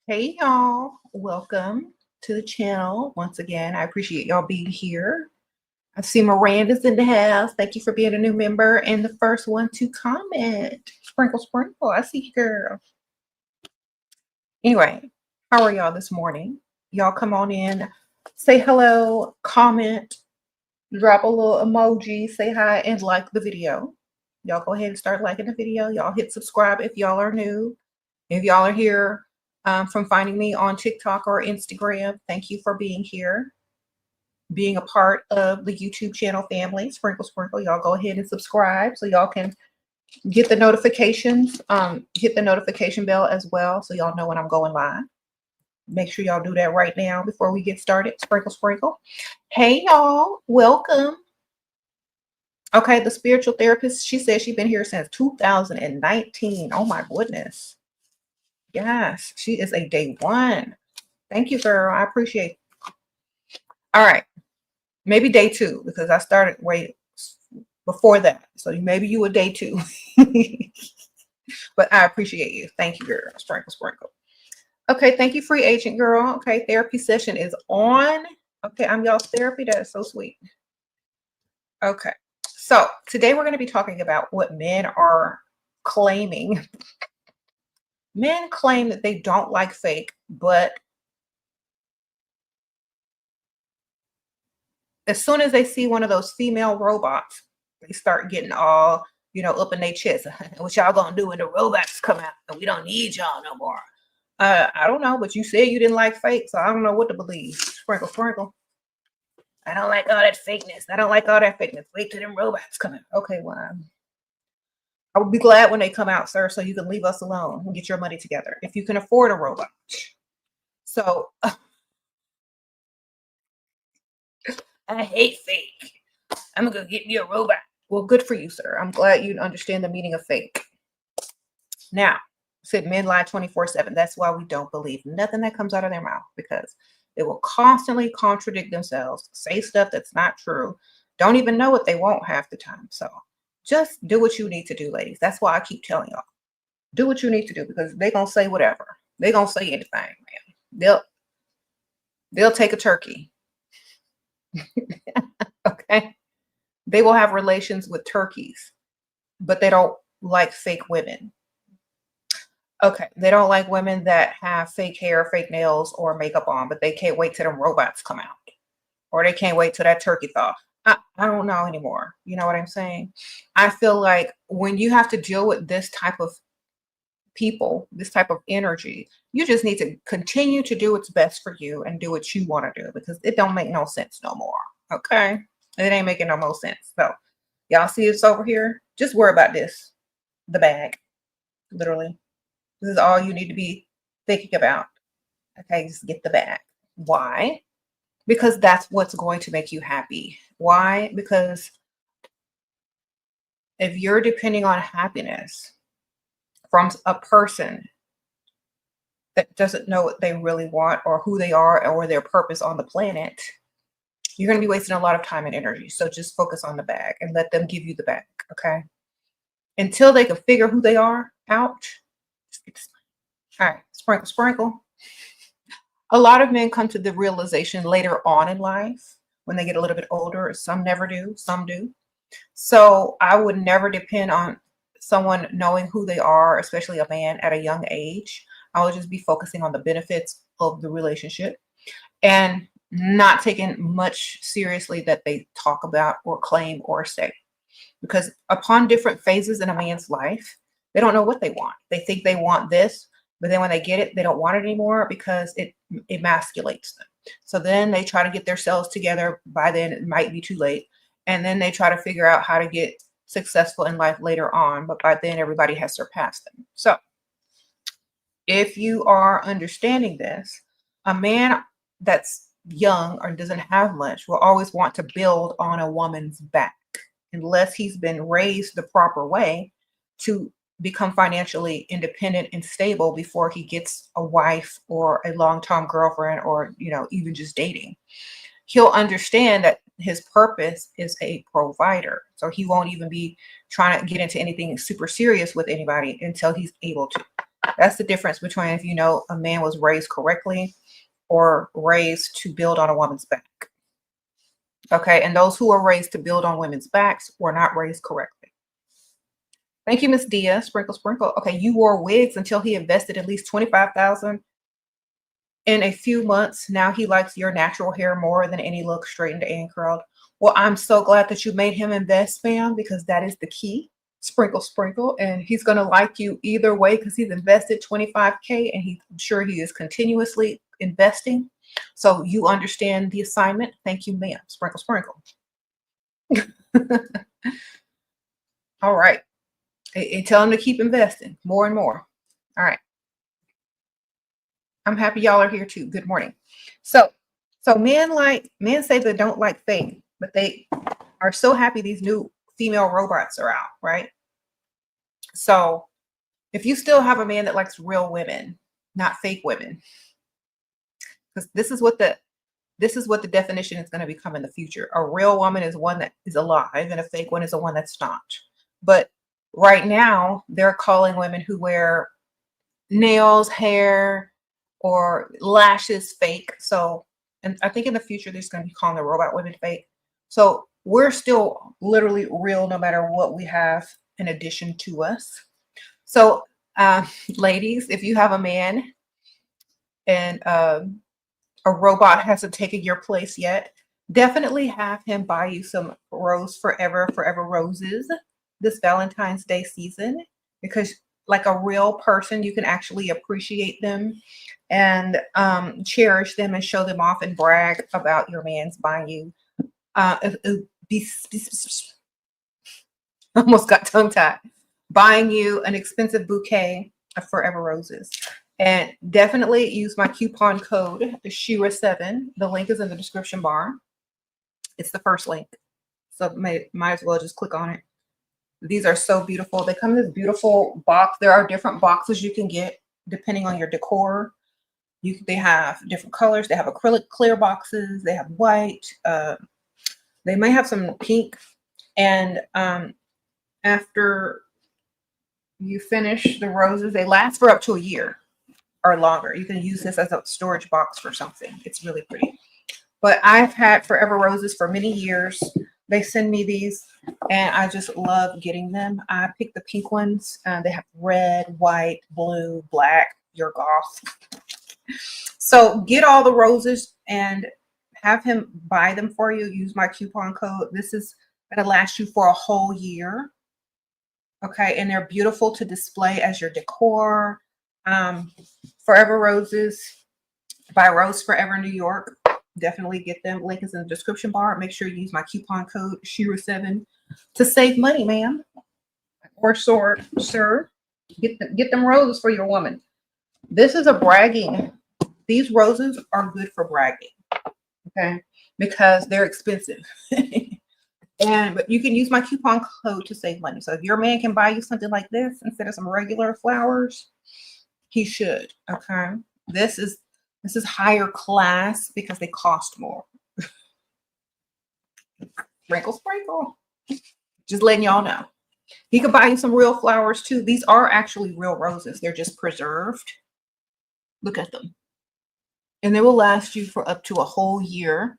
Hey y'all, welcome to the channel. Once again, I appreciate y'all being here. I see Miranda's in the house. Thank you for being a new member and the first one to comment. Sprinkle, sprinkle. I see you, girl. Anyway, how are y'all this morning? Y'all come on in, say hello, comment, drop a little emoji, say hi, and like the video. Y'all go ahead and start liking the video. Y'all hit subscribe if y'all are new. If y'all are here from finding me on TikTok or Instagram, thank you for being here, being a part of the YouTube channel family. Sprinkle, sprinkle. Y'all go ahead and subscribe so y'all can get the notifications. Hit the notification bell as well so y'all know when I'm going live. Make sure y'all do that right now before we get started. Sprinkle, sprinkle. Hey, y'all. Welcome. Okay, the spiritual therapist, she says she's been here since 2019. Oh, my goodness. Yes, she is a day one. Thank you, girl. I appreciate it. All right. Maybe day two because I started way before that. So maybe you were day two. But I appreciate you. Thank you, girl. Sprinkle, sprinkle. Okay, thank you, free agent girl. Okay, therapy session is on. Okay, I'm y'all's therapy. That is so sweet. Okay, so today we're going to be talking about what men are claiming. Men claim that they don't like fake, but as soon as they see one of those female robots, they start getting all, up in their chest. What y'all gonna do when the robots come out and we don't need y'all no more? I don't know, but you said you didn't like fake, so I don't know what to believe. Sprinkle, sprinkle. I don't like all that fakeness. I don't like all that fakeness. Wait till them robots come out. Okay, well, I would be glad when they come out, sir, so you can leave us alone and get your money together if you can afford a robot. So I hate fake. I'm gonna go get me a robot. Well, good for you, sir. I'm glad you understand the meaning of fake. Now, said men lie 24/7. That's why we don't believe nothing that comes out of their mouth, because they will constantly contradict themselves, say stuff that's not true, don't even know what they want half the time. So just do what you need to do, ladies. That's why I keep telling y'all. Do what you need to do, because they're gonna say whatever. They're gonna say anything, man. They'll take a turkey. Okay. They will have relations with turkeys, but they don't like fake women. Okay, they don't like women that have fake hair, fake nails, or makeup on, but they can't wait till them robots come out. Or they can't wait till that turkey thaw. I don't know anymore. You know what I'm saying? I feel like when you have to deal with this type of people, this type of energy, you just need to continue to do what's best for you and do what you want to do, because it don't make no sense no more. Okay? It ain't making no more sense. So y'all see this over here? Just worry about this. The bag. Literally. This is all you need to be thinking about. Okay, just get the bag. Why? Because that's what's going to make you happy. Why? Because if you're depending on happiness from a person that doesn't know what they really want or who they are or their purpose on the planet, you're going to be wasting a lot of time and energy. So just focus on the bag and let them give you the bag, okay? Until they can figure who they are out, just get this money. All right, sprinkle, sprinkle. A lot of men come to the realization later on in life when they get a little bit older. Some never do, some do. So I would never depend on someone knowing who they are, especially a man at a young age. I would just be focusing on the benefits of the relationship and not taking much seriously that they talk about or claim or say. Because upon different phases in a man's life, they don't know what they want. They think they want this, but then when they get it, they don't want it anymore because it emasculates them. So then they try to get themselves together. By then, it might be too late. And then they try to figure out how to get successful in life later on. But by then, everybody has surpassed them. So if you are understanding this, a man that's young or doesn't have much will always want to build on a woman's back unless he's been raised the proper way to become financially independent and stable before he gets a wife or a long-term girlfriend or, even just dating. He'll understand that his purpose is a provider. So he won't even be trying to get into anything super serious with anybody until he's able to. That's the difference between if you know a man was raised correctly or raised to build on a woman's back. Okay, and those who are raised to build on women's backs were not raised correctly. Thank you, Miss Dia. Sprinkle, sprinkle. Okay, you wore wigs until he invested at least 25,000 in a few months. Now he likes your natural hair more than any look, straightened and curled. Well, I'm so glad that you made him invest, fam, because that is the key. Sprinkle, sprinkle, and he's going to like you either way because he's invested 25K and I'm sure he is continuously investing. So you understand the assignment. Thank you, ma'am. Sprinkle, sprinkle. All right. And tell him to keep investing more and more. All right. I'm happy y'all are here too. Good morning. So men say they don't like fake, but they are so happy these new female robots are out, right? So if you still have a man that likes real women, not fake women, because this is what the definition is going to become in the future. A real woman is one that is alive, and a fake one is the one that's not. But right now, they're calling women who wear nails, hair, or lashes fake. So, and I think in the future, there's going to be calling the robot women fake. So we're still literally real no matter what we have in addition to us. So ladies, if you have a man and a robot hasn't taken your place yet, definitely have him buy you some Rose Forever roses this Valentine's Day season, because like a real person, you can actually appreciate them and cherish them and show them off and brag about your man's buying you. Almost got tongue tied. Buying you an expensive bouquet of Forever Roses. And definitely use my coupon code, SheRaSeven. The link is in the description bar. It's the first link. So might as well just click on it. These are so beautiful. They come in this beautiful box. There are different boxes you can get depending on your decor. They have different colors. They have acrylic clear boxes. They have white. They might have some pink. And after you finish the roses, they last for up to a year or longer. You can use this as a storage box for something. It's really pretty. But I've had Forever Roses for many years. They send me these and I just love getting them. I picked the pink ones. They have red, white, blue, black, your goth. So get all the roses and have him buy them for you. Use my coupon code. This is going to last you for a whole year. Okay, and they're beautiful to display as your decor. Forever Roses by Rose Forever New York. Definitely get them. Link is in the description bar. Make sure you use my coupon code SheRaSeven to save money, ma'am. Or sir. Get them roses for your woman. This is a bragging. These roses are good for bragging. Okay, because they're expensive. But you can use my coupon code to save money. So if your man can buy you something like this instead of some regular flowers, he should. Okay. This is higher class because they cost more. Sprinkle, sprinkle. Just letting y'all know. He could buy you some real flowers too. These are actually real roses. They're just preserved. Look at them. And they will last you for up to a whole year.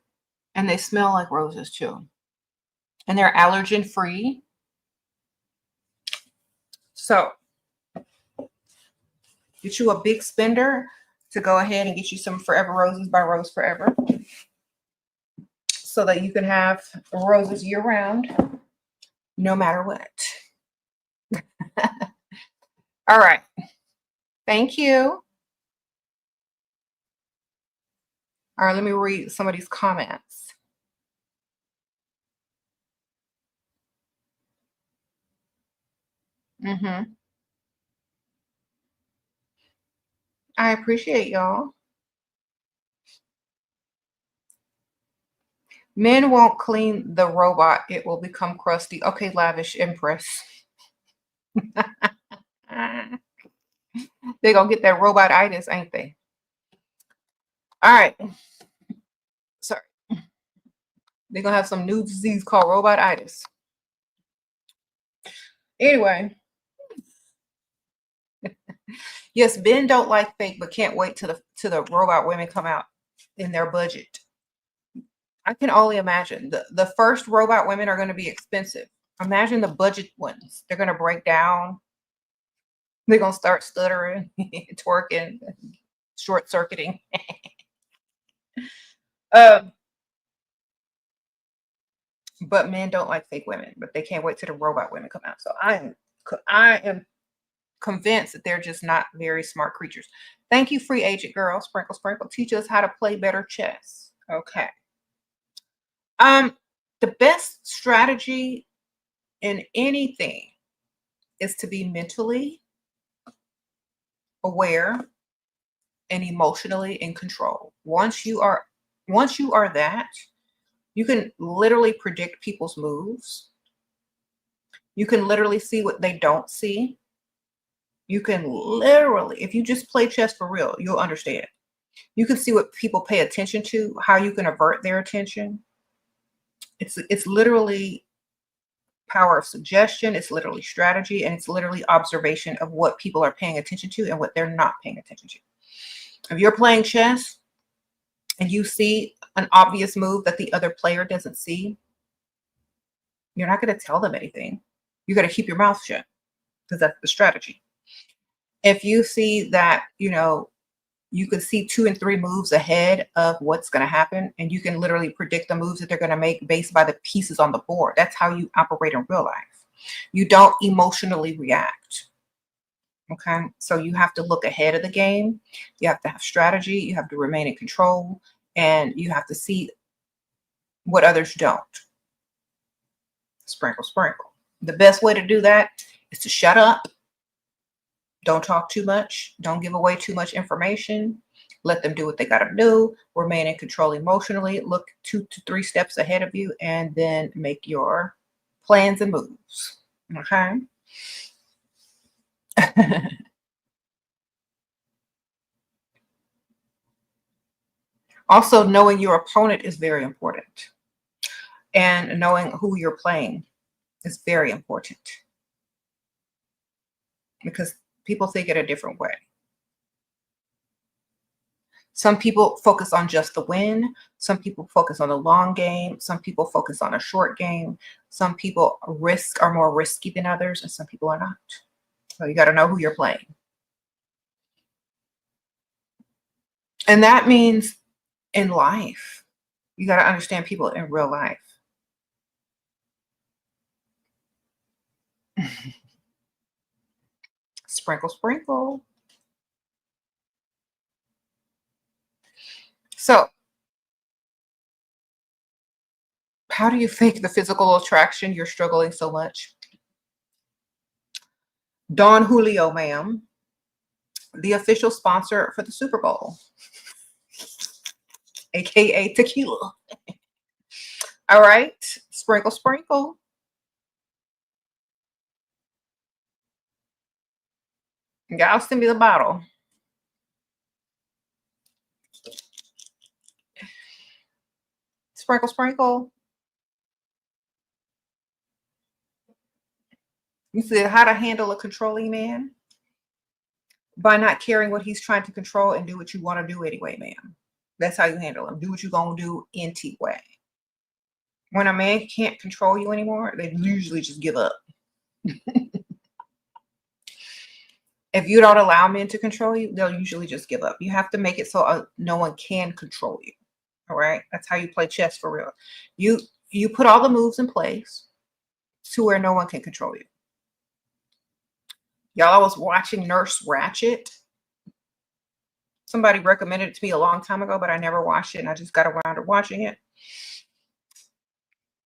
And they smell like roses too. And they're allergen free. So get you a big spender to go ahead and get you some Forever Roses by Rose Forever, so that you can have roses year round, no matter what. All right. Thank you. All right, let me read some of these comments. I appreciate y'all. Men won't clean the robot. It will become crusty. Okay, Lavish Empress. They're going to get that robot-itis, ain't they? All right. Sorry. They're going to have some new disease called robot-itis. Anyway. Yes, men don't like fake, but can't wait till the robot women come out in their budget. I can only imagine the first robot women are going to be expensive. Imagine the budget ones. They're going to break down. They're going to start stuttering, twerking, short circuiting. um, but men don't like fake women, but they can't wait till the robot women come out. So I am convinced that they're just not very smart creatures. Thank you, free agent girl. Sprinkle, sprinkle. Teach us how to play better chess. Okay. Um, the best strategy in anything is to be mentally aware and emotionally in control. Once you are that, you can literally predict people's moves. You can literally see what they don't see. You can literally, if you just play chess for real, you'll understand. You can see what people pay attention to, how you can avert their attention. It's literally power of suggestion, it's literally strategy, and it's literally observation of what people are paying attention to and what they're not paying attention to. If you're playing chess and you see an obvious move that the other player doesn't see, you're not going to tell them anything. You got to keep your mouth shut because that's the strategy. If you see that, you can see 2 and 3 moves ahead of what's going to happen, and you can literally predict the moves that they're going to make based by the pieces on the board. That's how you operate in real life. You don't emotionally react. Okay, so you have to look ahead of the game. You have to have strategy. You have to remain in control, and you have to see what others don't. Sprinkle, sprinkle. The best way to do that is to shut up. Don't talk too much. Don't give away too much information. Let them do what they got to do. Remain in control emotionally. Look 2 to 3 steps ahead of you, and then make your plans and moves. Okay. Also, knowing your opponent is very important, and knowing who you're playing is very important because people think it a different way. Some people focus on just the win. Some people focus on the long game. Some people focus on a short game. Some people are more risky than others, and some people are not. So you got to know who you're playing. And that means in life, you got to understand people in real life. Sprinkle, sprinkle. So, how do you fake the physical attraction you're struggling so much? Don Julio, ma'am, the official sponsor for the Super Bowl, aka tequila. All right, sprinkle, sprinkle. Y'all send me the bottle. Sprinkle, sprinkle. You said how to handle a controlling man? By not caring what he's trying to control and do what you want to do anyway, ma'am. That's how you handle him. Do what you're going to do anyway. When a man can't control you anymore, they usually just give up. If you don't allow men to control you, they'll usually just give up. You have to make it so no one can control you. All right? That's how you play chess for real. You put all the moves in place to where no one can control you. Y'all, I was watching Nurse Ratched. Somebody recommended it to me a long time ago, but I never watched it, and I just got around to watching it.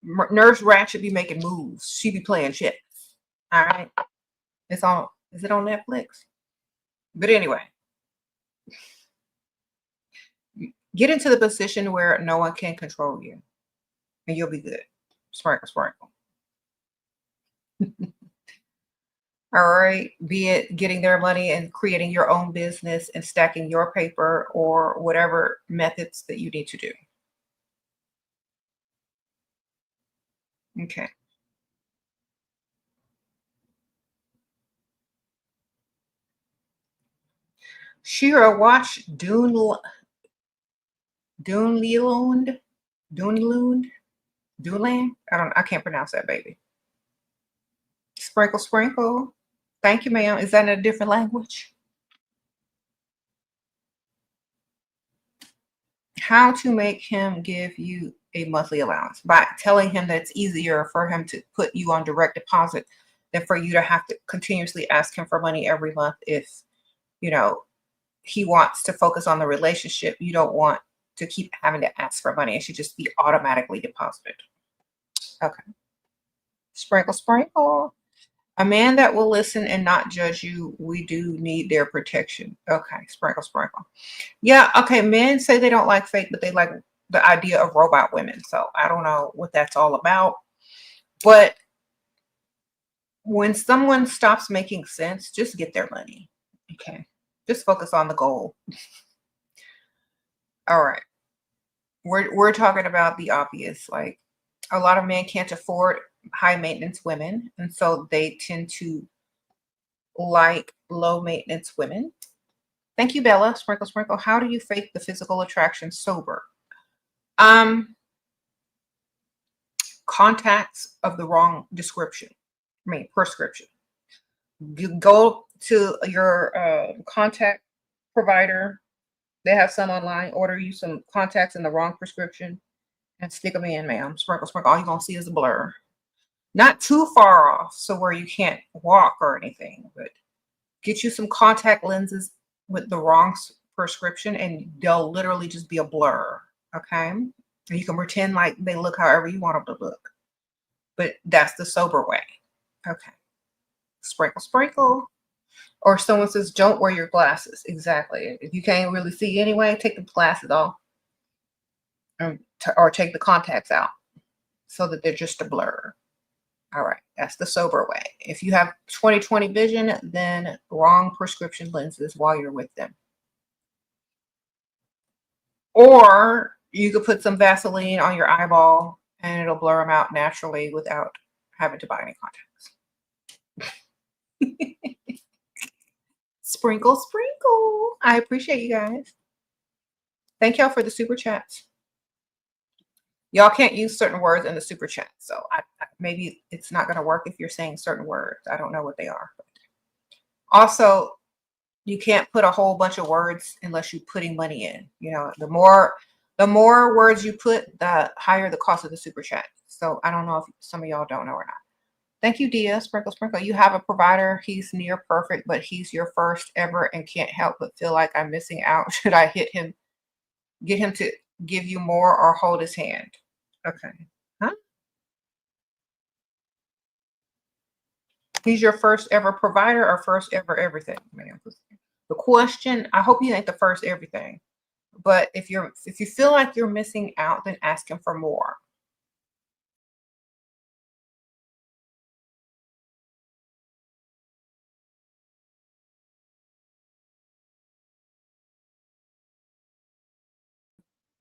Nurse Ratched be making moves. She be playing chess. All right? It's on. Is it on Netflix? But anyway, get into the position where no one can control you, and you'll be good. Sprinkle, sprinkle. All right. Be it getting their money and creating your own business and stacking your paper or whatever methods that you need to do. Okay. Shira, watch Dunelund, Dunelund, Duneland. I can't pronounce that, baby. Sprinkle, sprinkle. Thank you, ma'am. Is that in a different language? How to make him give you a monthly allowance by telling him that it's easier for him to put you on direct deposit than for you to have to continuously ask him for money every month. If you know he wants to focus on the relationship, you don't want to keep having to ask for money. It should just be automatically deposited. Okay. Sprinkle, sprinkle. A man that will listen and not judge you, we do need their protection. Okay, sprinkle, sprinkle. Yeah, okay, men say they don't like fake, but they like the idea of robot women. So I don't know what that's all about. But when someone stops making sense, just get their money. Okay, just focus on the goal. All right. We're talking about the obvious. Like a lot of men can't afford high maintenance women, and so they tend to like low maintenance women. Thank you, Bella. Sprinkle, sprinkle. How do you fake the physical attraction sober? Contacts of the wrong description. I mean, prescription. You go to your contact provider. They have some online. Order you some contacts in the wrong prescription and stick them in, ma'am. Sprinkle, sprinkle. All you're going to see is a blur. Not too far off, so where you can't walk or anything, but get you some contact lenses with the wrong prescription and they'll literally just be a blur. Okay. And you can pretend like they look however you want them to look, but that's the sober way. Okay. Sprinkle, sprinkle. Or someone says, don't wear your glasses. Exactly. If you can't really see anyway, take the glasses off or take the contacts out so that they're just a blur. All right, that's the sober way. If you have 20/20 vision, then wrong prescription lenses while you're with them. Or you could put some Vaseline on your eyeball and it'll blur them out naturally without having to buy any contacts. Sprinkle, sprinkle. I appreciate you guys. Thank y'all for the super chats. Y'all can't use certain words in the super chat, so maybe it's not going to work if you're saying certain words. I don't know what they are. Also, you can't put a whole bunch of words unless you're putting money in. You know, the more words you put, the higher the cost of the super chat. So I don't know if some of y'all don't know or not. Thank you, Dia. Sprinkle, sprinkle. You have a provider. He's near perfect, but he's your first ever and can't help but feel like I'm missing out. Should I hit him, get him to give you more, or hold his hand? Okay. Huh? He's your first ever provider or first ever everything? The question, I hope he ain't the first everything. But if you feel like you're missing out, then ask him for more.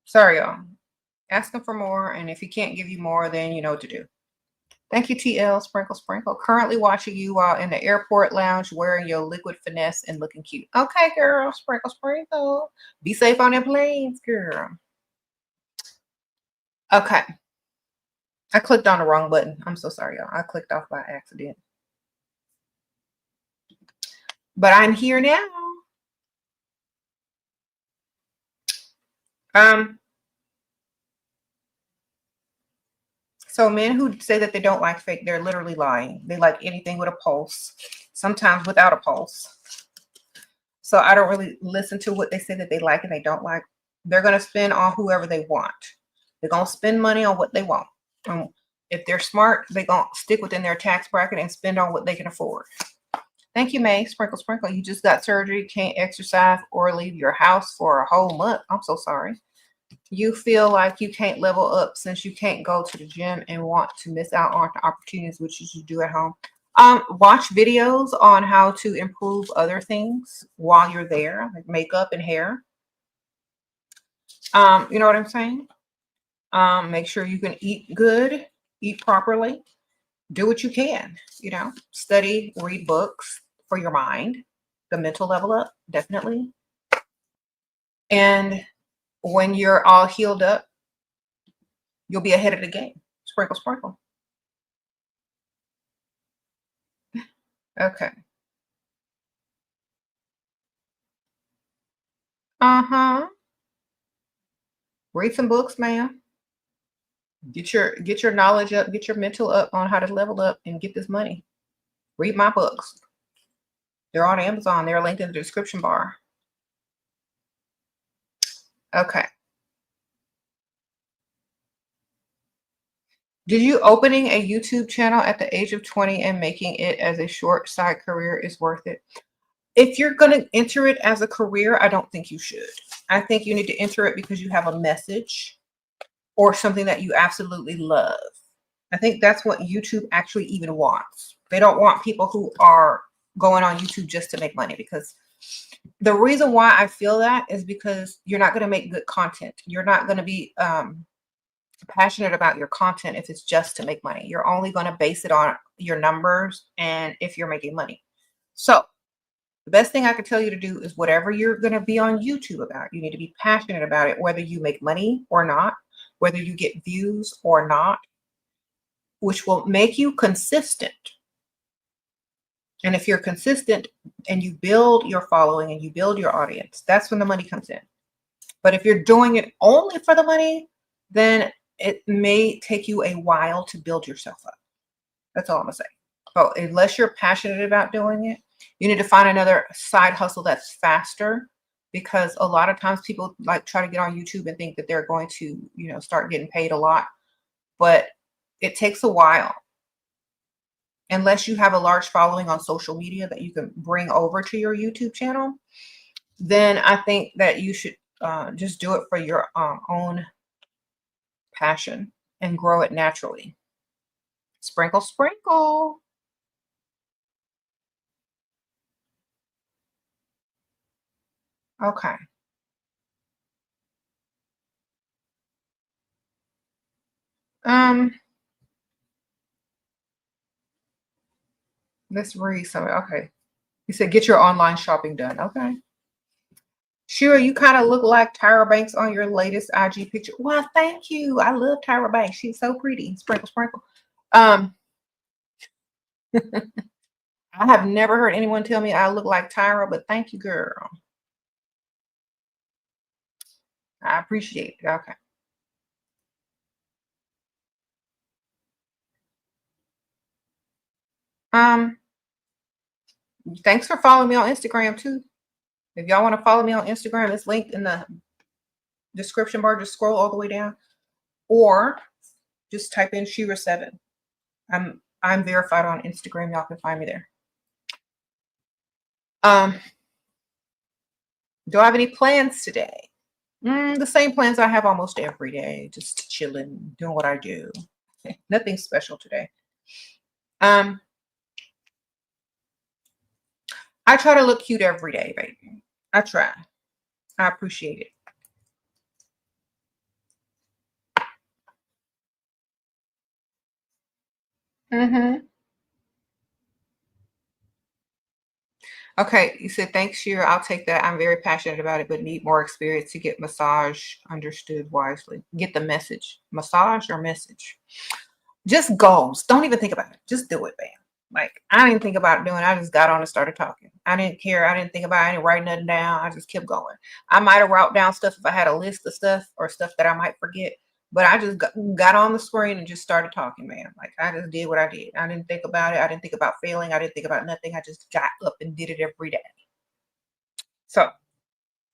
Sorry, y'all. Ask him for more, and if he can't give you more, then you know what to do. Thank you, TL. Sprinkle, sprinkle. Currently watching you while in the airport lounge wearing your liquid finesse and looking cute. Okay, girl. Sprinkle, sprinkle. Be safe on them planes, girl. Okay. I clicked on the wrong button. I'm so sorry, y'all. I clicked off by accident. But I'm here now. So men who say that they don't like fake, they're literally lying. They like anything with a pulse, sometimes without a pulse. So I don't really listen to what they say that they like and they don't like. They're going to spend on whoever they want. They're going to spend money on what they want. If they're smart, they're going to stick within their tax bracket and spend on what they can afford. Thank you, May. Sprinkle, sprinkle. You just got surgery, can't exercise or leave your house for a whole month. I'm so sorry. You feel like you can't level up since you can't go to the gym and want to miss out on the opportunities which you should do at home. Watch videos on how to improve other things while you're there, like makeup and hair. You know what I'm saying? Make sure you can eat good, eat properly, do what you can, you know, study, read books for your mind, the mental level up, definitely. And when you're all healed up, you'll be ahead of the game. Sprinkle, sprinkle. Okay. Uh-huh. Read some books, ma'am. Get your knowledge up, get your mental up on how to level up and get this money. Read my books. They're on Amazon. They're linked in the description bar. Okay. Did you opening a YouTube channel at the age of 20 and making it as a short side career is worth it? If you're going to enter it as a career, I don't think you should. I think you need to enter it because you have a message or something that you absolutely love. I think that's what YouTube actually even wants. They don't want people who are going on YouTube just to make money, because the reason why I feel that is because you're not going to make good content. You're not going to be passionate about your content if it's just to make money. You're only going to base it on your numbers and if you're making money. So the best thing I could tell you to do is whatever you're going to be on YouTube about, you need to be passionate about it, whether you make money or not, whether you get views or not, which will make you consistent. And if you're consistent and you build your following and you build your audience, that's when the money comes in. But if you're doing it only for the money, then it may take you a while to build yourself up. That's all I'm gonna say. But unless you're passionate about doing it, you need to find another side hustle that's faster, because a lot of times people like try to get on YouTube and think that they're going to, start getting paid a lot, but it takes a while. Unless you have a large following on social media that you can bring over to your YouTube channel, then I think that you should just do it for your own passion and grow it naturally. Sprinkle, sprinkle. Okay. Let's read some. Okay. You said get your online shopping done. Okay. Sure, you kind of look like Tyra Banks on your latest IG picture. Well, thank you. I love Tyra Banks. She's so pretty. Sprinkle, sprinkle. I have never heard anyone tell me I look like Tyra, but thank you, girl. I appreciate it. Okay. Thanks for following me on Instagram too. If y'all want to follow me on Instagram, it's linked in the description bar. Just scroll all the way down, or just type in SheRaSeven. I'm verified on Instagram. Y'all can find me there. Do I have any plans today? The same plans I have almost every day. Just chilling, doing what I do. Nothing special today. I try to look cute every day, baby. I try. I appreciate it. Okay, you said thanks, Shira. I'll take that. I'm very passionate about it, but need more experience to get massage understood wisely. Get the message. Massage or message? Just goals. Don't even think about it. Just do it, bam. Like, I didn't think about doing it. I just got on and started talking. I didn't care. I didn't think about it. I didn't write nothing down. I just kept going. I might have wrote down stuff if I had a list of stuff or stuff that I might forget. But I just got on the screen and just started talking, man. Like, I just did what I did. I didn't think about it. I didn't think about failing. I didn't think about nothing. I just got up and did it every day. So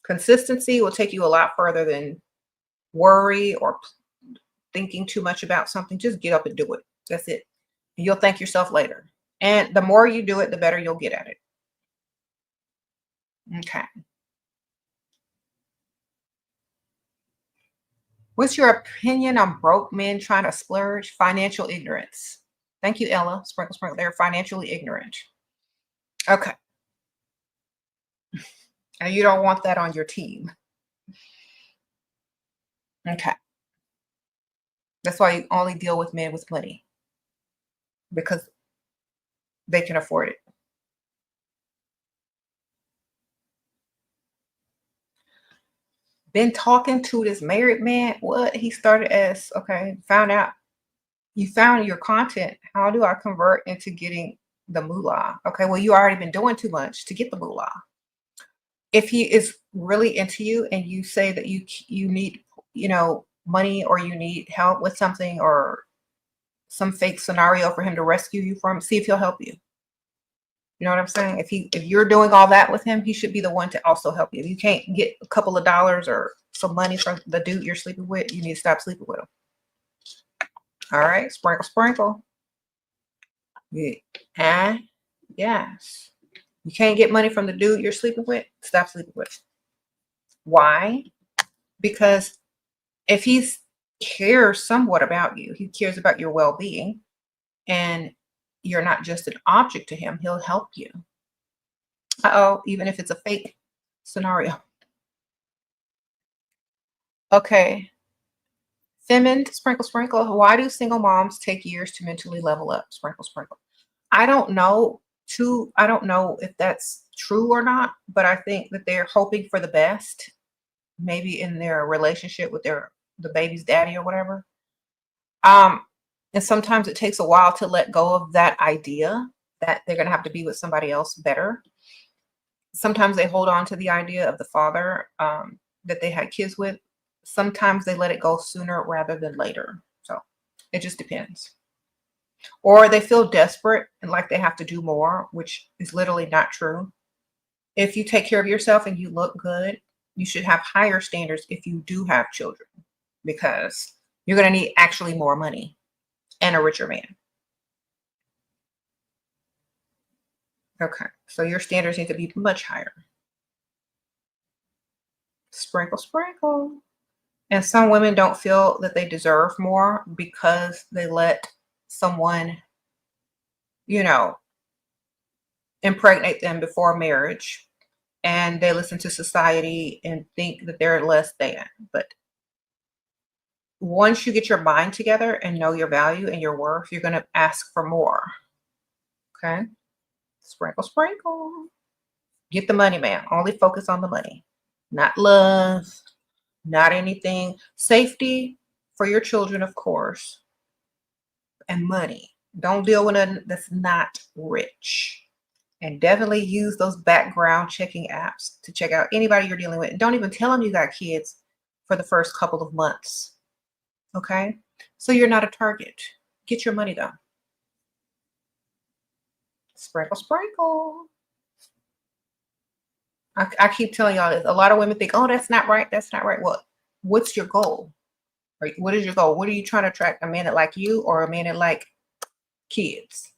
consistency will take you a lot further than worry or thinking too much about something. Just get up and do it. That's it. You'll thank yourself later. And the more you do it, the better you'll get at it. Okay. What's your opinion on broke men trying to splurge? Financial ignorance. Thank you, Ella. Sprinkle, sprinkle. They're financially ignorant. Okay. And you don't want that on your team. Okay. That's why you only deal with men with money, because they can afford it. Been talking to this married man. What? He started as, okay, found out you found your content. How do I convert into getting the moolah? Okay, well, you already been doing too much to get the moolah. If he is really into you and you say that you need, money, or you need help with something, or some fake scenario for him to rescue you from, see if he'll help you. You know what I'm saying? If you're doing all that with him, he should be the one to also help you. If you can't get a couple of dollars or some money from the dude you're sleeping with, you need to stop sleeping with him. All right, sprinkle, sprinkle. Yeah. And yes, you can't get money from the dude you're sleeping with, stop sleeping with. Why? Because if he cares somewhat about you, he cares about your well-being, and you're not just an object to him, he'll help you. Uh-oh, even if it's a fake scenario. Okay. Femin, sprinkle, sprinkle. Why do single moms take years to mentally level up? Sprinkle, sprinkle. I don't know. I don't know if that's true or not, but I think that they're hoping for the best, maybe in their relationship with the baby's daddy or whatever. And sometimes it takes a while to let go of that idea that they're gonna have to be with somebody else better. Sometimes they hold on to the idea of the father that they had kids with. Sometimes they let it go sooner rather than later. So it just depends. Or they feel desperate and like they have to do more, which is literally not true. If you take care of yourself and you look good, you should have higher standards if you do have children, because you're going to need actually more money and a richer man. Okay, so your standards need to be much higher. Sprinkle, sprinkle. And some women don't feel that they deserve more because they let someone, impregnate them before marriage, and they listen to society and think that they're less than. But once you get your mind together and know your value and your worth, you're going to ask for more. Okay? Sprinkle, sprinkle. Get the money, man. Only focus on the money, not love, not anything. Safety for your children, of course, and money. Don't deal with nothing that's not rich. And definitely use those background checking apps to check out anybody you're dealing with. And don't even tell them you got kids for the first couple of months. Okay? So you're not a target. Get your money though. Sprinkle, sprinkle. I keep telling y'all this. A lot of women think, oh, that's not right. That's not right. Well, what's your goal? Right? What is your goal? What are you trying to attract? A man that like you, or a man that like kids?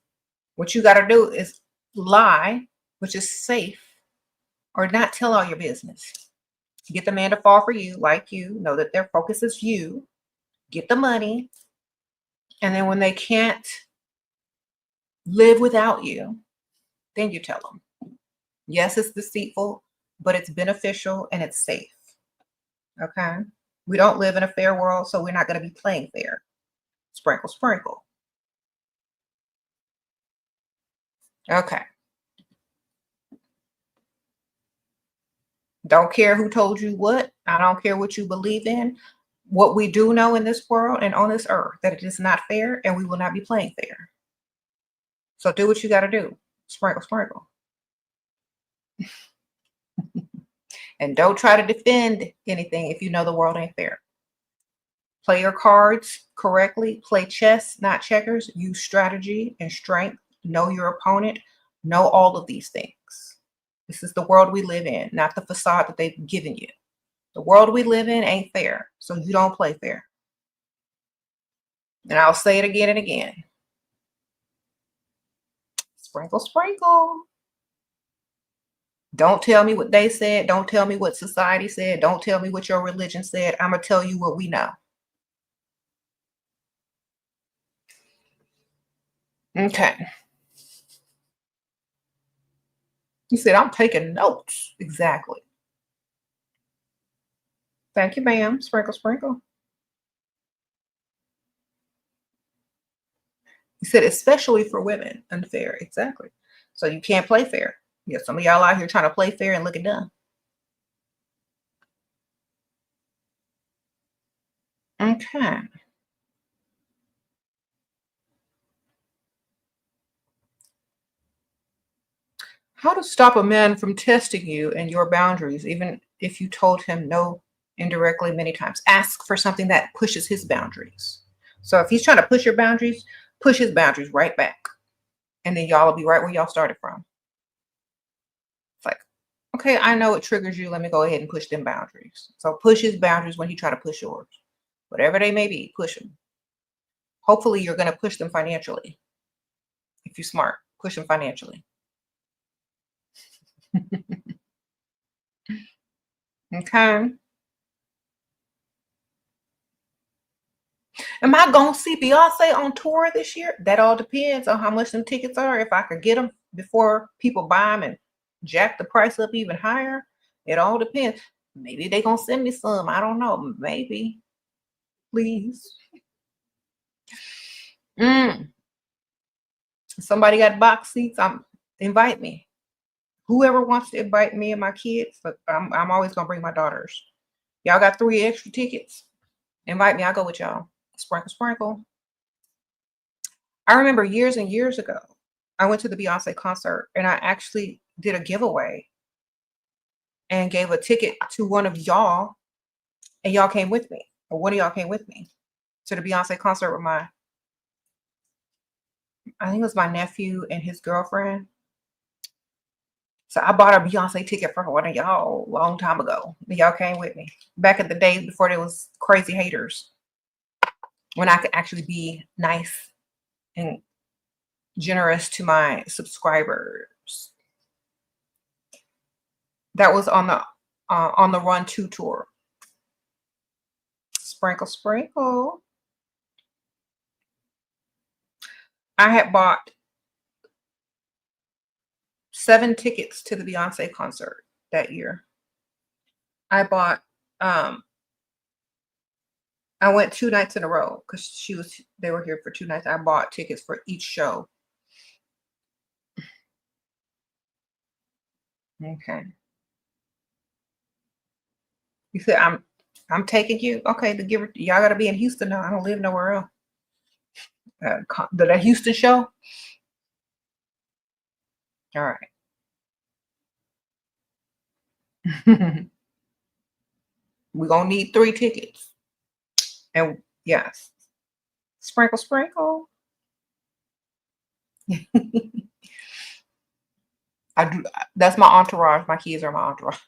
What you got to do is lie, which is safe, or not tell all your business. Get the man to fall for you, like you, know that their focus is you, get the money, and then when they can't live without you, then you tell them. Yes, it's deceitful, but it's beneficial and it's safe. Okay? We don't live in a fair world, so we're not going to be playing fair. Sprinkle, sprinkle. Okay. Don't care who told you what. I don't care what you believe in. What we do know in this world and on this earth, that it is not fair, and we will not be playing fair. So do what you got to do. Sprinkle, sprinkle. And don't try to defend anything if you know the world ain't fair. Play your cards correctly. Play chess, not checkers. Use strategy and strength. Know your opponent. Know all of these things. This is the world we live in, not the facade that they've given you. The world we live in ain't fair, so you don't play fair. And I'll say it again and again. Sprinkle, sprinkle. Don't tell me what they said. Don't tell me what society said. Don't tell me what your religion said. I'm going to tell you what we know. Okay. You said, I'm taking notes. Exactly. Thank you, ma'am. Sprinkle, sprinkle. You said, especially for women, unfair. Exactly. So you can't play fair. Yeah, some of y'all out here trying to play fair and look it dumb. Okay. How to stop a man from testing you and your boundaries, even if you told him no indirectly many times. Ask for something that pushes his boundaries. So if he's trying to push his boundaries right back. And then y'all will be right where y'all started from. It's like, okay, I know it triggers you. Let me go ahead and push them boundaries. So push his boundaries when he try to push yours. Whatever they may be, push them. Hopefully you're going to push them financially. If you're smart, push them financially. Okay. Am I going to see Beyonce on tour this year? That all depends on how much them tickets are. If I could get them before people buy them and jack the price up even higher, it all depends. Maybe they going to send me some. I don't know. Maybe. Please. Somebody got box seats. Invite me. Whoever wants to invite me and my kids, but I'm always going to bring my daughters. Y'all got 3 extra tickets. Invite me. I'll go with y'all. Sprinkle, sprinkle. I remember years and years ago, I went to the Beyonce concert and I actually did a giveaway and gave a ticket to one of y'all, and y'all came with me, or one of y'all came with me to the Beyonce concert with I think it was my nephew and his girlfriend. So I bought a Beyonce ticket for one of y'all a long time ago. Y'all came with me back in the days before there was crazy haters, when I could actually be nice and generous to my subscribers. That was on the Run 2 tour. Sprinkle, sprinkle. I had bought 7 tickets to the Beyonce concert that year. I bought I went 2 nights in a row because they were here for 2 nights. I bought tickets for each show. Okay. You said I'm taking you. Okay, y'all gotta be in Houston now. I don't live nowhere else. The Houston show. All right. We're gonna need 3 tickets. And yes. Sprinkle, sprinkle. I do. That's my entourage. My kids are my entourage.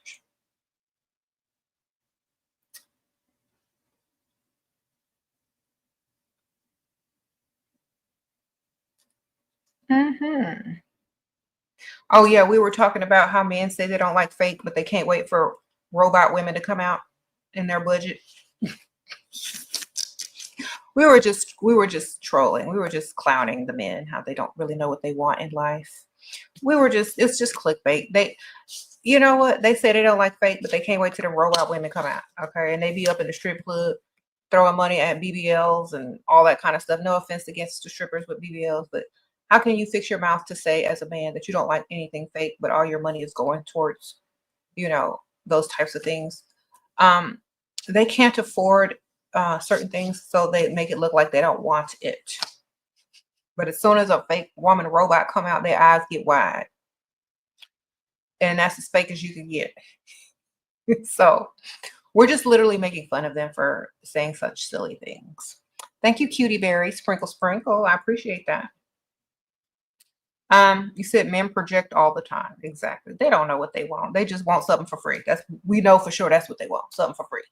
Oh yeah, we were talking about how men say they don't like fake, but they can't wait for robot women to come out in their budget. We were just trolling. We were just clowning the men, how they don't really know what they want in life. It's just clickbait. You know what? They say they don't like fake, but they can't wait till the robot women come out. Okay. And they be up in the strip club throwing money at BBLs and all that kind of stuff. No offense against the strippers with BBLs, but how can you fix your mouth to say as a man that you don't like anything fake, but all your money is going towards, those types of things? They can't afford certain things, so they make it look like they don't want it. But as soon as a fake woman robot come out, their eyes get wide. And that's as fake as you can get. So we're just literally making fun of them for saying such silly things. Thank you, Cutie Berry. Sprinkle, sprinkle. I appreciate that. You said men project all the time. Exactly. They don't know what they want. They just want something for free. We know for sure that's what they want. Something for free.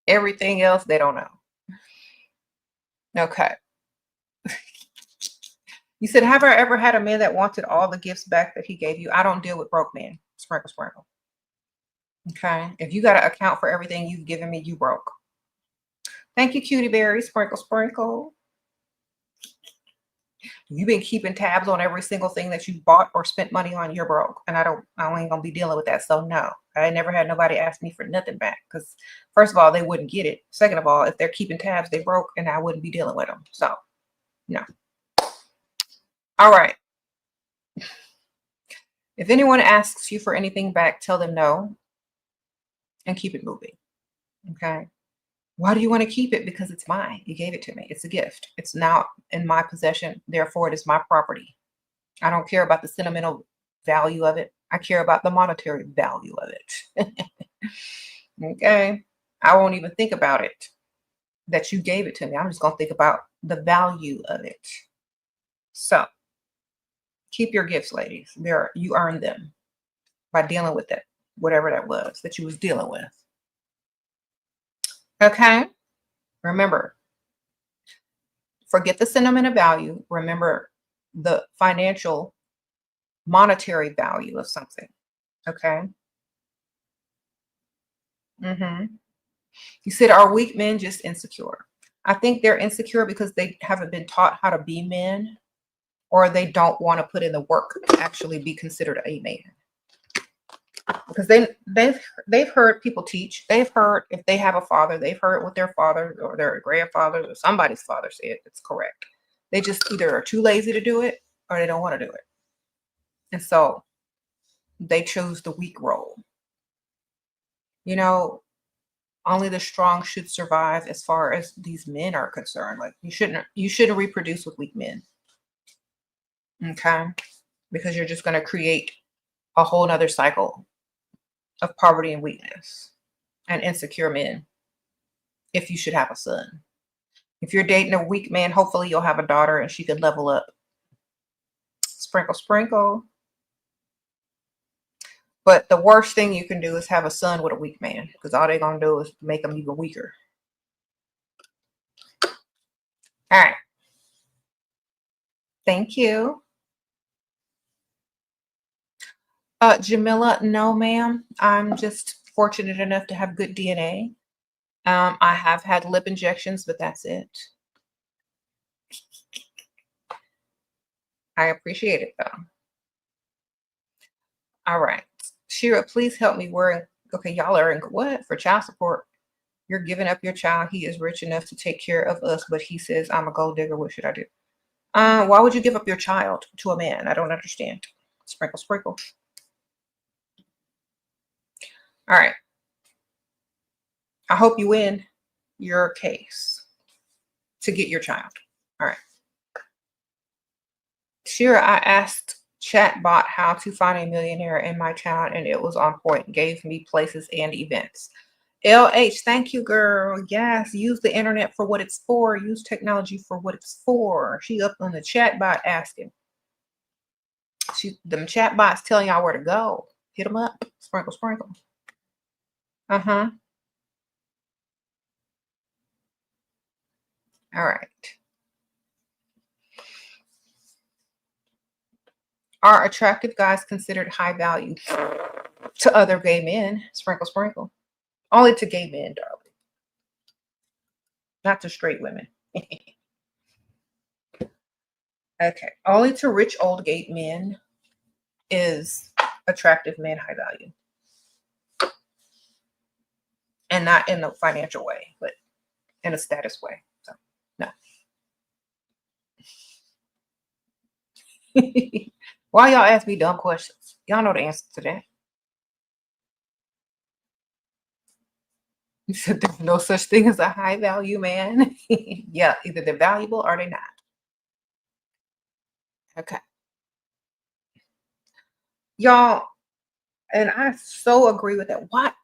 Everything else, they don't know. Okay. You said, have I ever had a man that wanted all the gifts back that he gave you? I don't deal with broke men. Sprinkle, sprinkle. Okay. If you got to account for everything you've given me, you broke. Thank you, Cutie Berry. Sprinkle, sprinkle. You've been keeping tabs on every single thing that you bought or spent money on. You're broke. And I ain't gonna be dealing with that. So no, I never had nobody ask me for nothing back. Because first of all, they wouldn't get it. Second of all, if they're keeping tabs, they broke and I wouldn't be dealing with them. So no. All right. If anyone asks you for anything back, tell them no and keep it moving. Okay. Why do you want to keep it? Because it's mine. You gave it to me. It's a gift. It's now in my possession. Therefore, it is my property. I don't care about the sentimental value of it. I care about the monetary value of it. Okay. I won't even think about it that you gave it to me. I'm just going to think about the value of it. So keep your gifts, ladies. You earned them by dealing with it, whatever that was that you was dealing with. Okay. Remember, forget the sentimental value. Remember the financial, monetary value of something. Okay. You said, are weak men just insecure? I think they're insecure because they haven't been taught how to be men, or they don't want to put in the work to actually be considered a man. Because they've heard people teach. They've heard if they have a father, they've heard what their father or their grandfather or somebody's father said. It's correct. They just either are too lazy to do it or they don't want to do it. And so they chose the weak role. You know, only the strong should survive as far as these men are concerned. Like you shouldn't reproduce with weak men. Okay. Because you're just going to create a whole nother cycle of poverty and weakness and insecure men if you should have a son. If you're dating a weak man, hopefully you'll have a daughter and she could level up. Sprinkle, sprinkle. But the worst thing you can do is have a son with a weak man, because all they're going to do is make them even weaker. All right. Thank you. Jamila, no, ma'am. I'm just fortunate enough to have good DNA. I have had lip injections, but that's it. I appreciate it, though. All right. Shira, please help me. Okay, y'all are in what? For child support. You're giving up your child. He is rich enough to take care of us, but he says, I'm a gold digger. What should I do? Why would you give up your child to a man? I don't understand. Sprinkle, sprinkle. All right. I hope you win your case to get your child. All right. Shira, I asked chatbot how to find a millionaire in my town, and it was on point. Gave me places and events. LH, thank you, girl. Yes, use the internet for what it's for. Use technology for what it's for. She up on the chatbot asking. Them chatbots telling y'all where to go. Hit them up. Sprinkle, sprinkle. Uh-huh. All right. Are attractive guys considered high value to other gay men? Sprinkle, sprinkle. Only to gay men, darling. Not to straight women. Okay. Only to rich old gay men is attractive men high value. And not in the financial way, but in a status way. So, no. Why y'all ask me dumb questions? Y'all know the answer to that. You said there's no such thing as a high value man. Yeah, either they're valuable or they're not. Okay. Y'all, and I so agree with that. What?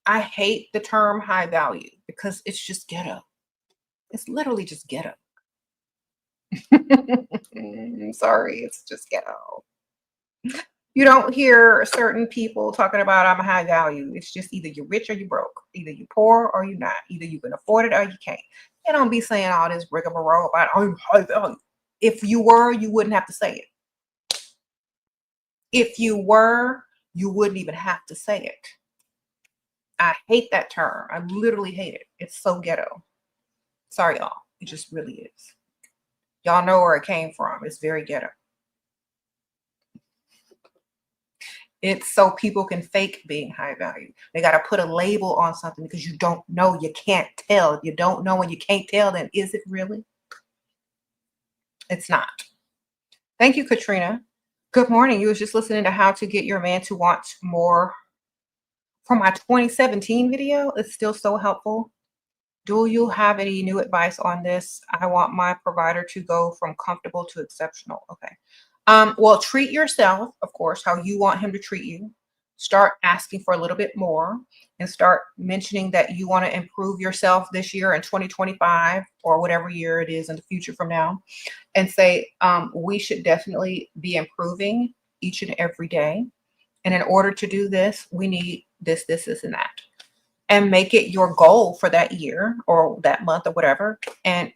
I hate the term high value because it's just ghetto. It's literally just ghetto. I'm sorry, it's just ghetto. You don't hear certain people talking about I'm a high value. It's just either you're rich or you're broke. Either you're poor or you're not. Either you can afford it or you can't. They don't be saying all this rigmarole about I'm high value. If you were, you wouldn't have to say it. If you were, you wouldn't even have to say it. I hate that term. I literally hate it. It's so ghetto. Sorry, y'all. It just really is. Y'all know where it came from. It's very ghetto. It's so people can fake being high value. They got to put a label on something because you don't know. You can't tell. If you don't know and you can't tell, then is it really? It's not. Thank you, Katrina. Good morning. You was just listening to how to get your man to want more from my 2017 video, it's still so helpful. Do you have any new advice on this? I want my provider to go from comfortable to exceptional. Okay. Well, treat yourself, of course, how you want him to treat you. Start asking for a little bit more and start mentioning that you want to improve yourself this year in 2025 or whatever year it is in the future from now. And say, we should definitely be improving each and every day. And in order to do this, we need this, this, and that. And make it your goal for that year or that month or whatever. And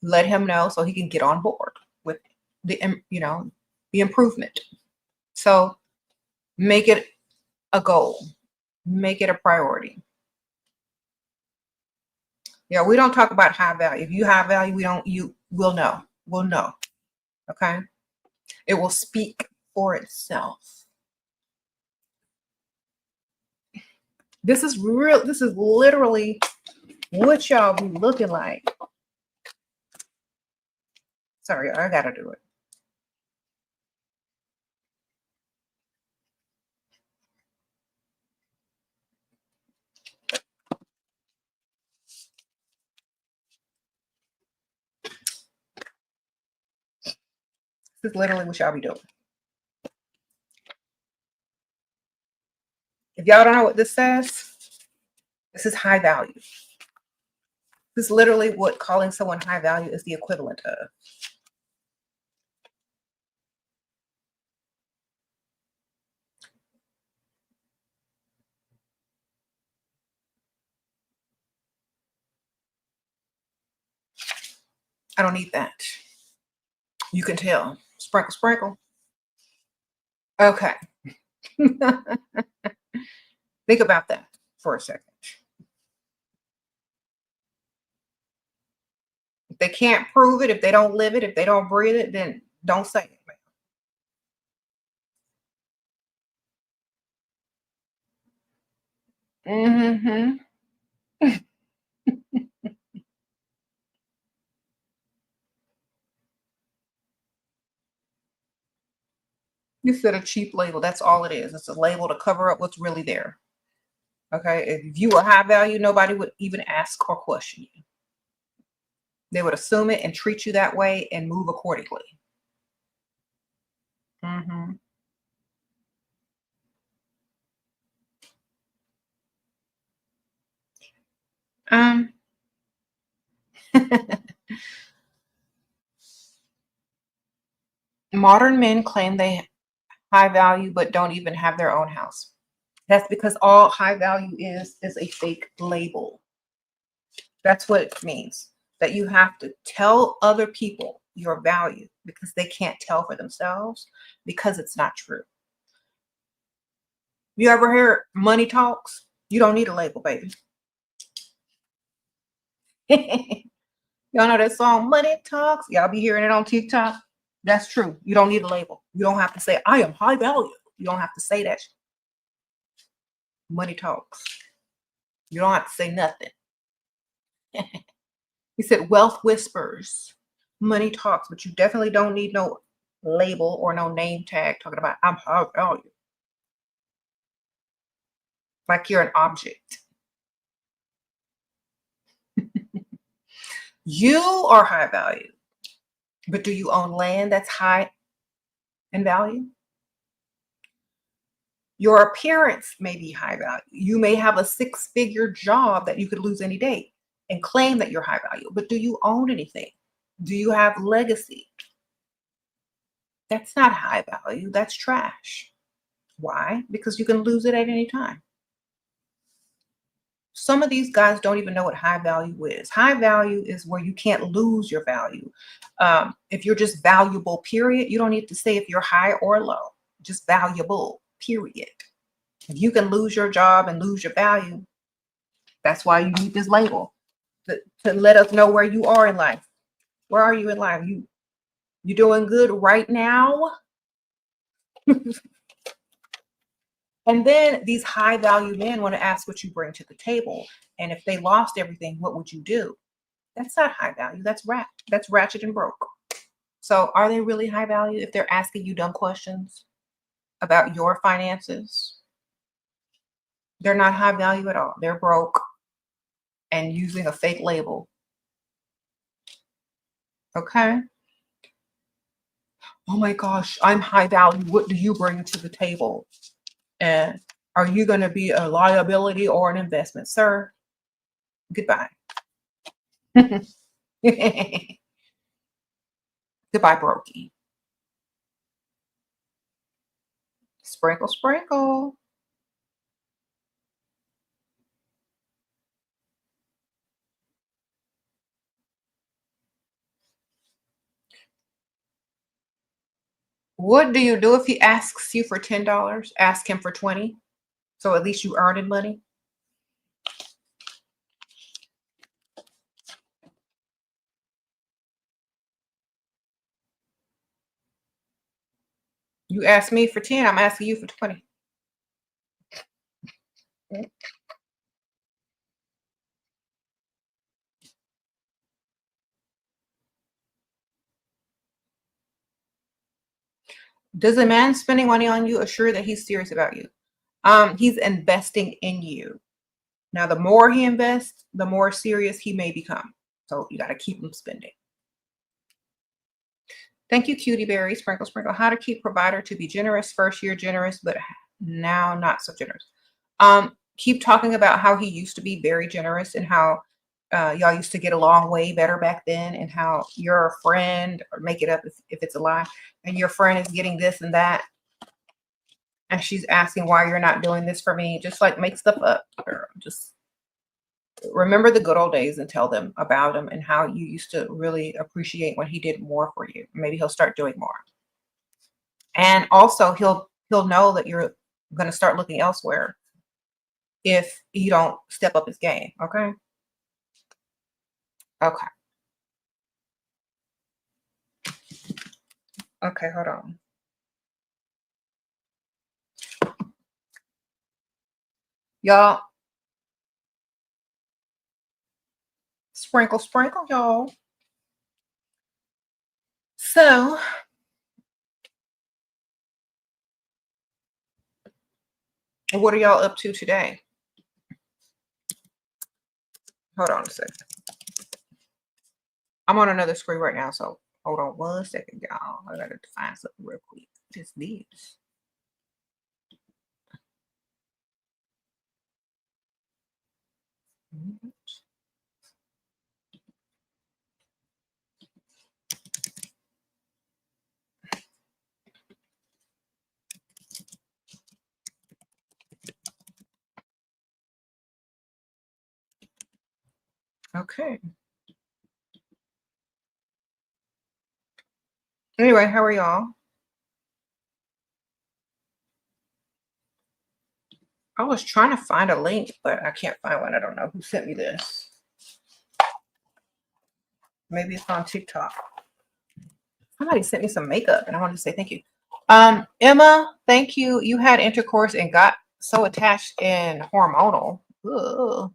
let him know so he can get on board with the, the improvement. So make it a goal. Make it a priority. Yeah, we don't talk about high value. If you have value, we'll know. We'll know. Okay. It will speak for itself. This is real. This is literally what y'all be looking like. Sorry, I gotta do it. This is literally what y'all be doing. If y'all don't know what this says, this is high value. This is literally what calling someone high value is the equivalent of. I don't need that. You can tell. Sprinkle, sprinkle. Okay. Think about that for a second. If they can't prove it, if they don't live it, if they don't breathe it, then don't say it. Mm-hmm. You said a cheap label. That's all it is. It's a label to cover up what's really there. Okay. If you were high value, nobody would even ask or question you. They would assume it and treat you that way and move accordingly. Mm-hmm. Modern men claim they high value but don't even have their own house. That's because all high value is a fake label. That's what it means. That you have to tell other people your value because they can't tell for themselves because it's not true. You ever hear money talks? You don't need a label, baby. Y'all know that song, Money Talks? Y'all be hearing it on TikTok? That's true. You don't need a label. You don't have to say, I am high value. You don't have to say that. Money talks. You don't have to say nothing. He said, wealth whispers, money talks, but you definitely don't need no label or no name tag talking about I'm high value. Like you're an object. You are high value, but do you own land that's high in value? Your appearance may be high value. You may have a six-figure job that you could lose any day and claim that you're high value, but do you own anything? Do you have legacy? That's not high value. That's trash. Why? Because you can lose it at any time. Some of these guys don't even know what high value is. High value is where you can't lose your value. If you're just valuable, period, you don't need to say if you're high or low, just valuable, period. If you can lose your job and lose your value, that's why you need this label to let us know where you are in life. Where are you in life? You doing good right now? And then these high value men want to ask what you bring to the table. And if they lost everything, what would you do? That's not high value. That's ratchet and broke. So are they really high value if they're asking you dumb questions about your finances? They're not high value at all. They're broke and using a fake label. Okay. Oh my gosh, I'm high value. What do you bring to the table? And are you going to be a liability or an investment, sir? Goodbye. Goodbye, brokey. Sprinkle, sprinkle. What do you do if he asks you for $10? Ask him for 20. So at least you earned money. You ask me for 10, I'm asking you for 20. Does a man spending money on you assure that he's serious about you? He's investing in you. Now, the more he invests, the more serious he may become. So you got to keep him spending. Thank you, Cutie Berry. Sprinkle, sprinkle. How to keep provider to be generous. First year generous, but now not so generous. Keep talking about how he used to be very generous and how y'all used to get along way better back then, and how you're a friend, or make it up if it's a lie, and your friend is getting this and that, and she's asking why you're not doing this for me. Just like make stuff up, or just remember the good old days and tell them about him and how you used to really appreciate when he did more for you. Maybe he'll start doing more. And also he'll know that you're going to start looking elsewhere if you don't step up his game. Okay. Okay. Okay. Hold on. Y'all. Sprinkle, sprinkle, y'all. So what are y'all up to today? Hold on a second. I'm on another screen right now, so hold on 1 second, y'all. I gotta find something real quick. Just this. Okay. Anyway, how are y'all? I was trying to find a link, but I can't find one. I don't know who sent me this. Maybe it's on TikTok. Somebody sent me some makeup, and I wanted to say thank you. Emma, thank you. You had intercourse and got so attached and hormonal. Ugh.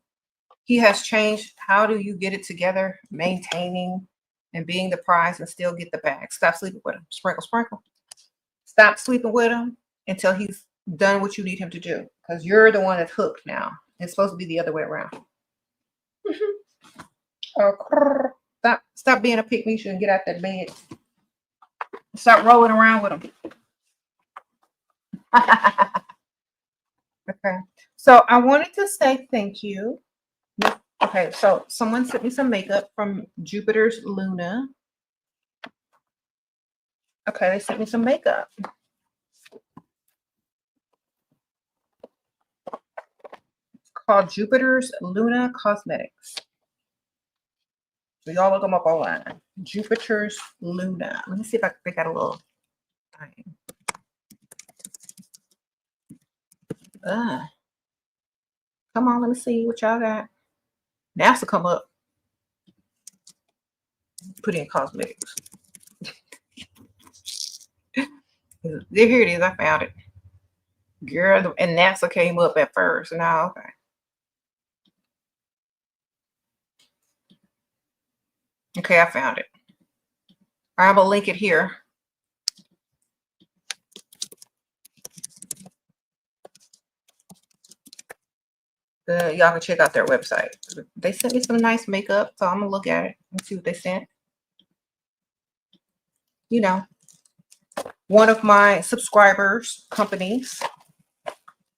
He has changed. How do you get it together? Maintaining and being the prize and still get the bag. Stop sleeping with him. Sprinkle, sprinkle. Stop sleeping with him until he's done what you need him to do, because you're the one that's hooked now. It's supposed to be the other way around. Stop being a pick-me and get out that bed. Stop rolling around with him. Okay. So I wanted to say thank you. Okay, so someone sent me some makeup from Jupiter's Luna. Okay, they sent me some makeup. It's called Jupiter's Luna Cosmetics. So y'all look them up online. Jupiter's Luna. Let me see if they got a little thing. Come on, let me see what y'all got. NASA come up. Put in cosmetics. Here it is. I found it. Girl, and NASA came up at first. Now, okay. Okay, I found it. I'm gonna link it here. Y'all can check out their website. They sent me some nice makeup, so I'm gonna look at it and see what they sent. You know, one of my subscribers companies.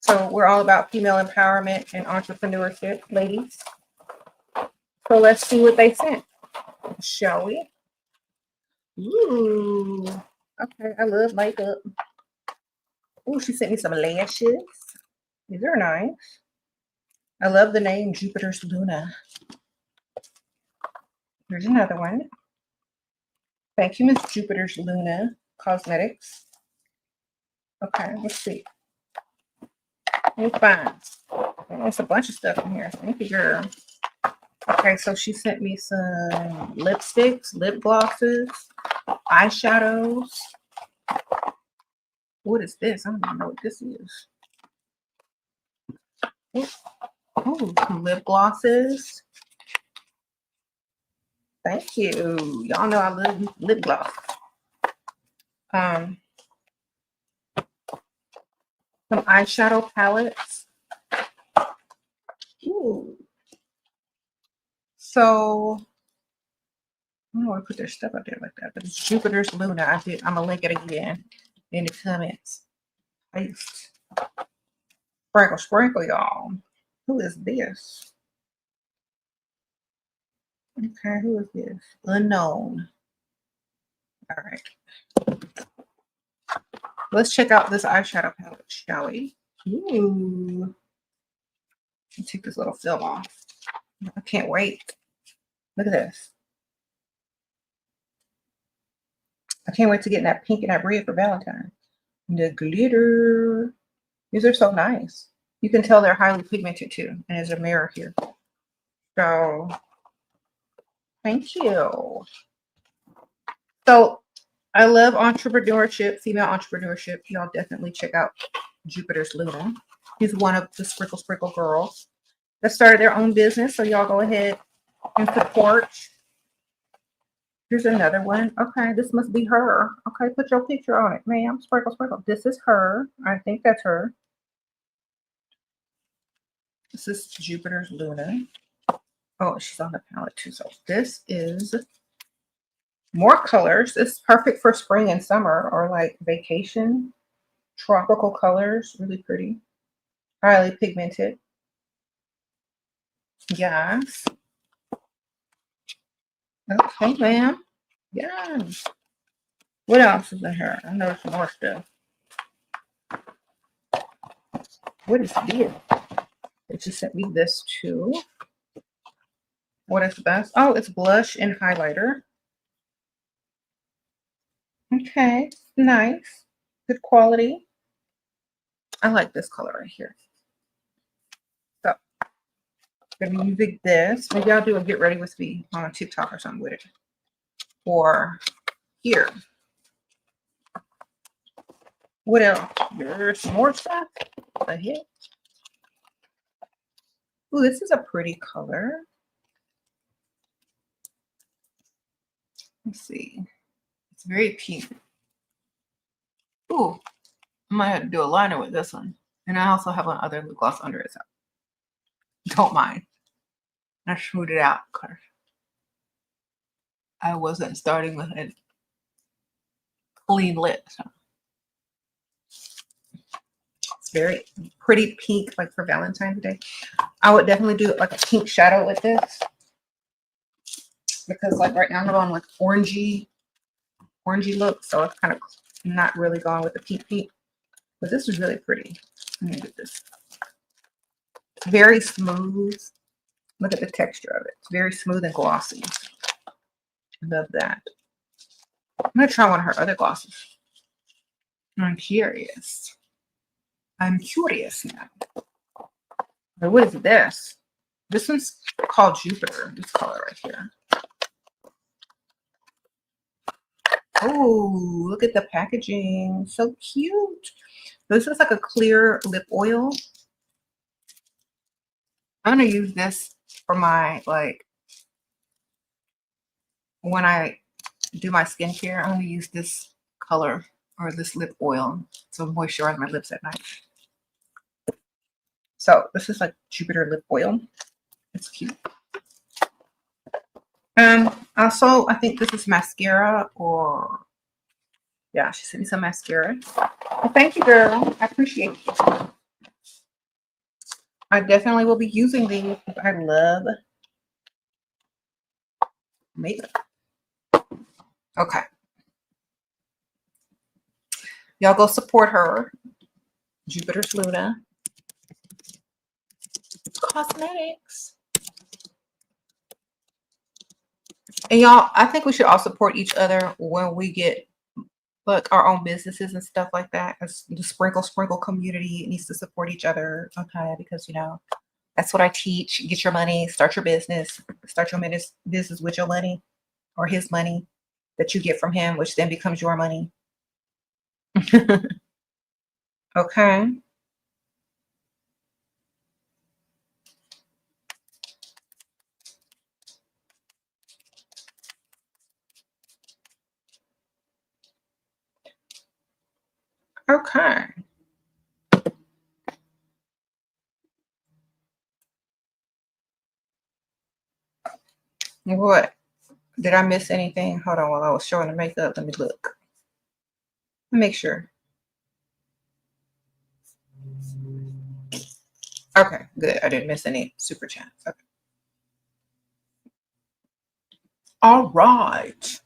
So we're all about female empowerment and entrepreneurship, ladies. So let's see what they sent, shall we? Ooh, okay. I love makeup. Ooh, she sent me some lashes. These are nice. I love the name Jupiter's Luna. Here's another one. Thank you, Miss Jupiter's Luna Cosmetics. Okay, let's see. Let me find. There's a bunch of stuff in here. Thank you, girl. Okay, so she sent me some lipsticks, lip glosses, eyeshadows. What is this? I don't even know what this is. Oh, some lip glosses. Thank you. Y'all know I love lip gloss. Some eyeshadow palettes. Ooh. So I don't want to put their stuff out there like that, but it's Jupiter's Luna. I'm gonna link it again in the comments. Paste. Sprinkle, sprinkle, y'all. Who is this? Okay, who is this? Unknown. All right. Let's check out this eyeshadow palette, shall we? Ooh. Let me take this little film off. I can't wait. Look at this. I can't wait to get in that pink and that red for Valentine's. The glitter. These are so nice. You can tell they're highly pigmented too. And there's a mirror here. So, thank you. So, I love entrepreneurship, female entrepreneurship. Y'all definitely check out Jupiter's Luna. He's one of the Sprinkle Sprinkle girls that started their own business. So, y'all go ahead and support. Here's another one. Okay, this must be her. Okay, put your picture on it, ma'am. Sprinkle, sprinkle. This is her. I think that's her. This is Jupiter's Luna. Oh, she's on the palette too. So this is more colors. It's perfect for spring and summer or like vacation. Tropical colors. Really pretty. Highly pigmented. Yes. Okay, ma'am. Yes. What else is in here? I know some more stuff. What is this? They just sent me this too. What is the best? Oh, it's blush and highlighter. Okay, nice. Good quality. I like this color right here. So, I'm gonna be using this. Maybe I'll do a get ready with me on a TikTok or something with it. Or here. What else? There's some more stuff ahead. Ooh, this is a pretty color. Let's see. It's very pink. Ooh, I might have to do a liner with this one. And I also have one other lip gloss under it. So don't mind. I smoothed it out because I wasn't starting with a clean lip. So. It's very pretty pink, like for Valentine's Day. I would definitely do like a pink shadow with this. Because like right now I'm going with orangey look. So it's kind of not really going with the pink. But this is really pretty. Let me get this. Very smooth. Look at the texture of it. It's very smooth and glossy. Love that. I'm going to try one of her other glosses. I'm curious. I'm curious now. What is this? This one's called Jupiter. This color right here. Oh, look at the packaging. So cute. This looks like a clear lip oil. I'm going to use this for my, like, when I do my skincare, I'm going to use this color or this lip oil to moisturize my lips at night. So this is like Jupiter lip oil. It's cute. Also, I think this is mascara, or yeah, she sent me some mascara. Well, thank you, girl. I appreciate it. I definitely will be using these because I love makeup. Okay. Y'all go support her. Jupiter's Luna Cosmetics. And y'all, I think we should all support each other when we get like our own businesses and stuff like that. As the sprinkle community needs to support each other, okay? Because you know that's what I teach. Get your money, start your business, start your business with your money or his money that you get from him, which then becomes your money. Okay. Okay. What? Did I miss anything? Hold on while I was showing the makeup. Let me look. Make sure. Okay, good. I didn't miss any super chats. Okay. All right.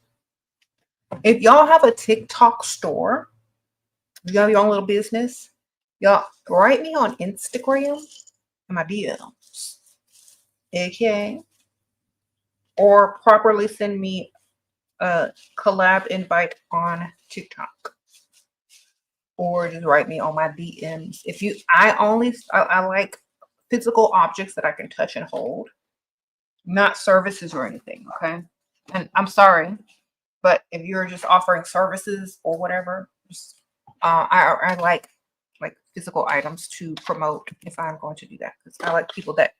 If y'all have a TikTok store, you have your own little business, y'all write me on Instagram in my DMs. Okay. Or properly send me a collab invite on TikTok. Or just write me on my DMs. If you, I like physical objects that I can touch and hold, not services or anything. Okay. And I'm sorry, but if you're just offering services or whatever, just, I like physical items to promote if I'm going to do that, because I like people that,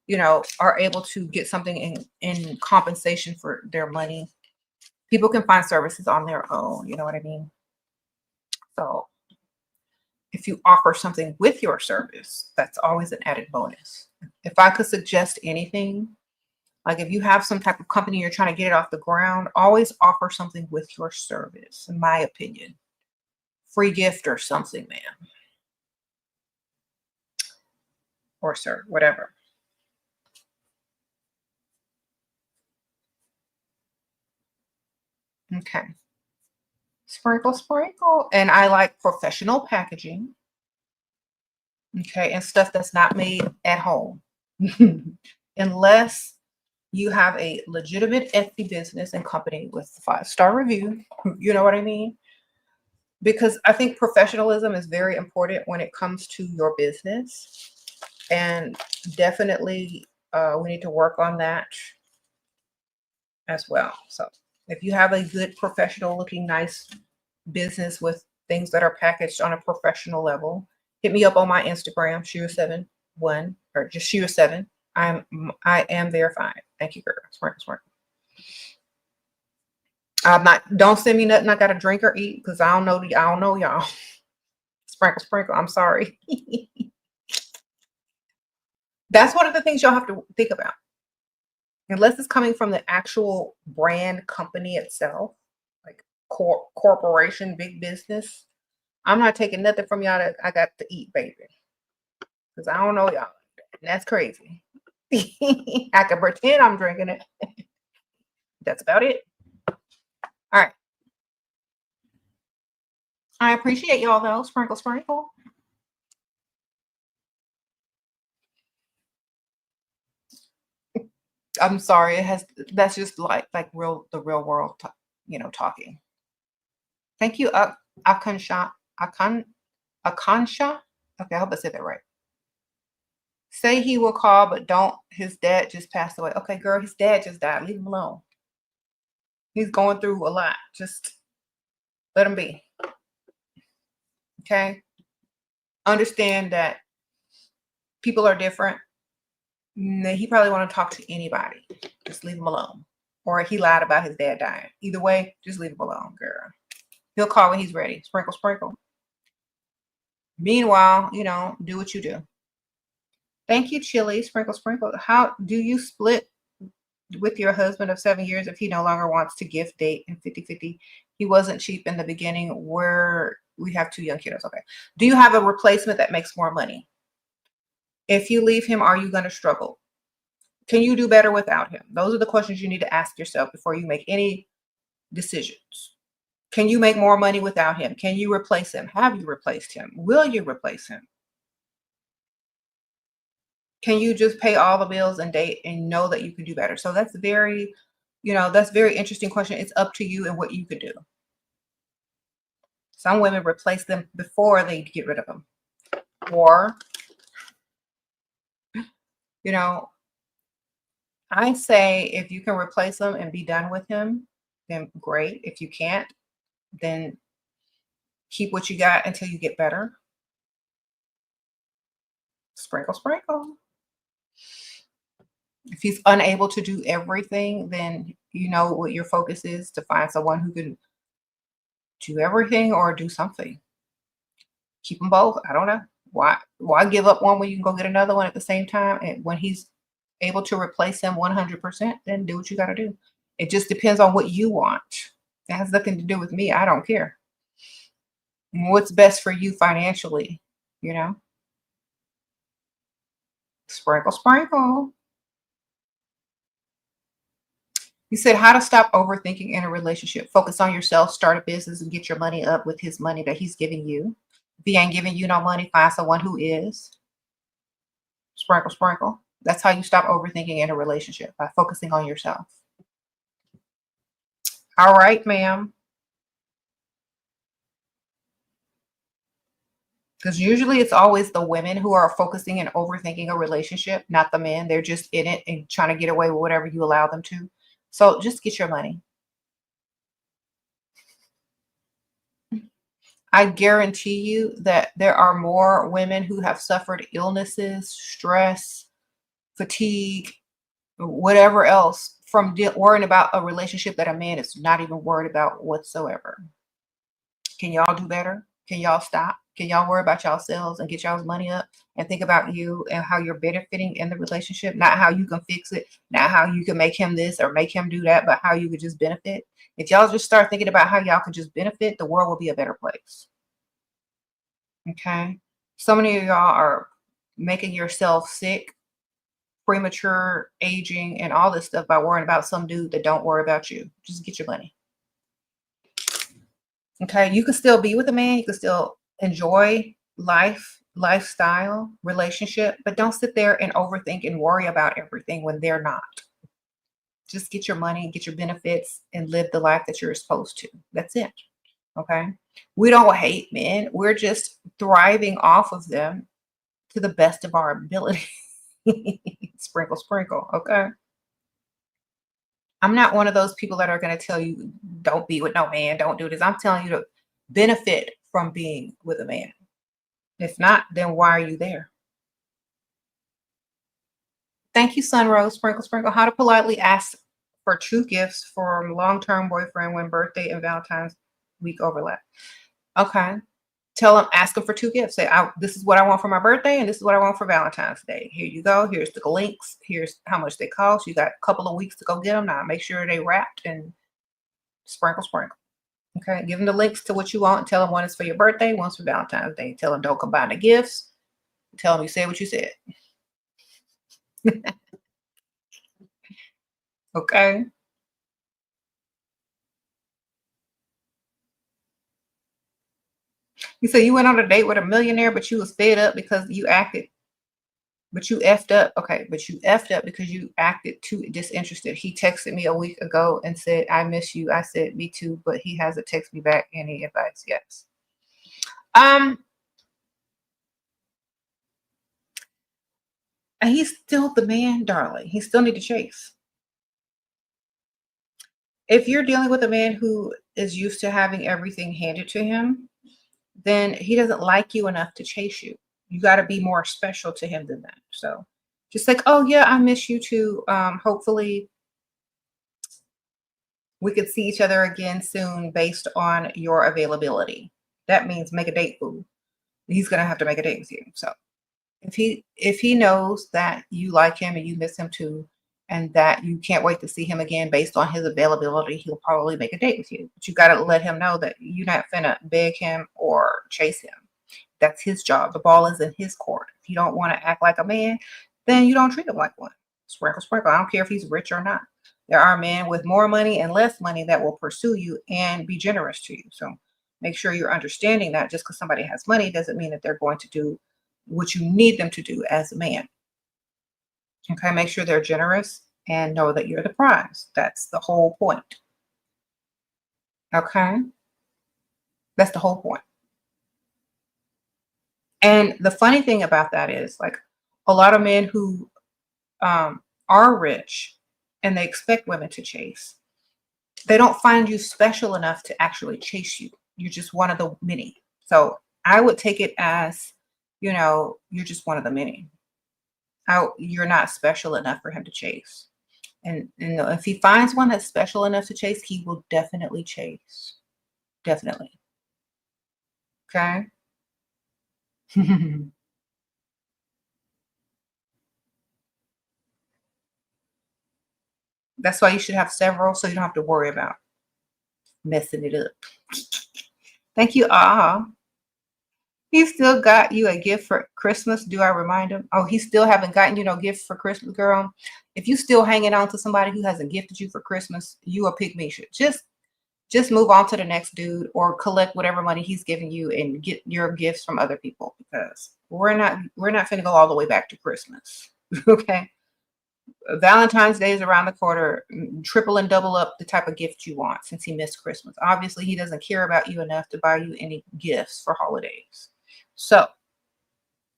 you know, are able to get something in compensation for their money. People can find services on their own. You know what I mean? So if you offer something with your service, that's always an added bonus. If I could suggest anything, like if you have some type of company, you're trying to get it off the ground, always offer something with your service, in my opinion. Free gift or something, man. Or sir, whatever. Okay. Sprinkle. And I like professional packaging. Okay. And stuff that's not made at home. Unless you have a legitimate Etsy business and company with 5-star review. You know what I mean? Because I think professionalism is very important when it comes to your business. And definitely we need to work on that as well. So if you have a good professional looking nice business with things that are packaged on a professional level, hit me up on my Instagram, SheRaSeven1, or just SheRaSeven. I am verified. Thank you, girl. Smart. I'm not, don't send me nothing I gotta drink or eat, because I don't know y'all. Sprinkle. I'm sorry. That's one of the things y'all have to think about. Unless it's coming from the actual brand company itself, like corporation, big business, I'm not taking nothing from y'all that I got to eat, baby. Because I don't know y'all. And that's crazy. I can pretend I'm drinking it. That's about it. All right. I appreciate y'all though. Sprinkle. I'm sorry. That's just like the real world, talking. Thank you, Akansha. Akansha. Okay, I hope I said that right. Say he will call, but don't. His dad just passed away. Okay, girl, his dad just died. Leave him alone. He's going through a lot. Just let him be. Okay. Understand that people are different. He probably want to talk to anybody. Just leave him alone. Or he lied about his dad dying. Either way, just leave him alone, girl. He'll call when he's ready. Sprinkle. Meanwhile, do what you do. Thank you, Chili. Sprinkle, sprinkle. How do you split with your husband of 7 years if he no longer wants to gift date and 50-50? He wasn't cheap in the beginning where we have 2 young kiddos. Okay. Do you have a replacement that makes more money? If you leave him, are you going to struggle? Can you do better without him? Those are the questions you need to ask yourself before you make any decisions. Can you make more money without him? Can you replace him? Have you replaced him? Will you replace him? Can you just pay all the bills and date and know that you can do better? So that's very, that's very interesting question. It's up to you and what you could do. Some women replace them before they get rid of them. Or, I say if you can replace them and be done with him, then great. If you can't, then keep what you got until you get better. Sprinkle, sprinkle. If he's unable to do everything, then you know what your focus is, to find someone who can do everything or do something. Keep them both. I don't know. Why give up one when you can go get another one at the same time? And when he's able to replace him 100%, then do what you got to do. It just depends on what you want. It has nothing to do with me. I don't care. What's best for you financially, Sprinkle, sprinkle. You said how to stop overthinking in a relationship. Focus on yourself, start a business, and get your money up with his money that he's giving you. If he ain't giving you no money, find someone who is. Sprinkle, sprinkle. That's how you stop overthinking in a relationship, by focusing on yourself. All right, ma'am. Because usually it's always the women who are focusing and overthinking a relationship, not the men. They're just in it and trying to get away with whatever you allow them to. So just get your money. I guarantee you that there are more women who have suffered illnesses, stress, fatigue, whatever else from worrying about a relationship that a man is not even worried about whatsoever. Can y'all do better? Can y'all stop? Can y'all worry about yourselves and get y'all's money up and think about you and how you're benefiting in the relationship? Not how you can fix it, not how you can make him this or make him do that, but how you could just benefit. If y'all just start thinking about how y'all could just benefit, the world will be a better place. Okay? So many of y'all are making yourself sick, premature aging, and all this stuff by worrying about some dude that don't worry about you. Just get your money. Okay? You can still be with a man. You can still enjoy life, lifestyle, relationship, but don't sit there and overthink and worry about everything when they're not. Just get your money, get your benefits, and live the life that you're supposed to. That's it. Okay? We don't hate men. We're just thriving off of them to the best of our ability. Sprinkle, sprinkle. Okay? I'm not one of those people that are going to tell you, don't be with no man, don't do this. I'm telling you to benefit from being with a man. If not, then why are you there? Thank you, Sunrose. Sprinkle, sprinkle. How to politely ask for 2 gifts from long-term boyfriend when birthday and Valentine's week overlap. Okay. Tell them, ask them for 2 gifts. Say, this is what I want for my birthday, and this is what I want for Valentine's Day. Here you go. Here's the links. Here's how much they cost. You got a couple of weeks to go get them. Now make sure they wrapped and sprinkle, sprinkle. Okay. Give them the links to what you want. Tell them one is for your birthday, one's for Valentine's Day. Tell them don't combine the gifts. Tell them you said what you said. Okay. You said you went on a date with a millionaire, but you was fed up because you acted, but you effed up. Okay, but you effed up because you acted too disinterested. He texted me a week ago and said, I miss you. I said, me too, but he hasn't texted me back. Any advice? Yes. He's still the man, darling. He still need to chase. If you're dealing with a man who is used to having everything handed to him, then he doesn't like you enough to chase you. You got to be more special to him than that. So just like, oh yeah, I miss you too. Hopefully we could see each other again soon based on your availability. That means make a date, boo. He's going to have to make a date with you. So If he knows that you like him and you miss him too, and that you can't wait to see him again based on his availability, he'll probably make a date with you. But you got to let him know that you're not finna beg him or chase him. That's his job. The ball is in his court. If you don't want to act like a man, then you don't treat him like one. Sprinkle, sprinkle. I don't care if he's rich or not. There are men with more money and less money that will pursue you and be generous to you. So make sure you're understanding that just because somebody has money doesn't mean that they're going to do what you need them to do as a man. Okay, make sure they're generous and know that you're the prize. That's the whole point. Okay, that's the whole point. And the funny thing about that is, like, a lot of men who are rich and they expect women to chase, they don't find you special enough to actually chase you. You're just one of the many. So I would take it as, you're just one of the many. You're not special enough for him to chase. And if he finds one that's special enough to chase, he will definitely chase. Definitely. Okay. That's why you should have several so you don't have to worry about messing it up. Thank you. He still got you a gift for Christmas. Do I remind him? Oh, he still haven't gotten you no gift for Christmas, girl. If you still hanging on to somebody who hasn't gifted you for Christmas, you a pygmy shit. Just move on to the next dude or collect whatever money he's giving you and get your gifts from other people, because we're not finna go all the way back to Christmas. Okay. Valentine's Day is around the corner. Triple and double up the type of gift you want, since he missed Christmas. Obviously, he doesn't care about you enough to buy you any gifts for holidays. So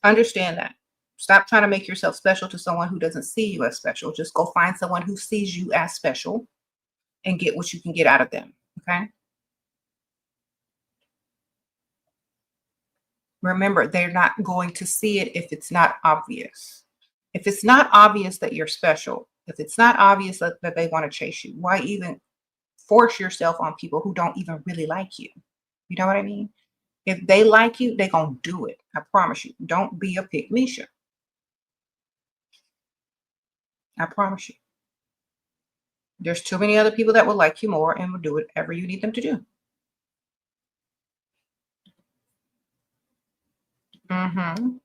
understand that. Stop trying to make yourself special to someone who doesn't see you as special. Just go find someone who sees you as special and get what you can get out of them. Okay. Remember, they're not going to see it if it's not obvious. If it's not obvious that you're special, if it's not obvious that they want to chase you, why even force yourself on people who don't even really like you? You know what I mean? If they like you, they're going to do it. I promise you. Don't be a pygmy. I promise you. There's too many other people that will like you more and will do whatever you need them to do. Mm-hmm.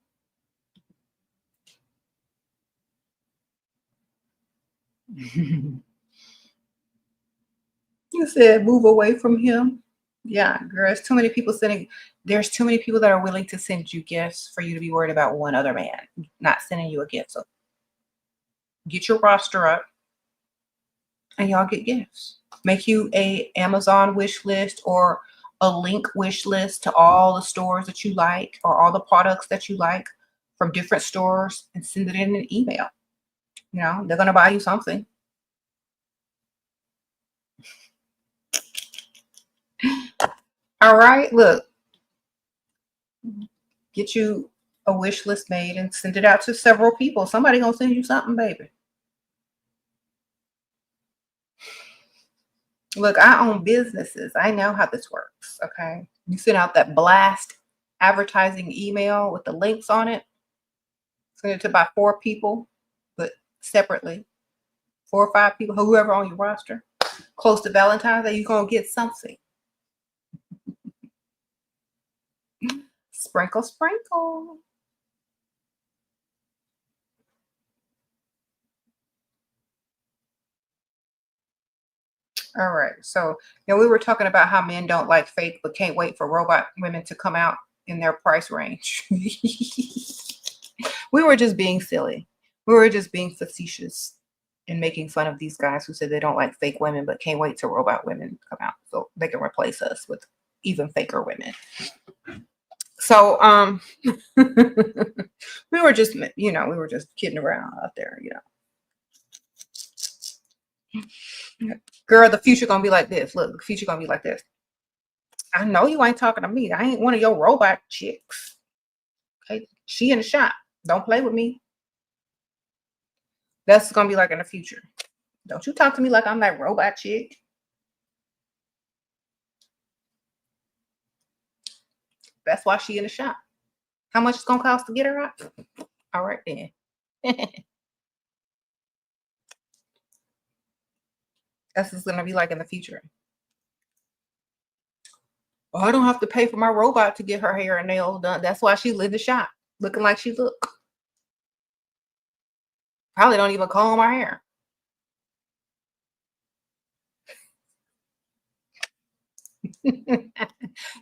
You said move away from him. Yeah, girl, there's too many people that are willing to send you gifts for you to be worried about one other man not sending you a gift. So get your roster up and y'all get gifts. Make you a Amazon wish list or a link wish list to all the stores that you like or all the products that you like from different stores and send it in an email. They're going to buy you something. All right, look, get you a wish list made and send it out to several people. Somebody going to send you something, baby. Look, I own businesses. I know how this works. Okay. You send out that blast advertising email with the links on it. Send it to about 4 people, but separately. 4 or 5 people, whoever on your roster. Close to Valentine's Day, you're going to get something. Sprinkle, sprinkle. All right. So, we were talking about how men don't like fake, but can't wait for robot women to come out in their price range. We were just being silly. We were just being facetious and making fun of these guys who said they don't like fake women, but can't wait till robot women come out so they can replace us with even faker women. So, we were just kidding around out there, Girl, the future gonna be like this. Look, the future gonna be like this. I know you ain't talking to me. I ain't one of your robot chicks. Okay, she in the shop. Don't play with me. That's gonna be like in the future. Don't you talk to me like I'm that robot chick. That's why she in the shop. How much it's gonna cost to get her out? All right then. That's what's gonna be like in the future. Oh, I don't have to pay for my robot to get her hair and nails done. That's why she's in the shop looking like she look. Probably don't even comb her hair.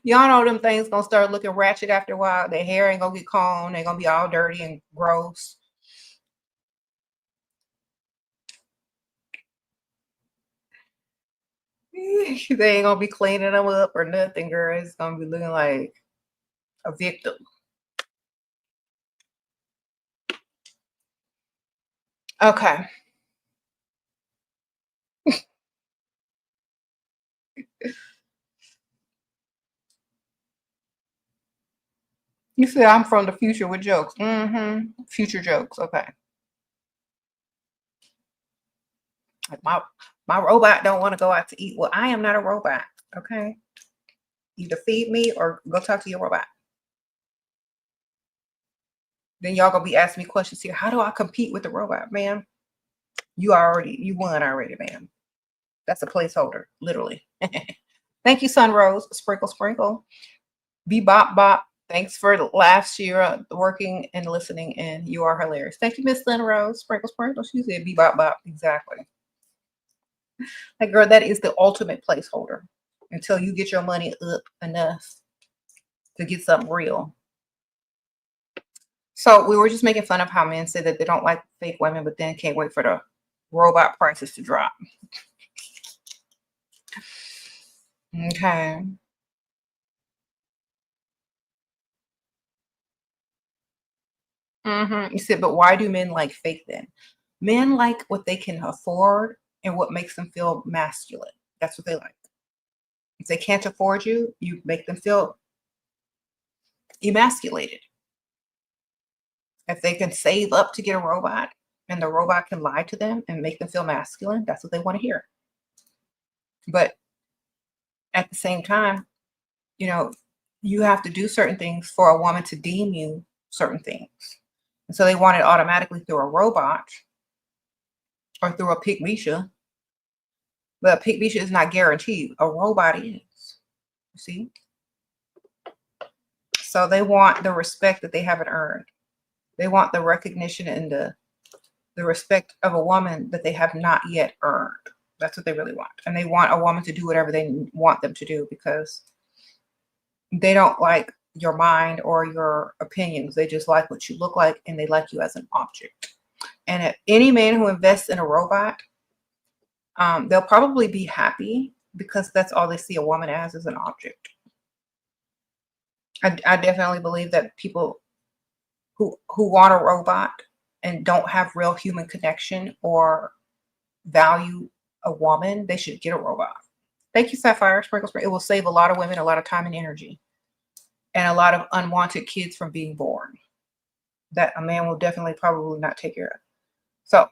Y'all know them things gonna start looking ratchet after a while. Their hair ain't gonna get combed. They're gonna be all dirty and gross. They ain't gonna be cleaning them up or nothing, girl. It's gonna be looking like a victim. Okay. You said I'm from the future with jokes. Mm-hmm. Future jokes. Okay. Like my robot don't want to go out to eat. Well, I am not a robot. Okay. Either feed me or go talk to your robot. Then y'all gonna be asking me questions here. How do I compete with the robot, ma'am? You won already, ma'am. That's a placeholder, literally. Thank you, Sunrose. Sprinkle, sprinkle. Be bop bop. Thanks for last year working and listening, and you are hilarious. Thank you, Miss Sunrose. Sprinkle, sprinkle. She said be bop bop. Exactly. Like, girl, that is the ultimate placeholder until you get your money up enough to get something real. So we were just making fun of how men say that they don't like fake women, but then can't wait for the robot prices to drop. Okay. You said, but why do men like fake then? Men like what they can afford and what makes them feel masculine. That's what they like. If they can't afford you, you make them feel emasculated. If they can save up to get a robot and the robot can lie to them and make them feel masculine, that's what they want to hear. But at the same time, you have to do certain things for a woman to deem you certain things. And so they want it automatically through a robot or through a pygmisha. But a pygmisha is not guaranteed. A robot is. You see? So they want the respect that they haven't earned. They want the recognition and the respect of a woman that they have not yet earned. That's what they really want. And they want a woman to do whatever they want them to do because they don't like your mind or your opinions. They just like what you look like and they like you as an object. And if any man who invests in a robot, they'll probably be happy because that's all they see a woman as is an object. I definitely believe that people who want a robot and don't have real human connection or value a woman, they should get a robot. Thank you, Sapphire. Sprinkle, sprinkle. It will save a lot of women a lot of time and energy and a lot of unwanted kids from being born that a man will definitely probably not take care of. So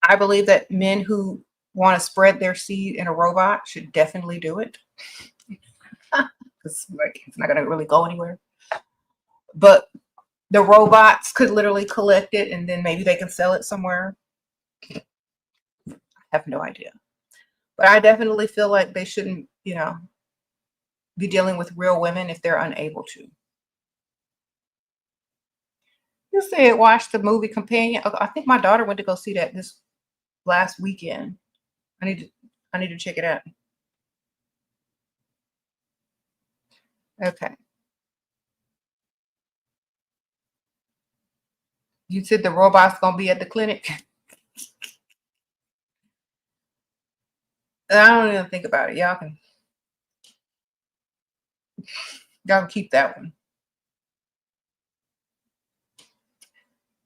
I believe that men who want to spread their seed in a robot should definitely do it. It's not going to really go anywhere. But the robots could literally collect it and then maybe they can sell it somewhere. I have no idea. But I definitely feel like they shouldn't, be dealing with real women if they're unable to. You said watch the movie Companion. I think my daughter went to go see that this last weekend. I need to check it out. Okay. You said the robot's gonna be at the clinic. I don't even think about it. Y'all can keep that one.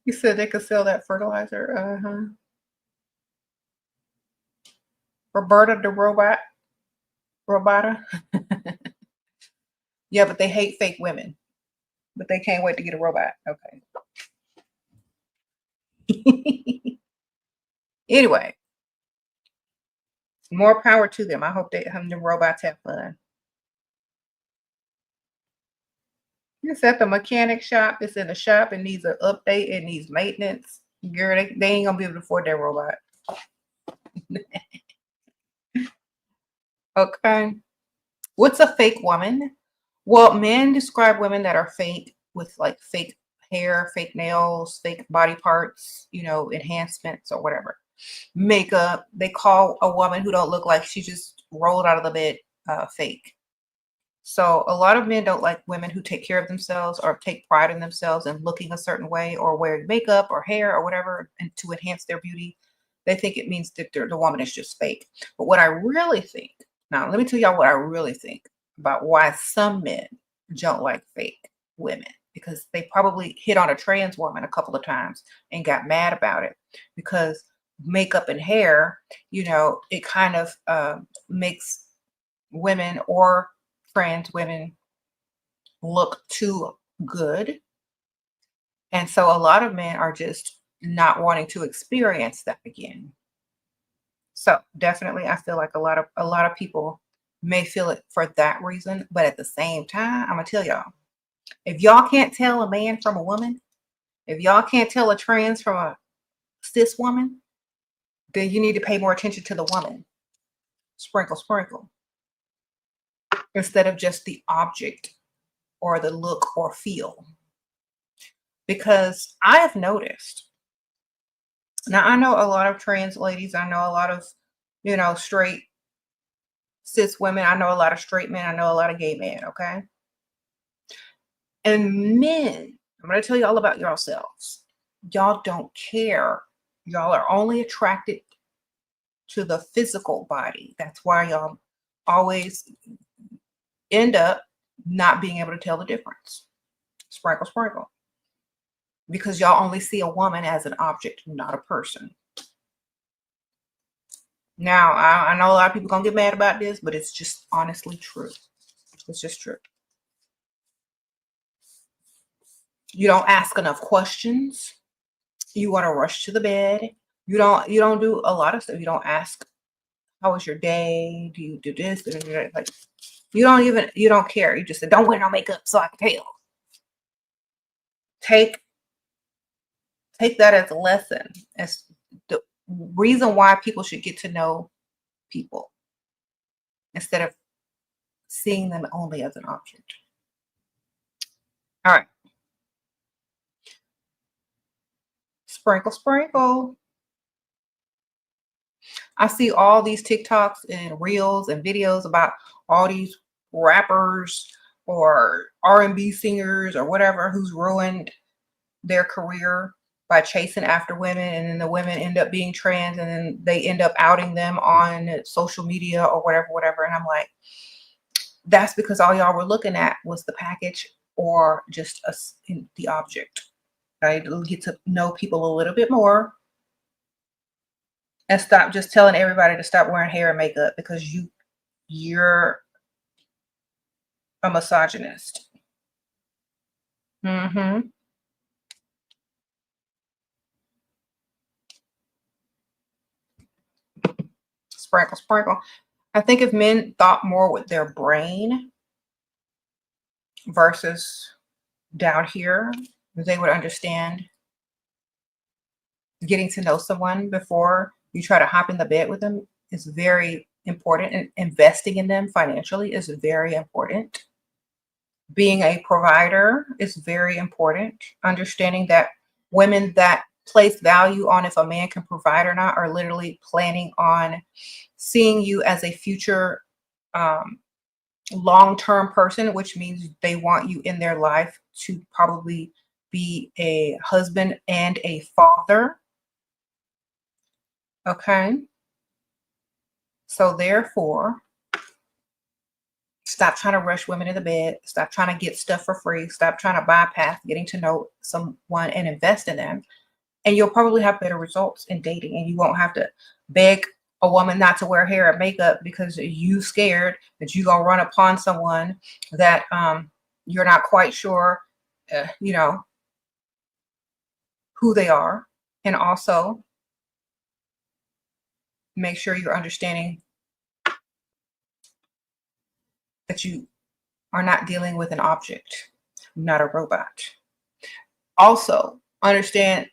You said they could sell that fertilizer. Roberta the robota. Yeah, but they hate fake women. But they can't wait to get a robot. Okay. Anyway, more power to them. I hope the robots have fun. It's at the mechanic shop. It's in the shop. It needs an update. It needs maintenance. Girl, they ain't gonna be able to afford that robot. Okay. What's a fake woman? Well, men describe women that are fake with like fake hair, fake nails, fake body parts, enhancements or whatever. Makeup. They call a woman who don't look like she just rolled out of the bed fake. So a lot of men don't like women who take care of themselves or take pride in themselves and looking a certain way or wearing makeup or hair or whatever and to enhance their beauty. They think it means that the woman is just fake. But what I really think, now let me tell y'all what I really think about why some men don't like fake women, because they probably hit on a trans woman a couple of times and got mad about it because makeup and hair, it kind of makes women or trans women look too good. And so a lot of men are just not wanting to experience that again. So definitely I feel like a lot of people may feel it for that reason, but at the same time, I'm gonna tell y'all, if y'all can't tell a man from a woman, if y'all can't tell a trans from a cis woman, then you need to pay more attention to the woman. Sprinkle, sprinkle. Instead of just the object or the look or feel. Because I have noticed, now I know a lot of trans ladies, I know a lot of, straight cis women, I know a lot of straight men, I know a lot of gay men, okay? And men, I'm going to tell you all about yourselves. Y'all don't care. Y'all are only attracted to the physical body. That's why y'all always end up not being able to tell the difference. Sprinkle, sprinkle. Because y'all only see a woman as an object, not a person. Now, I know a lot of people gonna get mad about this, but it's just honestly true. It's just true. You don't ask enough questions. You want to rush to the bed. You don't do a lot of stuff. You don't ask, how was your day? Do you do this? Like, you don't care. You just say, don't wear no makeup so I can tell. Take that as a lesson, as the reason why people should get to know people instead of seeing them only as an object. All right. Sprinkle, sprinkle. I see all these TikToks and reels and videos about all these rappers or R&B singers or whatever who's ruined their career by chasing after women, and then the women end up being trans, and then they end up outing them on social media or whatever. And I'm like, that's because all y'all were looking at was the package or just the object. I get to know people a little bit more and stop just telling everybody to stop wearing hair and makeup because you're a misogynist. Mm-hmm. Sprinkle, sprinkle. I think if men thought more with their brain versus down here, they would understand getting to know someone before you try to hop in the bed with them is very important, and investing in them financially is very important. Being a provider is very important. Understanding that women that place value on if a man can provide or not are literally planning on seeing you as a future long-term person, which means they want you in their life to probably be a husband and a father. Okay. So therefore, stop trying to rush women into bed. Stop trying to get stuff for free. Stop trying to bypass getting to know someone and invest in them. And you'll probably have better results in dating, and you won't have to beg a woman not to wear hair and makeup because you scared that you're going to run upon someone that you're not quite sure, who they are. And also make sure you're understanding that you are not dealing with an object. not a robot. Also, understand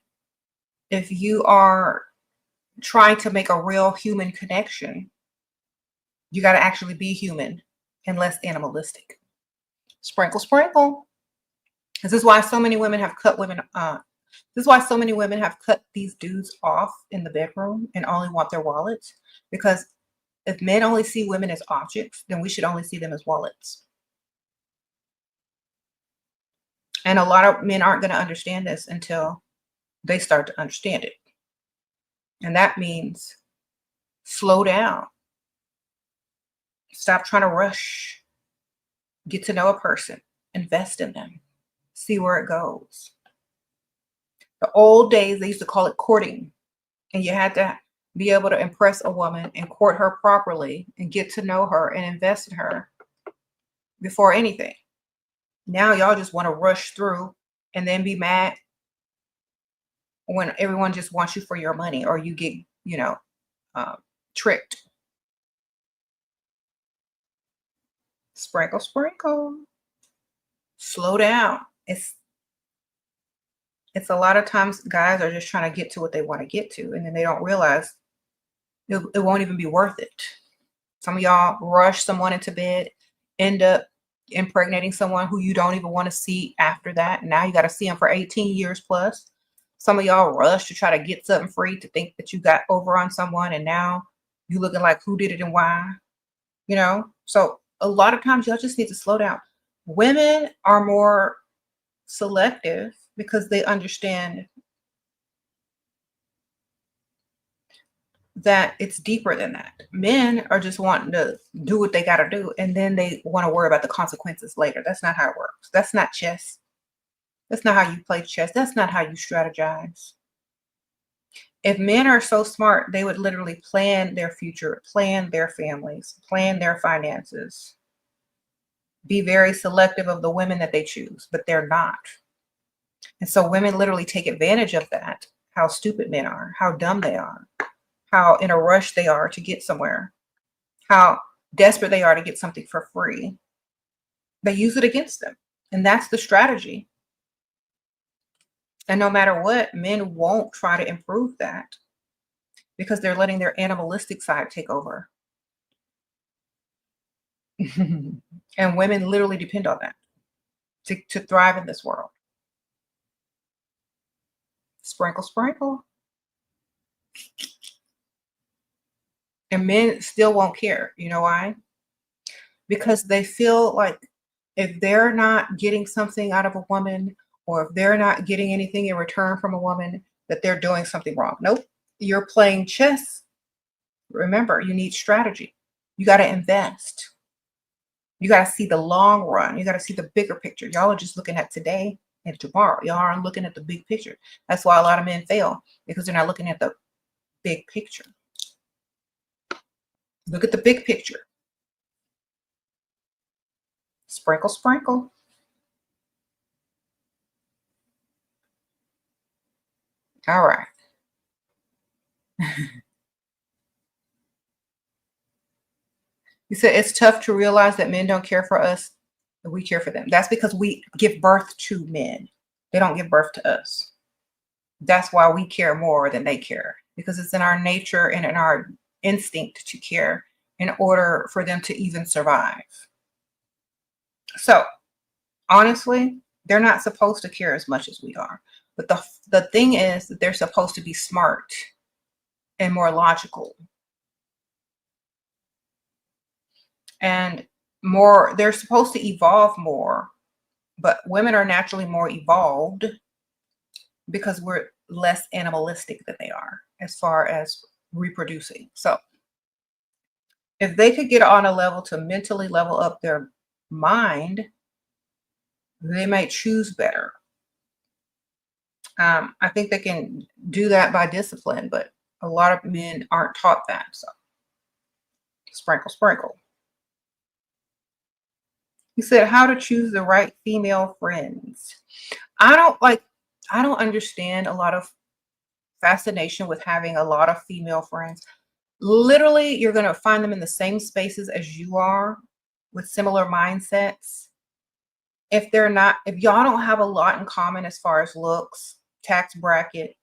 if you are trying to make a real human connection, you got to actually be human and less animalistic. Sprinkle, sprinkle. This is why so many women have cut women. This is why so many women have cut these dudes off in the bedroom and only want their wallets. Because if men only see women as objects, then we should only see them as wallets. And a lot of men aren't going to understand this until they start to understand it. And that means slow down. Stop trying to rush. Get to know a person. Invest in them. See where it goes. The old days, they used to call it courting. And you had to be able to impress a woman and court her properly and get to know her and invest in her before anything. Now y'all just want to rush through and then be mad when everyone just wants you for your money, or you get, tricked. Sprinkle, sprinkle. Slow down. It's a lot of times guys are just trying to get to what they want to get to, and then they don't realize it won't even be worth it. Some of y'all rush someone into bed, end up impregnating someone who you don't even want to see after that. Now you got to see them for 18 years plus. Some of y'all rush to try to get something free to think that you got over on someone, and now you looking like who did it and why, So a lot of times y'all just need to slow down. Women are more selective because they understand that it's deeper than that. Men are just wanting to do what they got to do, and then they want to worry about the consequences later. That's not how it works. That's not chess. That's not how you play chess. That's not how you strategize. If men are so smart, they would literally plan their future, plan their families, plan their finances, be very selective of the women that they choose, but they're not. And so women literally take advantage of that, how stupid men are, how dumb they are, how in a rush they are to get somewhere, how desperate they are to get something for free. They use it against them. And that's the strategy. And no matter what, men won't try to improve that because they're letting their animalistic side take over. And women literally depend on that to thrive in this world. Sprinkle, sprinkle. And men still won't care. You know why? Because they feel like if they're not getting something out of a woman, or if they're not getting anything in return from a woman, that they're doing something wrong. Nope. You're playing chess. Remember, you need strategy. You got to invest. You got to see the long run. You got to see the bigger picture. Y'all are just looking at today and tomorrow. Y'all aren't looking at the big picture. That's why a lot of men fail, because they're not looking at the big picture. Look at the big picture. Sprinkle, sprinkle. All right. You said it's tough to realize that men don't care for us, but we care for them. That's because we give birth to men. They don't give birth to us. That's why we care more than they care, because it's in our nature and in our instinct to care in order for them to even survive. So honestly, they're not supposed to care as much as we are. But the thing is that they're supposed to be smart and more logical. And more, they're supposed to evolve more. But women are naturally more evolved because we're less animalistic than they are as far as reproducing. So if they could get on a level to mentally level up their mind, they might choose better. I think they can do that by discipline, but a lot of men aren't taught that. So sprinkle, sprinkle. He said, how to choose the right female friends. I don't understand a lot of fascination with having a lot of female friends. Literally, you're going to find them in the same spaces as you are, with similar mindsets. If they're not, if y'all don't have a lot in common as far as looks, tax bracket,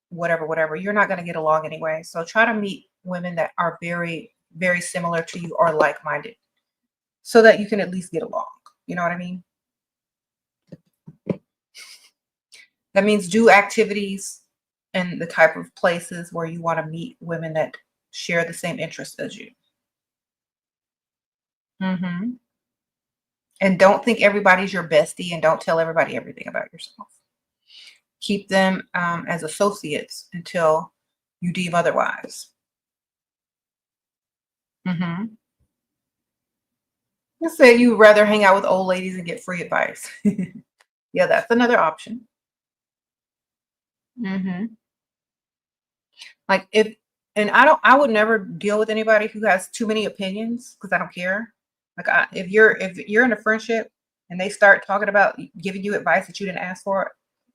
whatever, whatever, you're not going to get along anyway. So try to meet women that are very, very similar to you or like-minded so that you can at least get along. You know what I mean? That means do activities in the type of places where you want to meet women that share the same interests as you. Hmm. And don't think everybody's your bestie and don't tell everybody everything about yourself. Keep them as associates until you deem otherwise. Hmm. You said you'd rather hang out with old ladies and get free advice. Yeah, that's another option. Hmm. Like if, and I would never deal with anybody who has too many opinions because I don't care. Like if you're in a friendship and they start talking about giving you advice that you didn't ask for,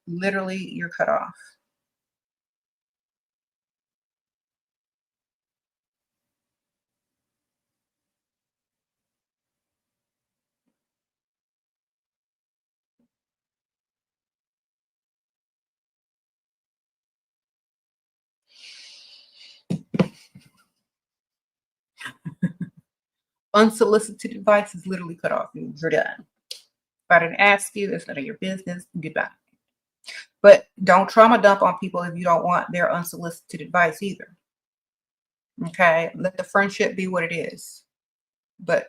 literally you're cut off. Unsolicited advice is literally cut off. You're done. If I didn't ask you, it's none of your business. Goodbye. But don't trauma dump on people if you don't want their unsolicited advice either. Okay. Let the friendship be what it is. But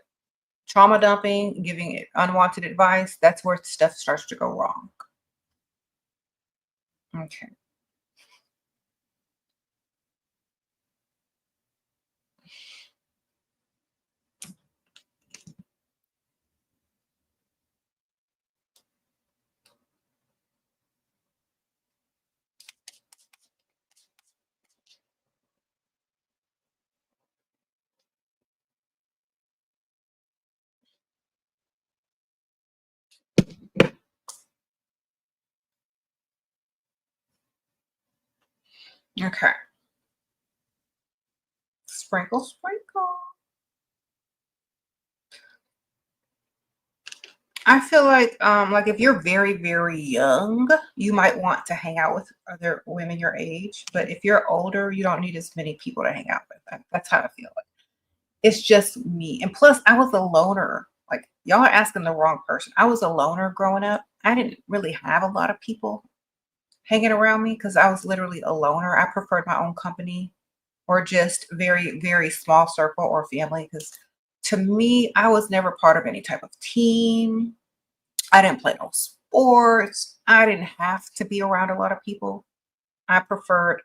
trauma dumping, giving it unwanted advice, that's where stuff starts to go wrong. Okay. Okay. Sprinkle, sprinkle. I feel like if you're very, very young, you might want to hang out with other women your age. But if you're older, you don't need as many people to hang out with. That's how I feel. It's just me. And plus, I was a loner. Like, y'all are asking the wrong person. I was a loner growing up. I didn't really have a lot of people hanging around me because I was literally a loner. I preferred my own company or just very, very small circle or family because to me, I was never part of any type of team. I didn't play no sports. I didn't have to be around a lot of people. I preferred,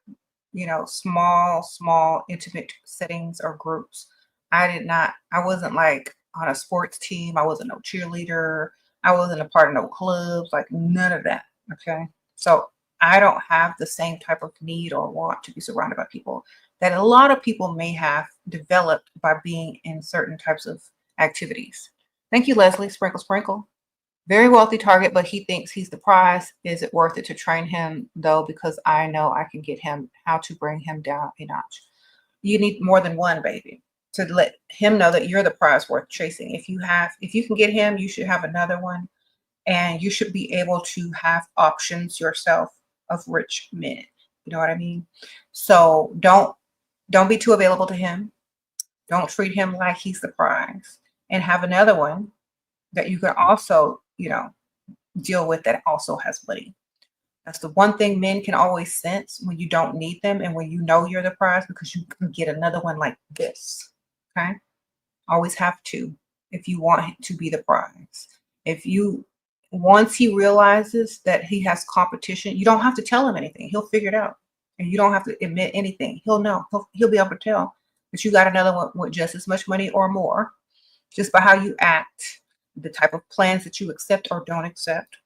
small, small, intimate settings or groups. I wasn't like on a sports team. I wasn't no cheerleader. I wasn't a part of no clubs, like none of that. Okay. So I don't have the same type of need or want to be surrounded by people that a lot of people may have developed by being in certain types of activities. Thank you, Leslie. Sprinkle, sprinkle. Very wealthy target, but he thinks he's the prize. Is it worth it to train him though? Because I know I can get him how to bring him down a notch. You need more than one, baby, to let him know that you're the prize worth chasing. If you can get him, you should have another one, and you should be able to have options yourself of rich men. You know what I mean? So don't be too available to him. Don't treat him like he's the prize, and have another one that you can also, deal with that also has money. That's the one thing men can always sense when you don't need them and when you know you're the prize because you can get another one like this. Okay. Always have to if you want to be the prize. If you Once he realizes that he has competition, you don't have to tell him anything. He'll figure it out. And you don't have to admit anything. He'll know. He'll be able to tell that you got another one with just as much money or more just by how you act, the type of plans that you accept or don't accept,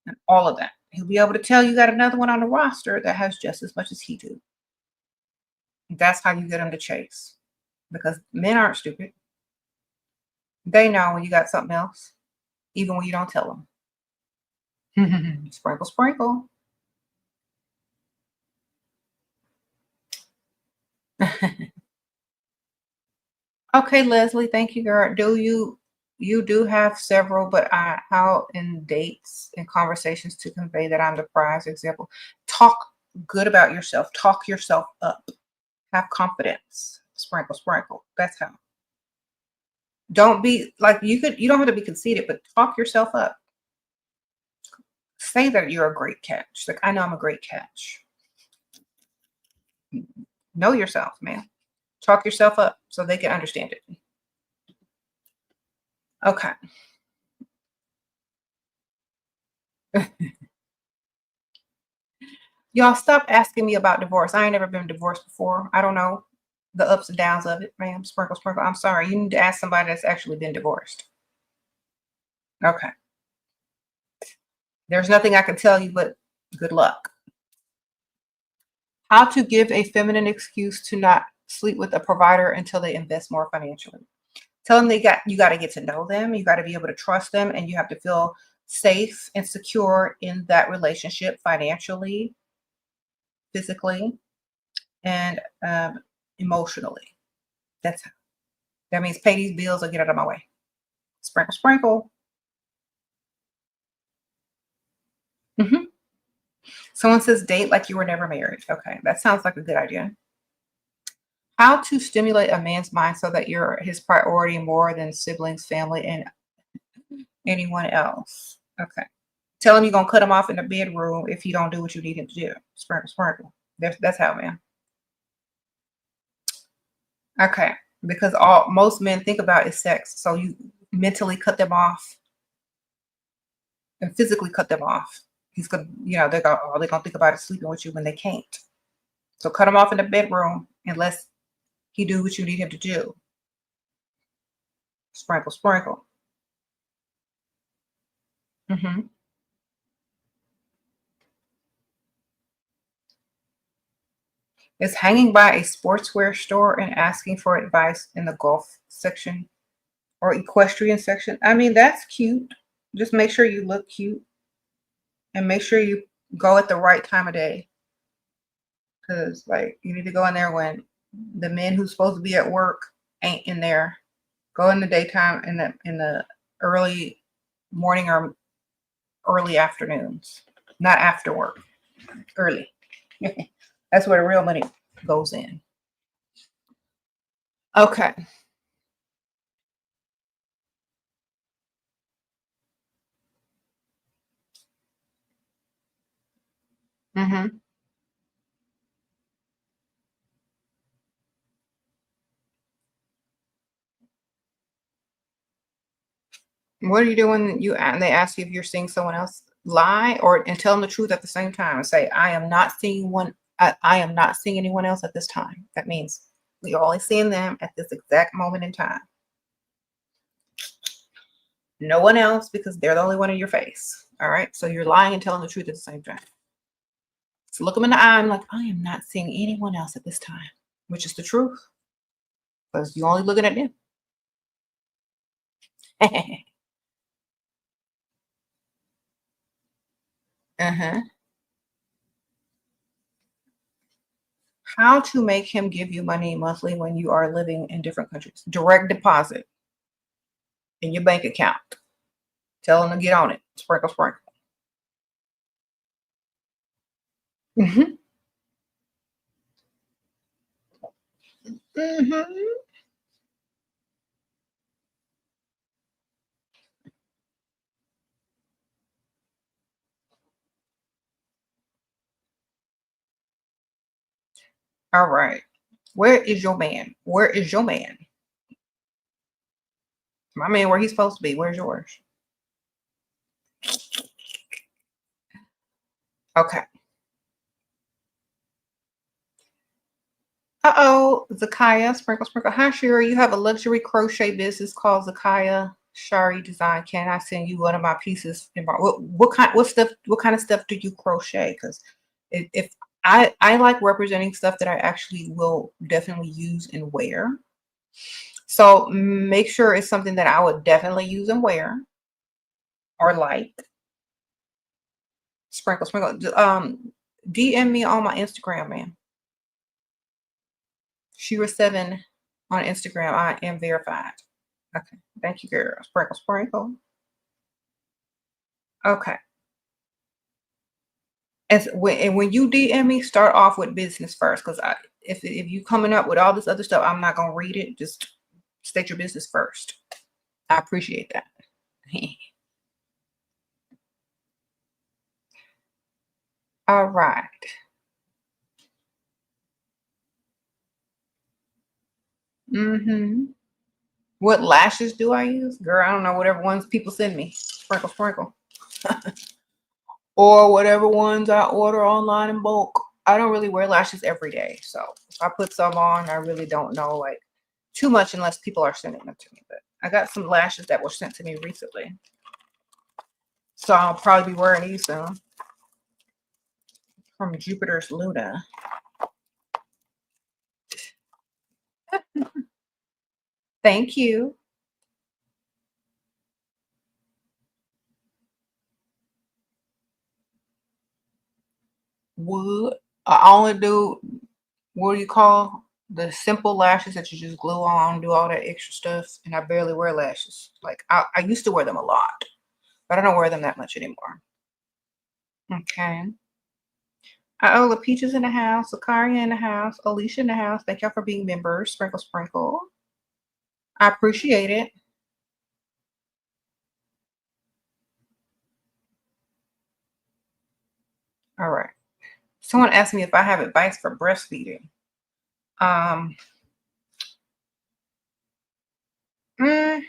and all of that. He'll be able to tell you got another one on the roster that has just as much as he do. That's how you get them to chase. Because men aren't stupid. They know when you got something else, even when you don't tell them. Sprinkle, sprinkle. Okay, Leslie, thank you, girl. you do have several, but how in dates and conversations to convey that I'm the prize example. Talk good about yourself. Talk yourself up. Have confidence. Sprinkle, sprinkle. That's how. Don't be like you don't have to be conceited, but talk yourself up. Say that you're a great catch. Like, I know I'm a great catch. Know yourself, man. Talk yourself up so they can understand it. Okay. Y'all stop asking me about divorce. I ain't never been divorced before. I don't know the ups and downs of it, ma'am. Sprinkle, sprinkle. I'm sorry. You need to ask somebody that's actually been divorced. Okay. There's nothing I can tell you, but good luck. How to give a feminine excuse to not sleep with a provider until they invest more financially. Tell them you got to get to know them. You got to be able to trust them, and you have to feel safe and secure in that relationship financially, physically, and emotionally. That's how. That means pay these bills or get out of my way. Sprinkle, sprinkle. hmm Someone says date like you were never married. Okay, that sounds like a good idea. How to stimulate a man's mind so that you're his priority more than siblings, family, and anyone else. Okay. Tell him you're gonna cut him off in the bedroom if he don't do what you need him to do. Sprinkle, sprinkle. That's how, man. Okay. Because all most men think about is sex. So you mentally cut them off and physically cut them off. He's gonna, they're gonna think about is sleeping with you when they can't. So cut him off in the bedroom unless he do what you need him to do. Sprinkle, sprinkle. hmm Is hanging by a sportswear store and asking for advice in the golf section or equestrian section. I mean, that's cute. Just make sure you look cute and make sure you go at the right time of day. Because, like, you need to go in there when the men who's supposed to be at work ain't in there. Go in the daytime, in the early morning or early afternoons, not after work. Early. That's where the real money goes in. Okay. hmm What are you doing? And they ask you if you're seeing someone else. Lie or and tell them the truth at the same time and say, I am not seeing one. I am not seeing anyone else at this time. That means we're only seeing them at this exact moment in time. No one else because they're the only one in your face. All right. So you're lying and telling the truth at the same time. So look them in the eye and like, I am not seeing anyone else at this time, which is the truth because you're only looking at them. uh-huh. How to make him give you money monthly when you are living in different countries. Direct deposit in your bank account. Tell him to get on it. Sprinkle, sprinkle. hmm hmm All right. Where is your man? Where is your man? My man, where he's supposed to be. Where's yours? Okay. Uh-oh, Zakaya, sprinkle, sprinkle. Hi, Shira. You have a luxury crochet business called Zakaya Shari Design. Can I send you one of my pieces? What kind of stuff do you crochet? Because if I like representing stuff that I actually will definitely use and wear. So make sure it's something that I would definitely use and wear or like. Sprinkle, sprinkle. DM me on my Instagram, man. SheRaSeven on Instagram. I am verified. Okay. Thank you, girl. Sprinkle, sprinkle. Okay. And when you DM me, start off with business first, because if you coming up with all this other stuff, I'm not gonna read it. Just state your business first. I appreciate that. All right. Mm-hmm. What lashes do I use? Girl, I don't know. Whatever ones people send me. Sprinkle, sprinkle. Or whatever ones I order online in bulk. I don't really wear lashes every day. So if I put some on, I really don't know like too much unless people are sending them to me. But I got some lashes that were sent to me recently. So I'll probably be wearing these soon. From Jupiter's Luna. Thank you. Would I only do, what do you call the simple lashes that you just glue on, do all that extra stuff, and I barely wear lashes. Like I used to wear them a lot, but I don't wear them that much anymore. Okay. Iola Peaches in the house, Zakaria in the house, Alicia in the house. Thank y'all for being members. Sprinkle, sprinkle. I appreciate it. All right. Someone asked me if I have advice for breastfeeding. Um, mm,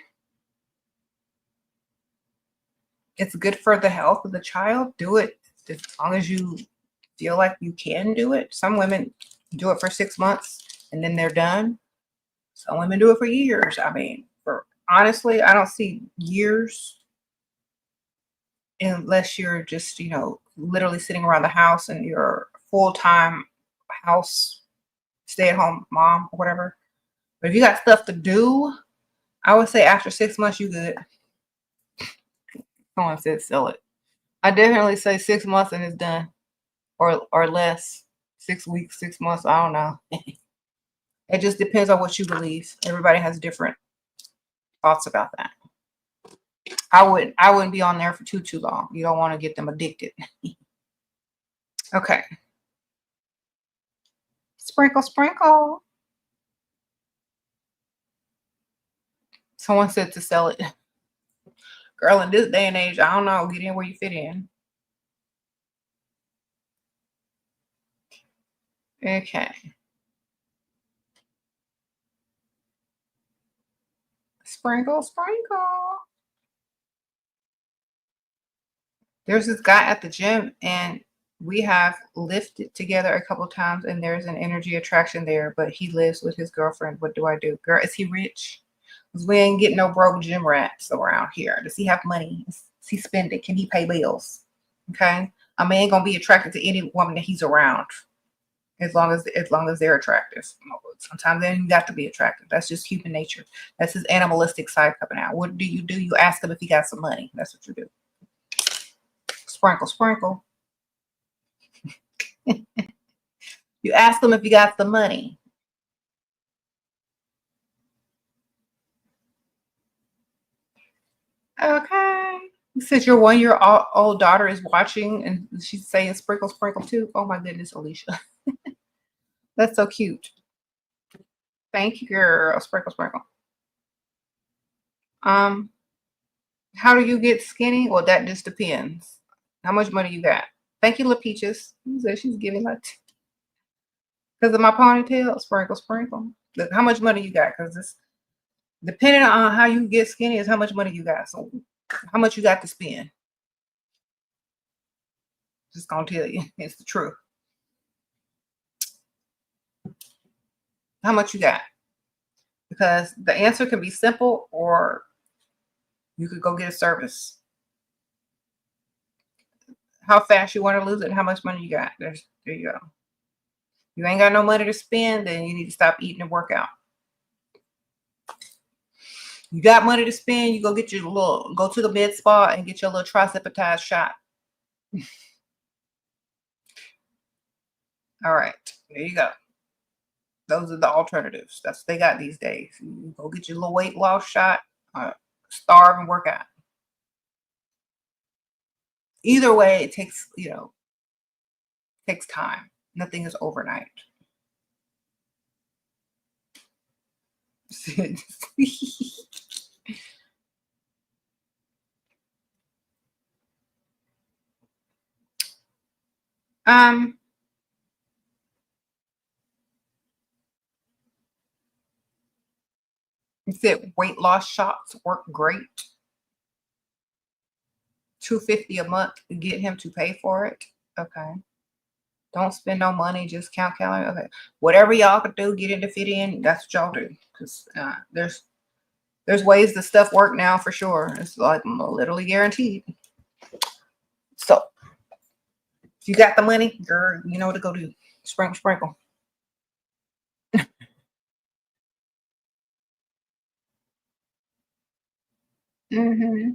it's good for the health of the child. Do it as long as you feel like you can do it. Some women do it for 6 months and then they're done. Some women do it for years. I mean, for honestly, I don't see years unless you're just, literally sitting around the house and you're full-time house stay-at-home mom or whatever. But if you got stuff to do, I would say after 6 months, you good. Someone said sell it. I definitely say 6 months and it's done, or less. 6 weeks, 6 months. I don't know. It just depends on what you believe. Everybody has different thoughts about that. I wouldn't be on there for too long. You don't want to get them addicted. Okay. Sprinkle, sprinkle. Someone said to sell it. Girl, in this day and age, I don't know. Get in where you fit in. Okay. Sprinkle, sprinkle. There's this guy at the gym, and we have lifted together a couple times, and there's an energy attraction there, but he lives with his girlfriend. What do I do? Girl, is he rich? Because we ain't getting no broke gym rats around here. Does he have money? Is he spending? Can he pay bills? Okay. A man gonna be attracted to any woman that he's around, as long as they're attractive. Sometimes they don't got to be attractive. That's just human nature. That's his animalistic side coming out. What do? You ask him if he got some money. That's what you do. Sprinkle, sprinkle. You ask him if you got some money. Okay. You said your 1 year old daughter is watching and she's saying sprinkle, sprinkle too. Oh my goodness, Alicia. That's so cute. Thank you, girl. Sprinkle, sprinkle. Um, how do you get skinny? Well, that just depends. How much money you got? Thank you, La Peaches. Who said she's giving that? Because of my ponytail? Sprinkle, sprinkle. Look, how much money you got? Because it's depending on how you get skinny is how much money you got. So how much you got to spend? Just gonna tell you. It's the truth. How much you got? Because the answer can be simple or you could go get a service. How fast you want to lose it and how much money you got. There you go. You ain't got no money to spend, then you need to stop eating and work out. You got money to spend, you go get your go to the med spa and get your little tricepitized shot. All right, there you go. Those are the alternatives. That's what they got these days. You go get your little weight loss shot starve and work out. Either way, it takes, takes time. Nothing is overnight. um, you said weight loss shots work great. $250 a month to get him to pay for it. Okay. Don't spend no money, just count calories. Okay. Whatever y'all could do, get in to fit in, that's what y'all do. Because there's ways the stuff work now for sure. It's like literally guaranteed. So if you got the money, girl, you know what to go do. Sprinkle, sprinkle. Mm-hmm.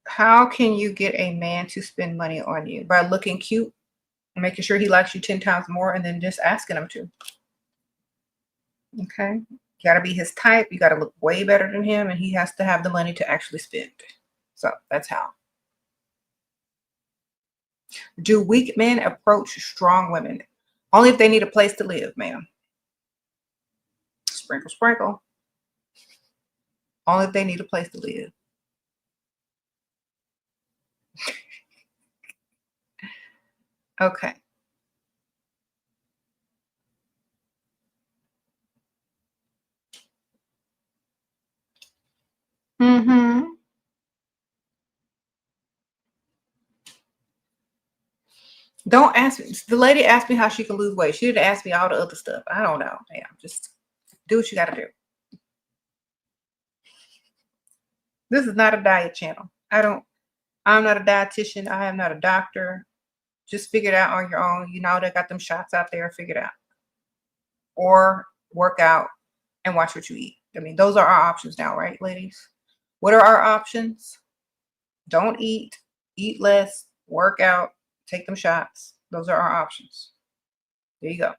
How can you get a man to spend money on you? By looking cute, making sure he likes you 10 times more, and then just asking him to. Okay. You got to be his type. You got to look way better than him, and he has to have the money to actually spend. So that's how. Do weak men approach strong women? Only if they need a place to live, ma'am. Sprinkle, sprinkle. Only if they need a place to live. Okay. Mm-hmm. Don't ask me. The lady asked me how she can lose weight. She didn't ask me all the other stuff. I don't know. Yeah, just do what you got to do. This is not a diet channel. I'm not a dietitian. I am not a doctor. Just figure it out on your own. You know, they got them shots out there. Figure it out. Or work out and watch what you eat. I mean, those are our options now, right, ladies? What are our options? Don't eat, eat less, work out, take them shots. Those are our options. There you go.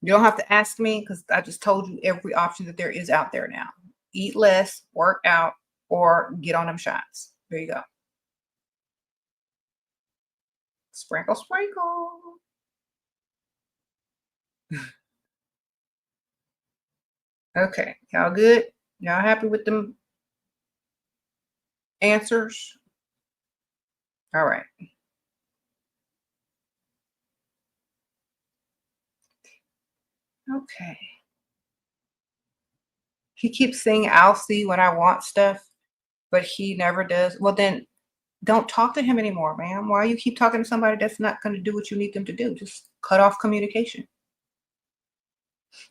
You don't have to ask me because I just told you every option that there is out there now. Eat less, work out, or get on them shots. There you go. Sprinkle, sprinkle. Okay, y'all good? Y'all happy with them answers? All right. Okay. He keeps saying, I'll see when I want stuff, but he never does. Well, then don't talk to him anymore, ma'am. Why you keep talking to somebody that's not going to do what you need them to do? Just cut off communication.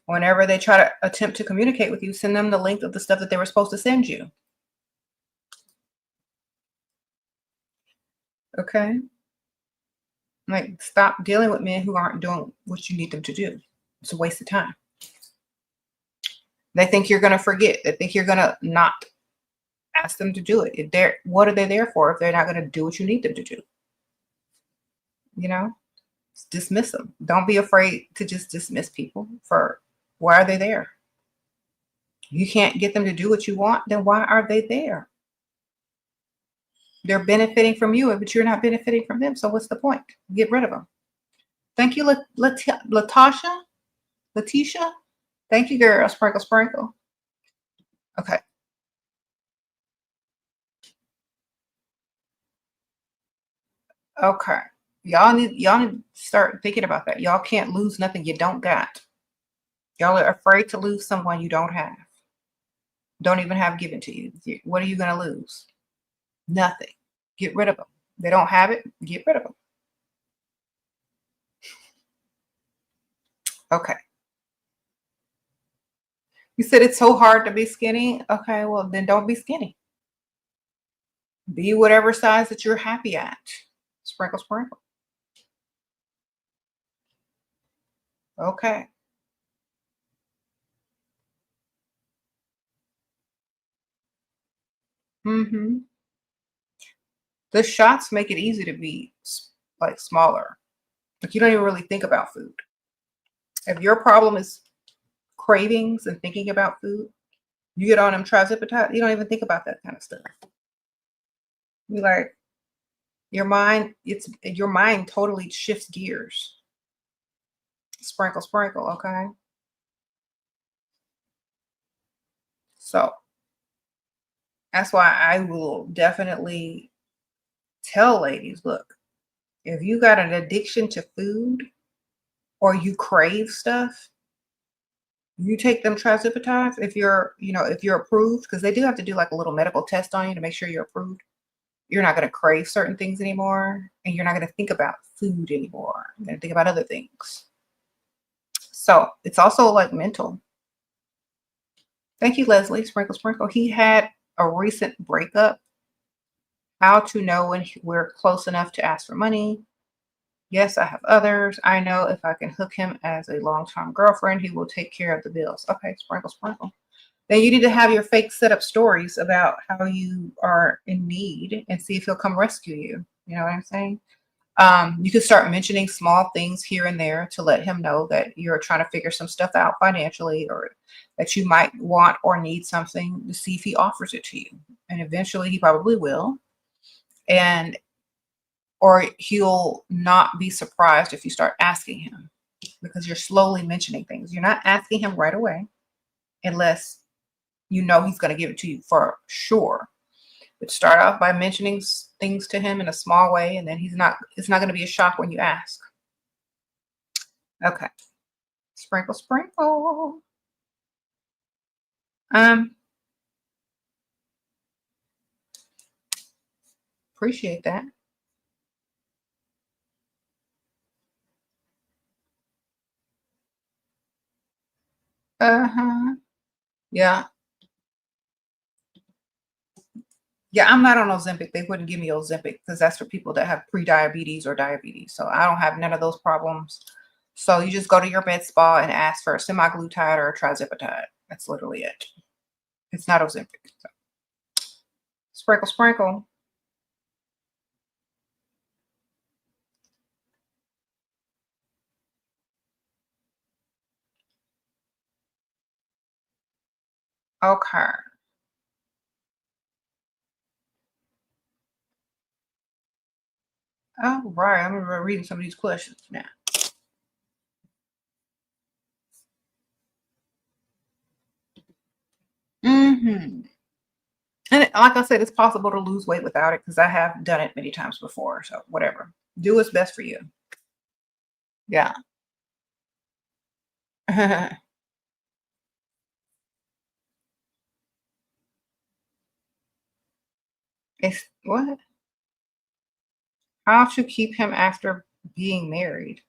Whenever they try to attempt to communicate with you, send them the link of the stuff that they were supposed to send you. Okay? Like, stop dealing with men who aren't doing what you need them to do. It's a waste of time. They think you're going to forget. They think you're going to not ask them to do it. What are they there for if they're not going to do what you need them to do? You know? Dismiss them. Don't be afraid to just dismiss people for why are they there? You can't get them to do what you want, then why are they there? They're benefiting from you, but you're not benefiting from them. So what's the point? Get rid of them. Thank you, Latasha. Letitia. Thank you, girl. Sprinkle, sprinkle. Okay. Okay. Y'all need to start thinking about that. Y'all can't lose nothing you don't got. Y'all are afraid to lose someone you don't have. Don't even have given to you. What are you going to lose? Nothing. Get rid of them. They don't have it. Get rid of them. Okay. You said it's so hard to be skinny. Okay, well, then don't be skinny. Be whatever size that you're happy at. Sprinkle, sprinkle. Okay. Mm-hmm. The shots make it easy to be like smaller. Like, you don't even really think about food. If your problem is cravings and thinking about food, you get on them trizipatide, you don't even think about that kind of stuff. You like your mind totally shifts gears. Sprinkle, sprinkle, okay? So that's why I will definitely tell ladies, look, if you got an addiction to food or you crave stuff, you take them trizipatides if you're approved, because they do have to do like a little medical test on you to make sure you're approved. You're not going to crave certain things anymore, and you're not going to think about food anymore. You're going to think about other things. So it's also like mental. Thank you, Leslie. Sprinkle, sprinkle. He had a recent breakup. How to know when we're close enough to ask for money. Yes, I have others. I know if I can hook him as a long-term girlfriend, he will take care of the bills. Okay, sprinkle, sprinkle. Then you need to have your fake setup stories about how you are in need and see if he'll come rescue you. You know what I'm saying? You could start mentioning small things here and there to let him know that you're trying to figure some stuff out financially, or that you might want or need something, to see if he offers it to you. And eventually he probably will. And or he'll not be surprised if you start asking him, because you're slowly mentioning things. You're not asking him right away unless you know he's going to give it to you for sure. But start off by mentioning things to him in a small way, and then it's not going to be a shock when you ask. Okay. Sprinkle, sprinkle. Appreciate that. Uh-huh. Yeah. Yeah, I'm not on Ozempic. They wouldn't give me Ozempic because that's for people that have pre-diabetes or diabetes. So I don't have none of those problems. So you just go to your med spa and ask for a semaglutide or a trizipatide. That's literally it. It's not Ozempic. So. Sprinkle, sprinkle. Okay. All right. I'm reading some of these questions now. Mm-hmm. And like I said, it's possible to lose weight without it, because I have done it many times before. So whatever. Do what's best for you. Yeah. It's what? How to keep him after being married?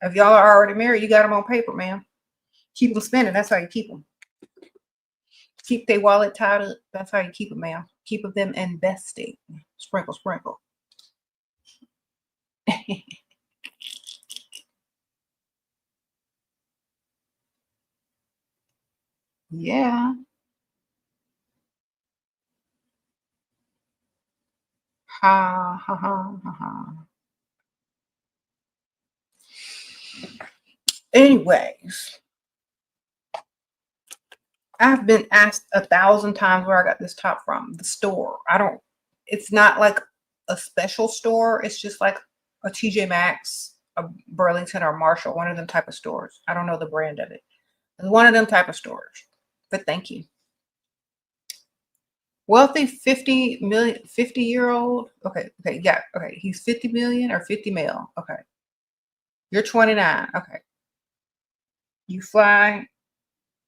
If y'all are already married, you got them on paper, man. Keep them spending. That's how you keep them. Keep their wallet tied up. That's how you keep them, man. Keep them investing. Sprinkle, sprinkle. Yeah. Ha ha ha ha ha. Anyways, I've been asked 1,000 times where I got this top from. The store. It's not like a special store. It's just like a TJ Maxx, a Burlington, or Marshall, one of them type of stores. I don't know the brand of it. It's one of them type of stores. But thank you. Wealthy 50-year-old. Okay, yeah, okay. He's 50 million or 50 male. Okay. You're 29. Okay. You fly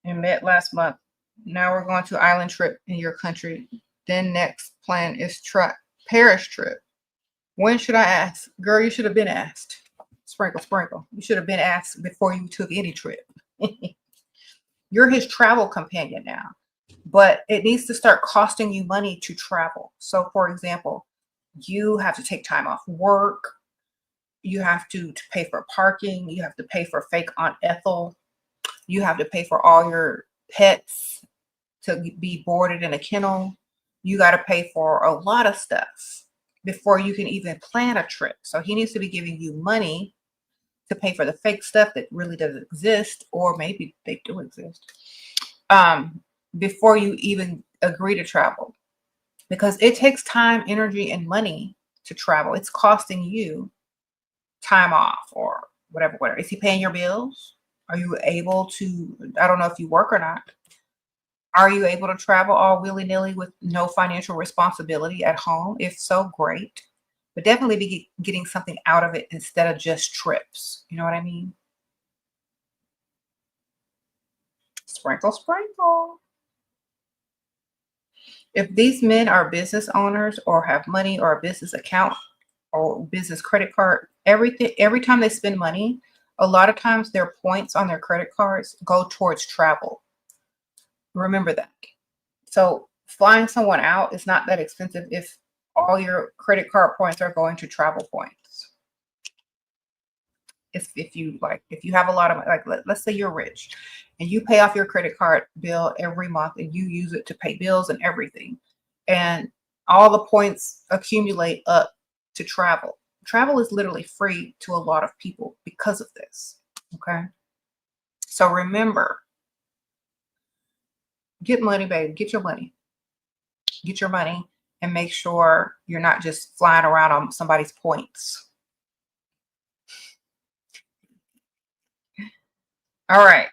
and met last month. Now we're going to island trip in your country. Then next plan is Paris trip. When should I ask? Girl, you should have been asked. Sprinkle, sprinkle. You should have been asked before you took any trip. You're his travel companion now, but it needs to start costing you money to travel. So for example, you have to take time off work. You have to pay for parking. You have to pay for fake Aunt Ethel. You have to pay for all your pets to be boarded in a kennel. You got to pay for a lot of stuff before you can even plan a trip. So he needs to be giving you money to pay for the fake stuff that really doesn't exist, or maybe they do exist, um, before you even agree to travel. Because it takes time, energy, and money to travel. It's costing you time off or whatever, whatever. Is he paying your bills? Are you able to, I don't know if you work or not. Are you able to travel all willy-nilly with no financial responsibility at home? If so, great. But definitely be getting something out of it instead of just trips. You know what I mean? Sprinkle, sprinkle. If these men are business owners or have money or a business account or business credit card, everything, every time they spend money, a lot of times their points on their credit cards go towards travel. Remember that. So flying someone out is not that expensive if all your credit card points are going to travel points. If you like, if you have a lot of, like, let's say you're rich and you pay off your credit card bill every month and you use it to pay bills and everything, and all the points accumulate up to travel. Travel is literally free to a lot of people because of this. Okay. So remember, get money, baby. Get your money. Get your money and make sure you're not just flying around on somebody's points. All right.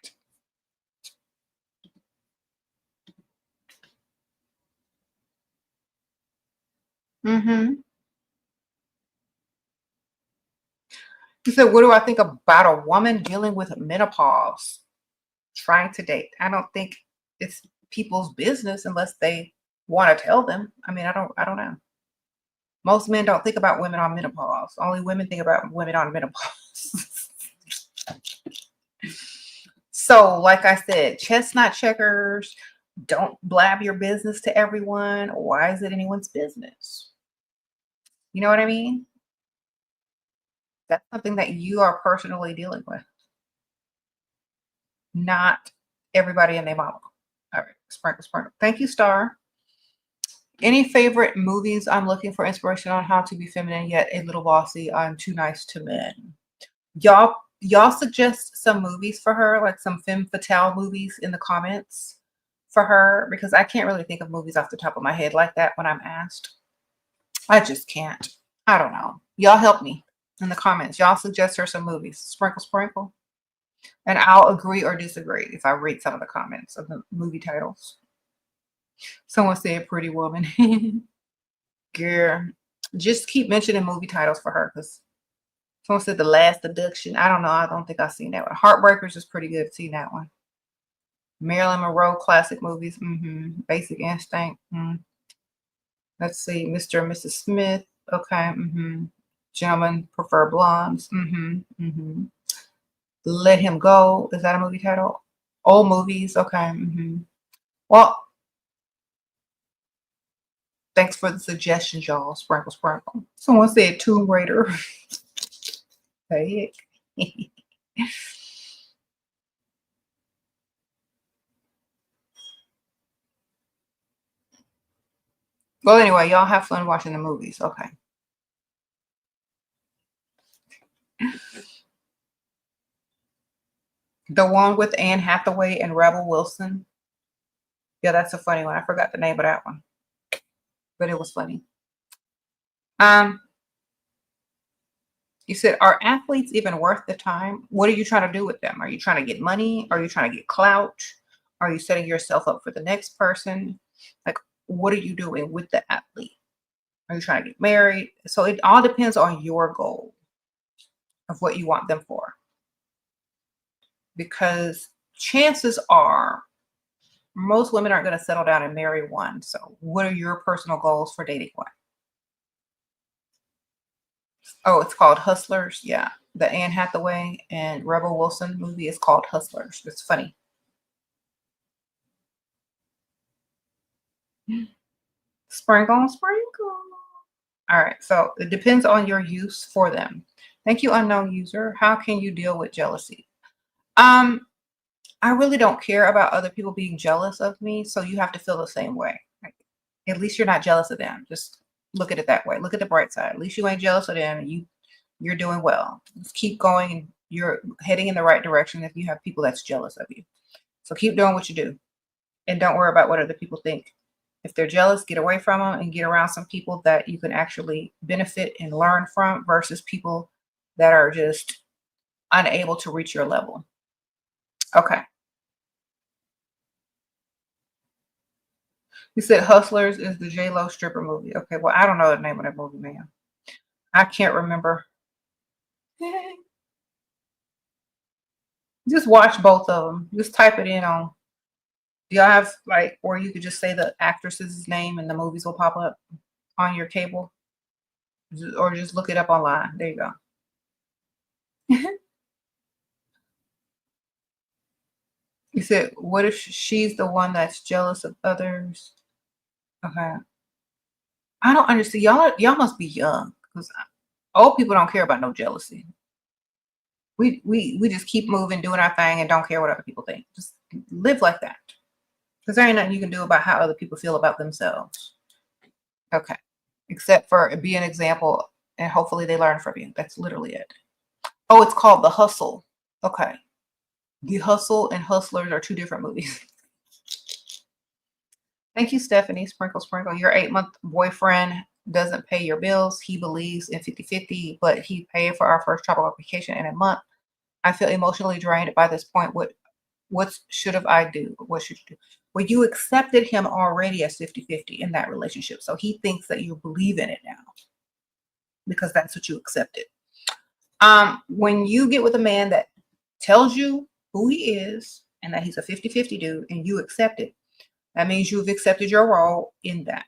He said, what do I think about a woman dealing with menopause, trying to date? I don't think it's people's business unless they want to tell them. I mean, I don't know. Most men don't think about women on menopause. Only women think about women on menopause. So, like I said, chestnut checkers, don't blab your business to everyone. Why is it anyone's business? You know what I mean? That's something that you are personally dealing with, not everybody and their mama. All right, sprinkle, sprinkle. Thank you, Star. Any favorite movies? I'm looking for inspiration on how to be feminine yet a little bossy. I'm too nice to men. Y'all suggest some movies for her, like some femme fatale movies in the comments for her, because I can't really think of movies off the top of my head like that when I'm asked. I just can't. I don't know. Y'all help me in the comments. Y'all suggest her some movies. Sprinkle, sprinkle. And I'll agree or disagree if I read some of the comments of the movie titles. Someone said Pretty Woman. Girl, just keep mentioning movie titles for her, because someone said The Last Abduction. I don't know. I don't think I've seen that one. Heartbreakers is pretty good. I've seen that one. Marilyn Monroe classic movies. Basic Instinct. Let's see. Mr. and Mrs. Smith. Okay. Gentlemen Prefer Blondes. Let Him Go. Is that a movie title? Old movies. Okay. Well, thanks for the suggestions, y'all. Sprinkle, sprinkle. Someone said Tomb Raider. Hey. Well, anyway, y'all have fun watching the movies. Okay. The one with Anne Hathaway and Rebel Wilson. Yeah, that's a funny one. I forgot the name of that one, but it was funny. You said, are athletes even worth the time? What are you trying to do with them? Are you trying to get money? Are you trying to get clout? Are you setting yourself up for the next person? Like, what are you doing with the athlete? Are you trying to get married? So it all depends on your goal of what you want them for. Because chances are most women aren't going to settle down and marry one. So what are your personal goals for dating one? Oh, it's called Hustlers. Yeah. The Anne Hathaway and Rebel Wilson movie is called Hustlers. It's funny. Sprinkle, sprinkle. All right. So it depends on your use for them. Thank you, unknown user. How can you deal with jealousy? I really don't care about other people being jealous of me. So you have to feel the same way. Like, at least you're not jealous of them. Just look at it that way. Look at the bright side. At least you ain't jealous of them and you're doing well. Let's keep going and you're heading in the right direction if you have people that's jealous of you. So keep doing what you do and don't worry about what other people think. If they're jealous, get away from them and get around some people that you can actually benefit and learn from versus people that are just unable to reach your level. Okay. You said Hustlers is the J-Lo stripper movie. Okay, well, I don't know the name of that movie, man. I can't remember. Just watch both of them. Just type it in on. Do y'all have like, or you could just say the actress's name and the movies will pop up on your cable, or just look it up online. There you go. You said, what if she's the one that's jealous of others? Okay. I don't understand. Y'all must be young because old people don't care about no jealousy. We just keep moving, doing our thing, and don't care what other people think. Just live like that. Because there ain't nothing you can do about how other people feel about themselves. Okay. Except for be an example, and hopefully they learn from you. That's literally it. Oh, it's called The Hustle. Okay. The Hustle and Hustlers are two different movies. Thank you, Stephanie. Sprinkle, sprinkle. Your 8-month boyfriend doesn't pay your bills. He believes in 50-50, but he paid for our first travel vacation in a month. I feel emotionally drained by this point. What should I do? What should you do? Well, you accepted him already as 50-50 in that relationship. So he thinks that you believe in it now because that's what you accepted. When you get with a man that tells you who he is and that he's a 50-50 dude and you accept it, that means you've accepted your role in that.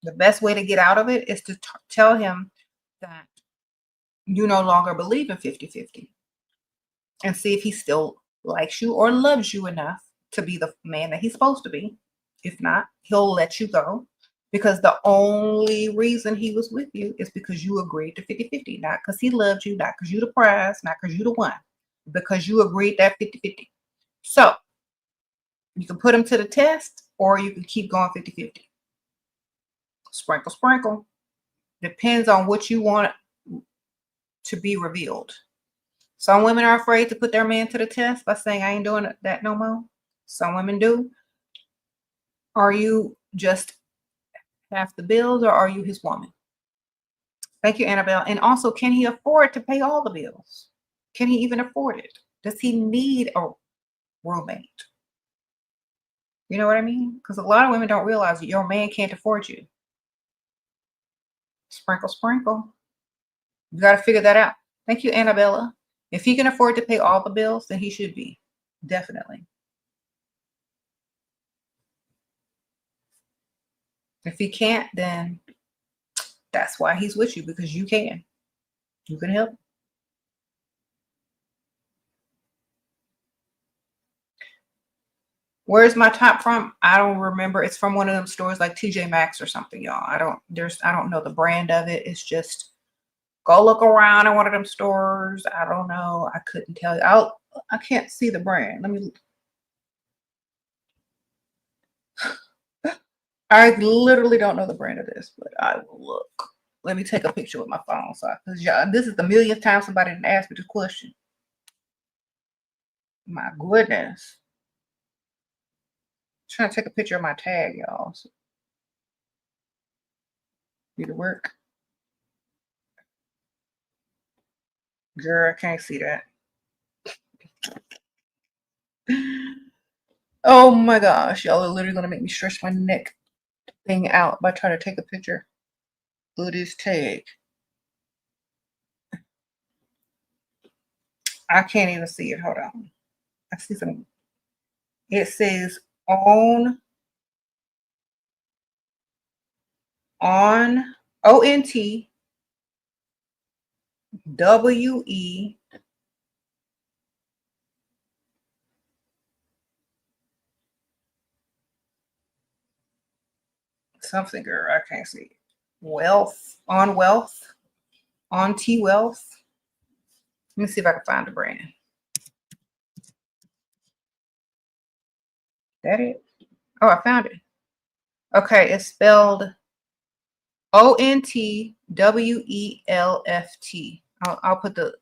The best way to get out of it is to tell him that you no longer believe in 50-50 and see if he still likes you or loves you enough to be the man that he's supposed to be. If not, he'll let you go because the only reason he was with you is because you agreed to 50-50, not because he loved you, not because you're the prize, not because you're the one, because you agreed that 50-50. So you can put him to the test or you can keep going 50-50. Sprinkle, sprinkle. Depends on what you want to be revealed. Some women are afraid to put their man to the test by saying, I ain't doing that no more. Some women do. Are you just half the bills or are you his woman? Thank you, Annabelle. And also, can he afford to pay all the bills? Can he even afford it? Does he need a roommate? You know what I mean? Because a lot of women don't realize that your man can't afford you. Sprinkle, sprinkle. You got to figure that out. Thank you, Annabella. If he can afford to pay all the bills, then he should be. Definitely. If he can't, then that's why he's with you, because you can. You can help. Where's my top from? I don't remember. It's from one of them stores like TJ Maxx or something, y'all. I don't know the brand of it. It's just go look around in one of them stores. I don't know. I couldn't tell you. I can't see the brand. Let me. I literally don't know the brand of this, but I will look. Let me take a picture with my phone, because this is the millionth time somebody didn't ask me this question. My goodness. I'm trying to take a picture of my tag, y'all. So, need to work. Girl, I can't see that. Oh my gosh, y'all are literally gonna make me stretch my neck thing out by trying to take a picture of this tag. I can't even see it. Hold on. I see some. It says on ONT WE something, girl. I can't see. Wealth on T Wealth. Let me see if I can find the brand. That it? Oh, I found it. Okay, it's spelled ONTWELFT. I'll put the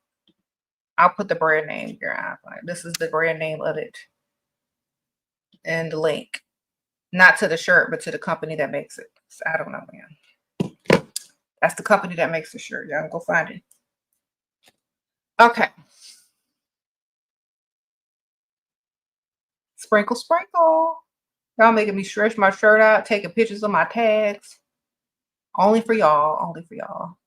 I'll put the brand name here. This is the brand name of it. And the link. Not to the shirt, but to the company that makes it. So I don't know, man. That's the company that makes the shirt. Y'all go find it. Okay. Sprinkle, sprinkle. Y'all making me stretch my shirt out, taking pictures of my tags. Only for y'all. Only for y'all.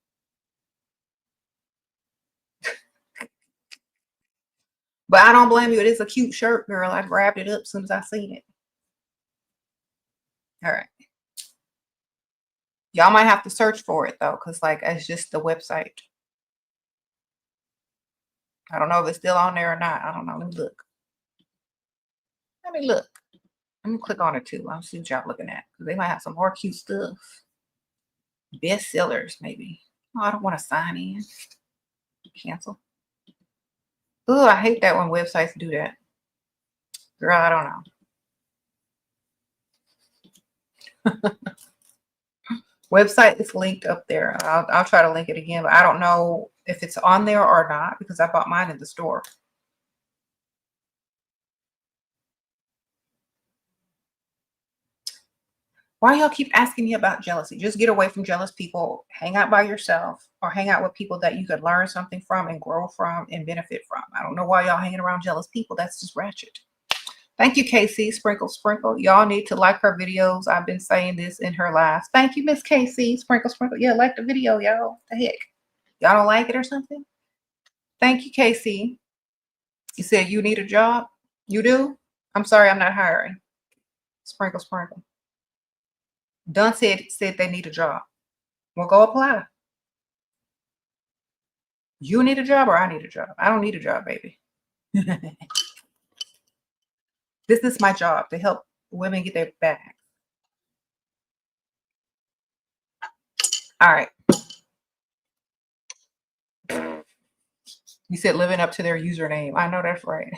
But I don't blame you. It is a cute shirt, girl. I grabbed it up as soon as I seen it. All right. Y'all might have to search for it, though, because, like, it's just the website. I don't know if it's still on there or not. I don't know. Let me look. Let me look. Let me click on it, too. I'll see what y'all looking at. Because they might have some more cute stuff. Bestsellers, maybe. Oh, I don't want to sign in. Cancel. Oh, I hate that when websites do that. Girl, I don't know. Website is linked up there. I'll try to link it again, but I don't know if it's on there or not because I bought mine in the store. Why y'all keep asking me about jealousy? Just get away from jealous people. Hang out by yourself or hang out with people that you could learn something from and grow from and benefit from. I don't know why y'all hanging around jealous people. That's just ratchet. Thank you, Casey. Sprinkle, sprinkle. Y'all need to like her videos. I've been saying this in her lives. Thank you, Miss Casey. Sprinkle, sprinkle. Yeah, like the video, y'all. The heck? Y'all don't like it or something? Thank you, Casey. You said you need a job? You do? I'm sorry, I'm not hiring. Sprinkle, sprinkle. Dunn said they need a job. Well, go apply. You need a job or I need a job? I don't need a job, baby. This is my job to help women get their back. All right. You said living up to their username. I know that's right.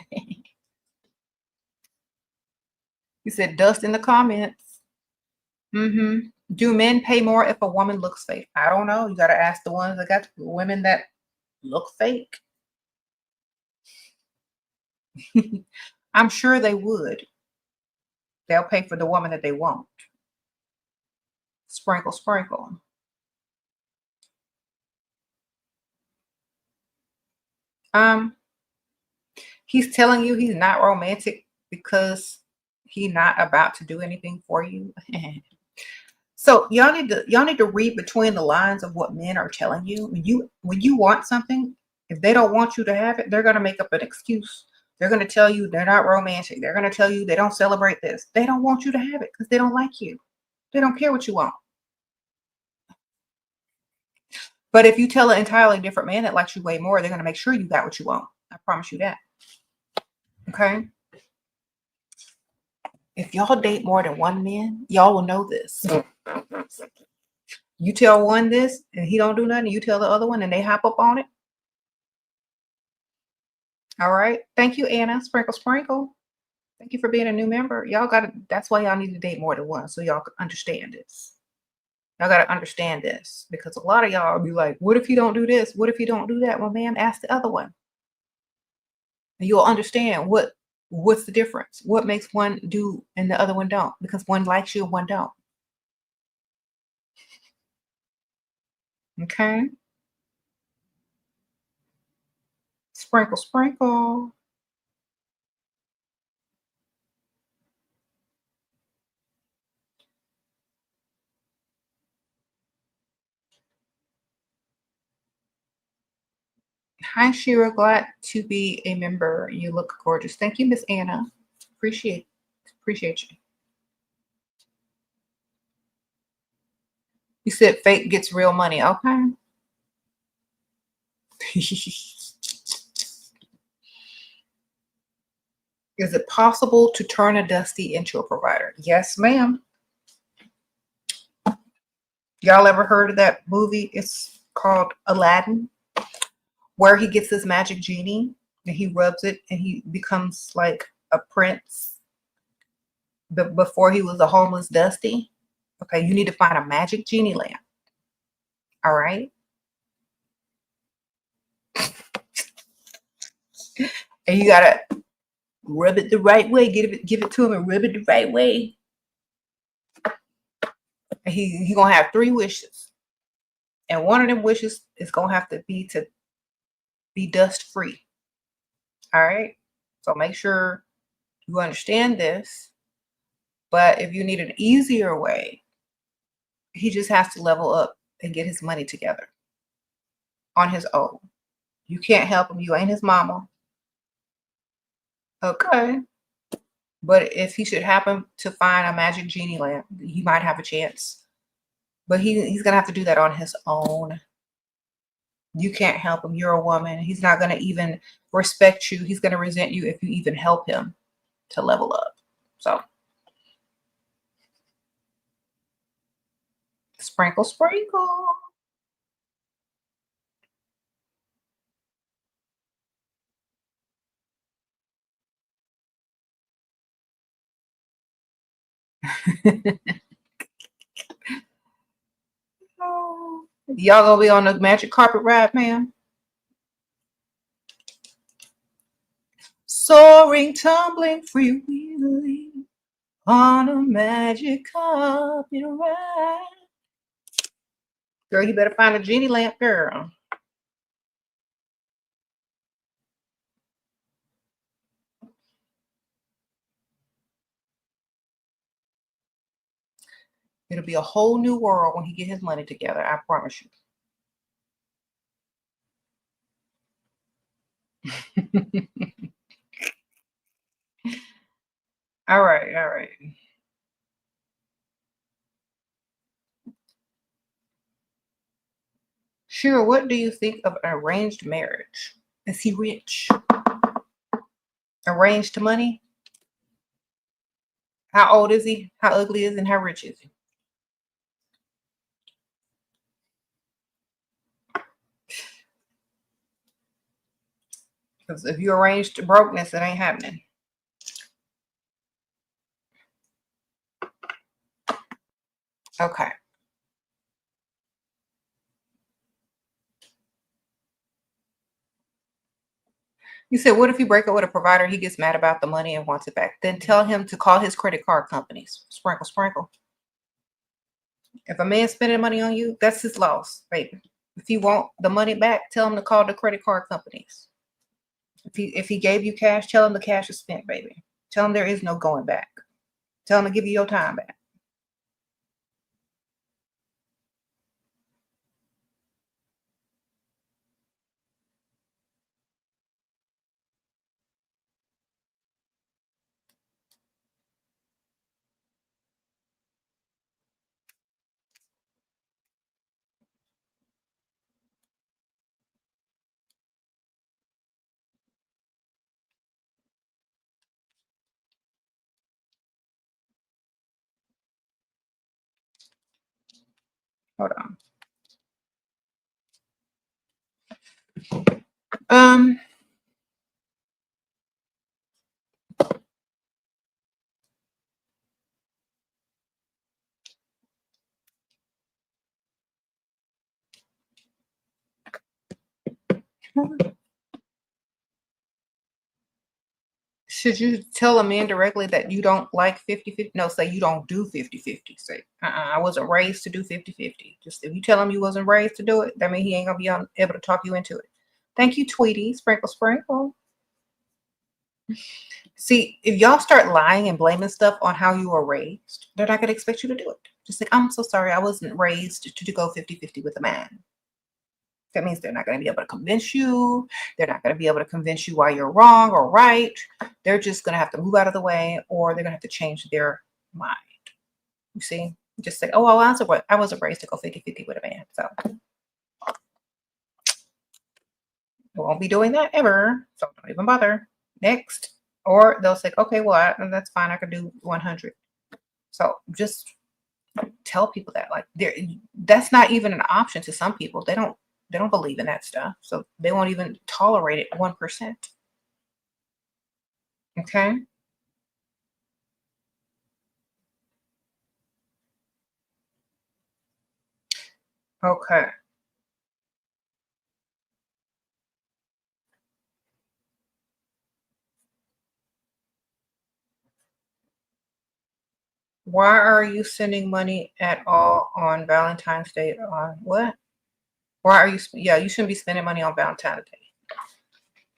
You said dust in the comments. Do men pay more if a woman looks fake? I don't know. You got to ask the ones that got women that look fake. I'm sure they would. They'll pay for the woman that they want. Sprinkle, sprinkle. He's telling you he's not romantic because he's not about to do anything for you. So y'all need to read between the lines of what men are telling you. When you want something, if they don't want you to have it, they're gonna make up an excuse. They're gonna tell you they're not romantic. They're gonna tell you they don't celebrate this. They don't want you to have it because they don't like you. They don't care what you want. But if you tell an entirely different man that likes you way more, they're gonna make sure you got what you want. I promise you that. Okay. If y'all date more than one man, y'all will know this. You tell one this and he don't do nothing, you tell the other one and they hop up on it. All right. Thank you, Anna. Sprinkle, sprinkle. Thank you for being a new member. Y'all that's why y'all need to date more than one so y'all can understand this. Y'all got to understand this because a lot of y'all will be like, what if he don't do this? What if he don't do that? Well, man, ask the other one. And you'll understand what's the difference? What makes one do and the other one don't? Because one likes you and one don't. Okay. Sprinkle, sprinkle. Hi, Shira. Glad to be a member. You look gorgeous. Thank you, Miss Anna. Appreciate you. You said fake gets real money. Okay. Is it possible to turn a Dusty into a provider? Yes, ma'am. Y'all ever heard of that movie? It's called Aladdin, where he gets his magic genie and he rubs it and he becomes like a prince. But before he was a homeless Dusty. Okay, you need to find a magic genie lamp. All right. And you gotta rub it the right way. Give it to him and rub it the right way. And he gonna have 3 wishes. And one of them wishes is gonna have to be dust free. All right. So make sure you understand this. But if you need an easier way, he just has to level up and get his money together on his own. You can't help him. You ain't his mama. Okay. But if he should happen to find a magic genie lamp, he might have a chance. But he's going to have to do that on his own. You can't help him. You're a woman. He's not going to even respect you. He's going to resent you if you even help him to level up. So sprinkle, sprinkle. Oh, y'all gonna be on the magic carpet ride, ma'am? Soaring, tumbling, freewheeling on a magic carpet ride. Girl, you better find a genie lamp, girl. It'll be a whole new world when he get his money together. I promise you. All right, all right. Sure, what do you think of an arranged marriage? Is he rich? Arranged money? How old is he? How ugly is he? And how rich is he? Because if you arranged brokenness, it ain't happening. Okay. You said, what if you break up with a provider, he gets mad about the money and wants it back? Then tell him to call his credit card companies. Sprinkle, sprinkle. If a man's spending money on you, that's his loss, baby. If you want the money back, tell him to call the credit card companies. If he gave you cash, tell him the cash is spent, baby. Tell him there is no going back. Tell him to give you your time back. Hold on. Um, should you tell a man directly that you don't like 50-50? No, say you don't do 50-50. Say, I wasn't raised to do 50-50. Just if you tell him you wasn't raised to do it, that means he ain't gonna be able to talk you into it. Thank you, Tweety. Sprinkle, sprinkle. See, if y'all start lying and blaming stuff on how you were raised, they're not gonna expect you to do it. Just like, I'm so sorry, I wasn't raised to go 50-50 with a man. That means they're not going to be able to convince you. They're not going to be able to convince you why you're wrong or right. They're just going to have to move out of the way, or they're going to have to change their mind. You see? Just say, oh, well, I wasn't raised to go 50-50 with a man. So I won't be doing that ever. So don't even bother. Next. Or they'll say, okay, well, that's fine. I can do 100. So just tell people that. Like, that's not even an option to some people. They don't believe in that stuff. So they won't even tolerate it 1%. Okay. Okay. Why are you sending money at all on Valentine's Day? On what? Why are you? Yeah, you shouldn't be spending money on Valentine's Day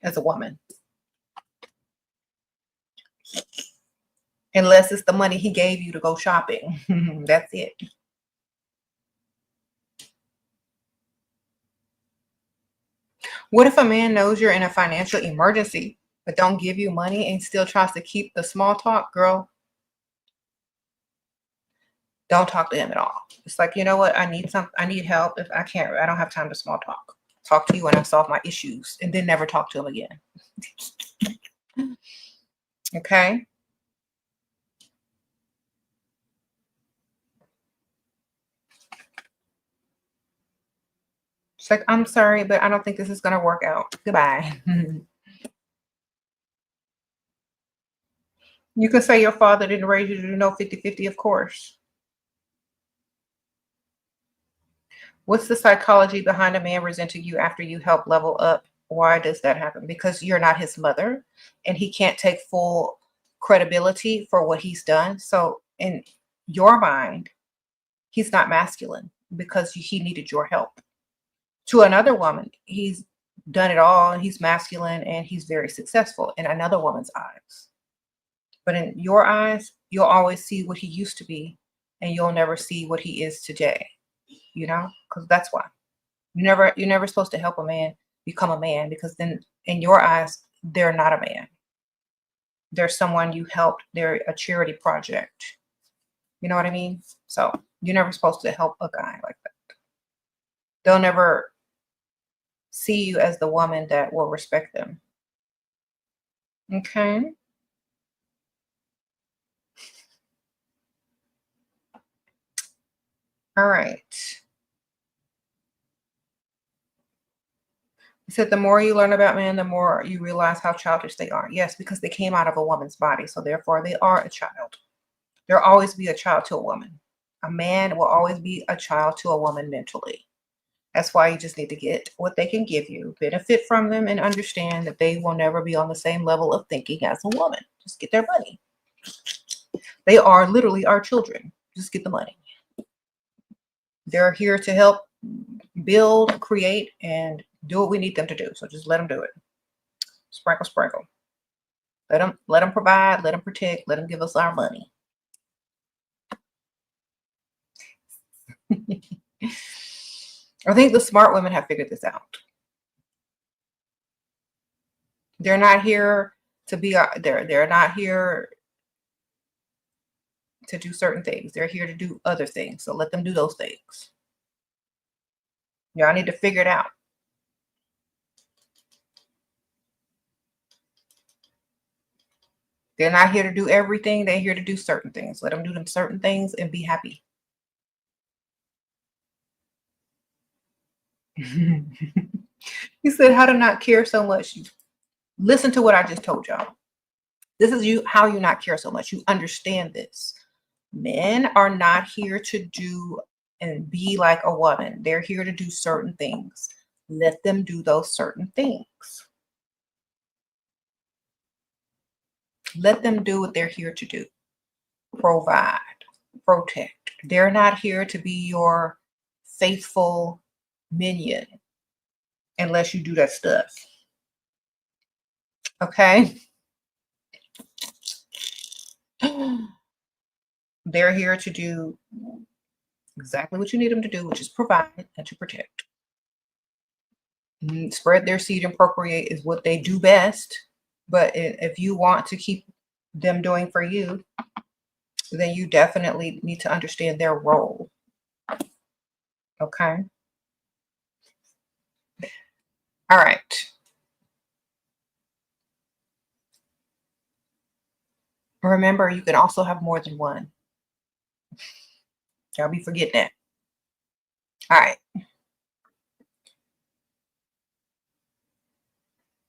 as a woman, unless it's the money he gave you to go shopping. That's it. What if a man knows you're in a financial emergency, but don't give you money and still tries to keep the small talk? Girl, don't talk to him at all. It's like, you know what? I need help. If I don't have time to small talk. Talk to you when I solve my issues, and then never talk to him again. Okay. It's like, I'm sorry, but I don't think this is going to work out. Goodbye. You can say your father didn't raise you to do no 50-50, of course. What's the psychology behind a man resenting you after you help level up? Why does that happen? Because you're not his mother and he can't take full credibility for what he's done. So in your mind, he's not masculine because he needed your help. To another woman, he's done it all and he's masculine and he's very successful in another woman's eyes. But in your eyes, you'll always see what he used to be and you'll never see what he is today. You know, because that's why you're never supposed to help a man become a man, because then in your eyes, they're not a man. They're someone you helped. They're a charity project. You know what I mean? So you're never supposed to help a guy like that. They'll never see you as the woman that will respect them. Okay. All right. He said, the more you learn about men, the more you realize how childish they are. Yes, because they came out of a woman's body. So therefore, they are a child. There'll always be a child to a woman. A man will always be a child to a woman mentally. That's why you just need to get what they can give you, benefit from them, and understand that they will never be on the same level of thinking as a woman. Just get their money. They are literally our children. Just get the money. They're here to help build, create, and do what we need them to do. So just let them do it. Sprinkle, sprinkle. Let them provide, let them protect, let them give us our money. I think the smart women have figured this out. They're not here to be they're not here to do certain things. They're here to do other things. So let them do those things. Y'all need to figure it out. They're not here to do everything. They're here to do certain things. Let them do them certain things and be happy. He said, how to not care so much. Listen to what I just told y'all. This is how you not care so much. You understand this. Men are not here to do and be like a woman. They're here to do certain things. Let them do those certain things. Let them do what they're here to do. Provide, protect. They're not here to be your faithful minion unless you do that stuff. Okay? They're here to do exactly what you need them to do, which is provide and to protect. Spread their seed and procreate is what they do best. But if you want to keep them doing for you, then you definitely need to understand their role. Okay? All right. Remember, you can also have more than one. Y'all be forgetting that. All right.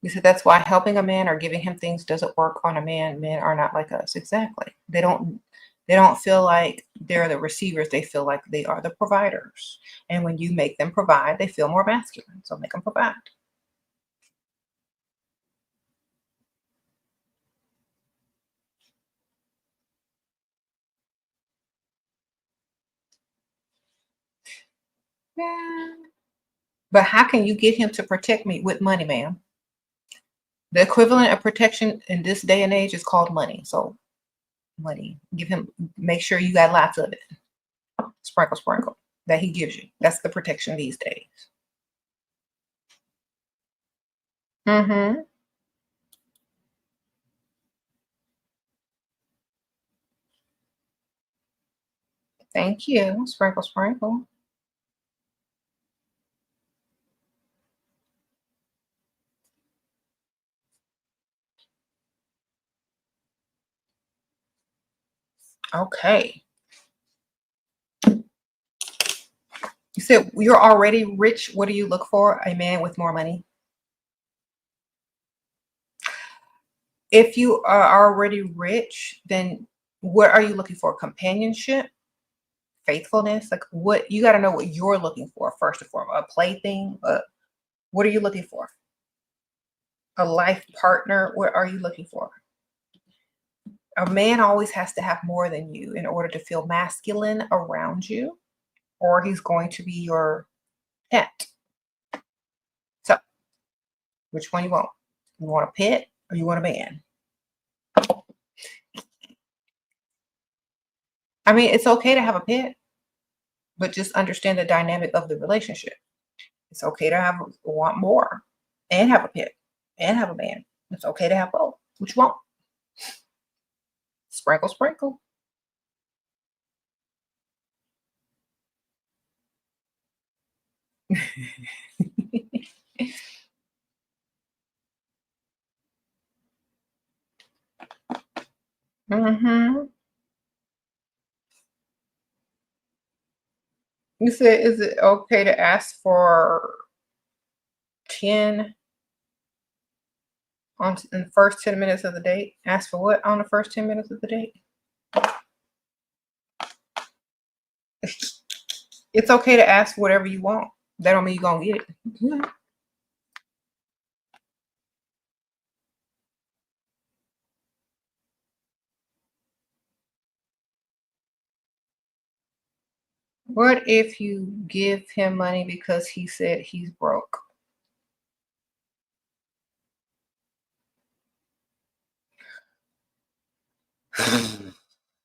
You said that's why helping a man or giving him things doesn't work on a man. Men are not like us. Exactly. They don't feel like they're the receivers. They feel like they are the providers. And when you make them provide, they feel more masculine. So make them provide. Yeah. But how can you get him to protect me with money, ma'am? The equivalent of protection in this day and age is called money. So money. Give him, make sure you got lots of it. Sprinkle, sprinkle. That he gives you. That's the protection these days. Mm-hmm. Thank you. Sprinkle, sprinkle. Okay. You said you're already rich. What do you look for? A man with more money. If you are already rich, then what are you looking for? Companionship, faithfulness? Like what you got to know what you're looking for first and foremost. A plaything. What are you looking for? A life partner. What are you looking for? A man always has to have more than you in order to feel masculine around you, or he's going to be your pet. So, which one you want? You want a pet or you want a man? I mean, it's okay to have a pet, but just understand the dynamic of the relationship. It's okay to have want more and have a pet and have a man. It's okay to have both. Which one? Sprinkle, sprinkle. Mm-hmm. You said, is it okay to ask for 10 on in the first 10 minutes of the date? Ask for what on the first 10 minutes of the date? It's okay to ask whatever you want. That don't mean you're gonna get it. What if you give him money because he said he's broke?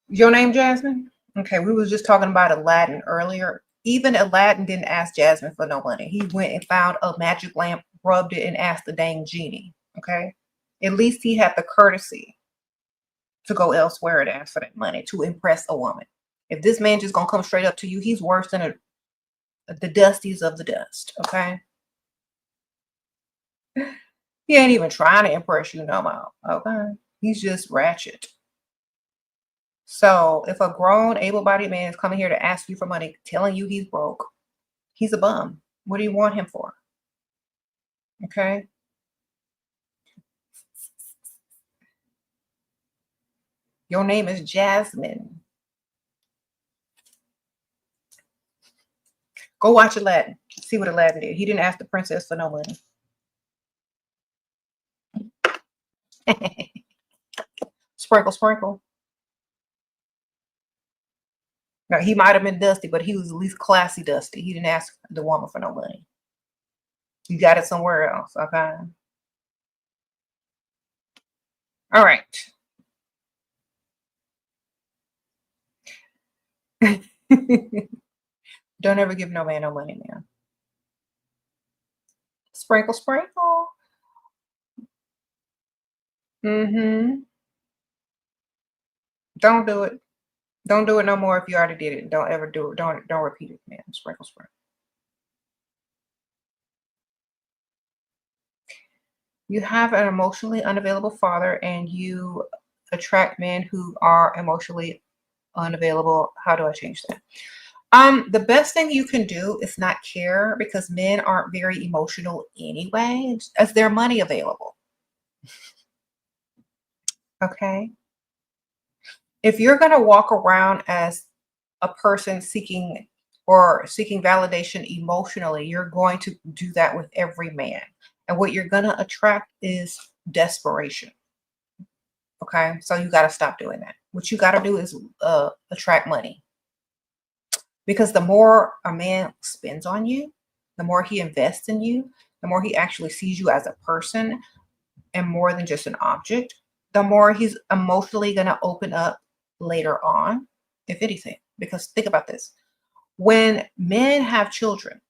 Your name Jasmine? Okay, we was just talking about Aladdin earlier. Even Aladdin didn't ask Jasmine for no money. He went and found a magic lamp, rubbed it, and asked the dang genie. Okay, at least he had the courtesy to go elsewhere and ask for that money to impress a woman. If this man just gonna come straight up to you, he's worse than the dusties of the dust. Okay, he ain't even trying to impress you no more. Okay, he's just ratchet. So if a grown, able-bodied man is coming here to ask you for money, telling you he's broke, he's a bum. What do you want him for? Okay. Your name is Jasmine. Go watch Aladdin. See what Aladdin did. He didn't ask the princess for no money. Sprinkle, sprinkle. Now he might have been dusty, but he was at least classy dusty. He didn't ask the woman for no money. You got it somewhere else. Okay. All right. Don't ever give no man no money, man. Sprinkle, sprinkle. Mm-hmm. Don't do it. Don't do it no more if you already did it. Don't ever do it. Don't repeat it, man. Sprinkle, sprinkle. You have an emotionally unavailable father and you attract men who are emotionally unavailable. How do I change that? The best thing you can do is not care because men aren't very emotional anyway, as their money available. Okay. If you're going to walk around as a person seeking validation emotionally, you're going to do that with every man. And what you're going to attract is desperation. Okay. So you got to stop doing that. What you got to do is attract money. Because the more a man spends on you, the more he invests in you, the more he actually sees you as a person and more than just an object, the more he's emotionally going to open up later on, if anything. Because think about this. When men have children,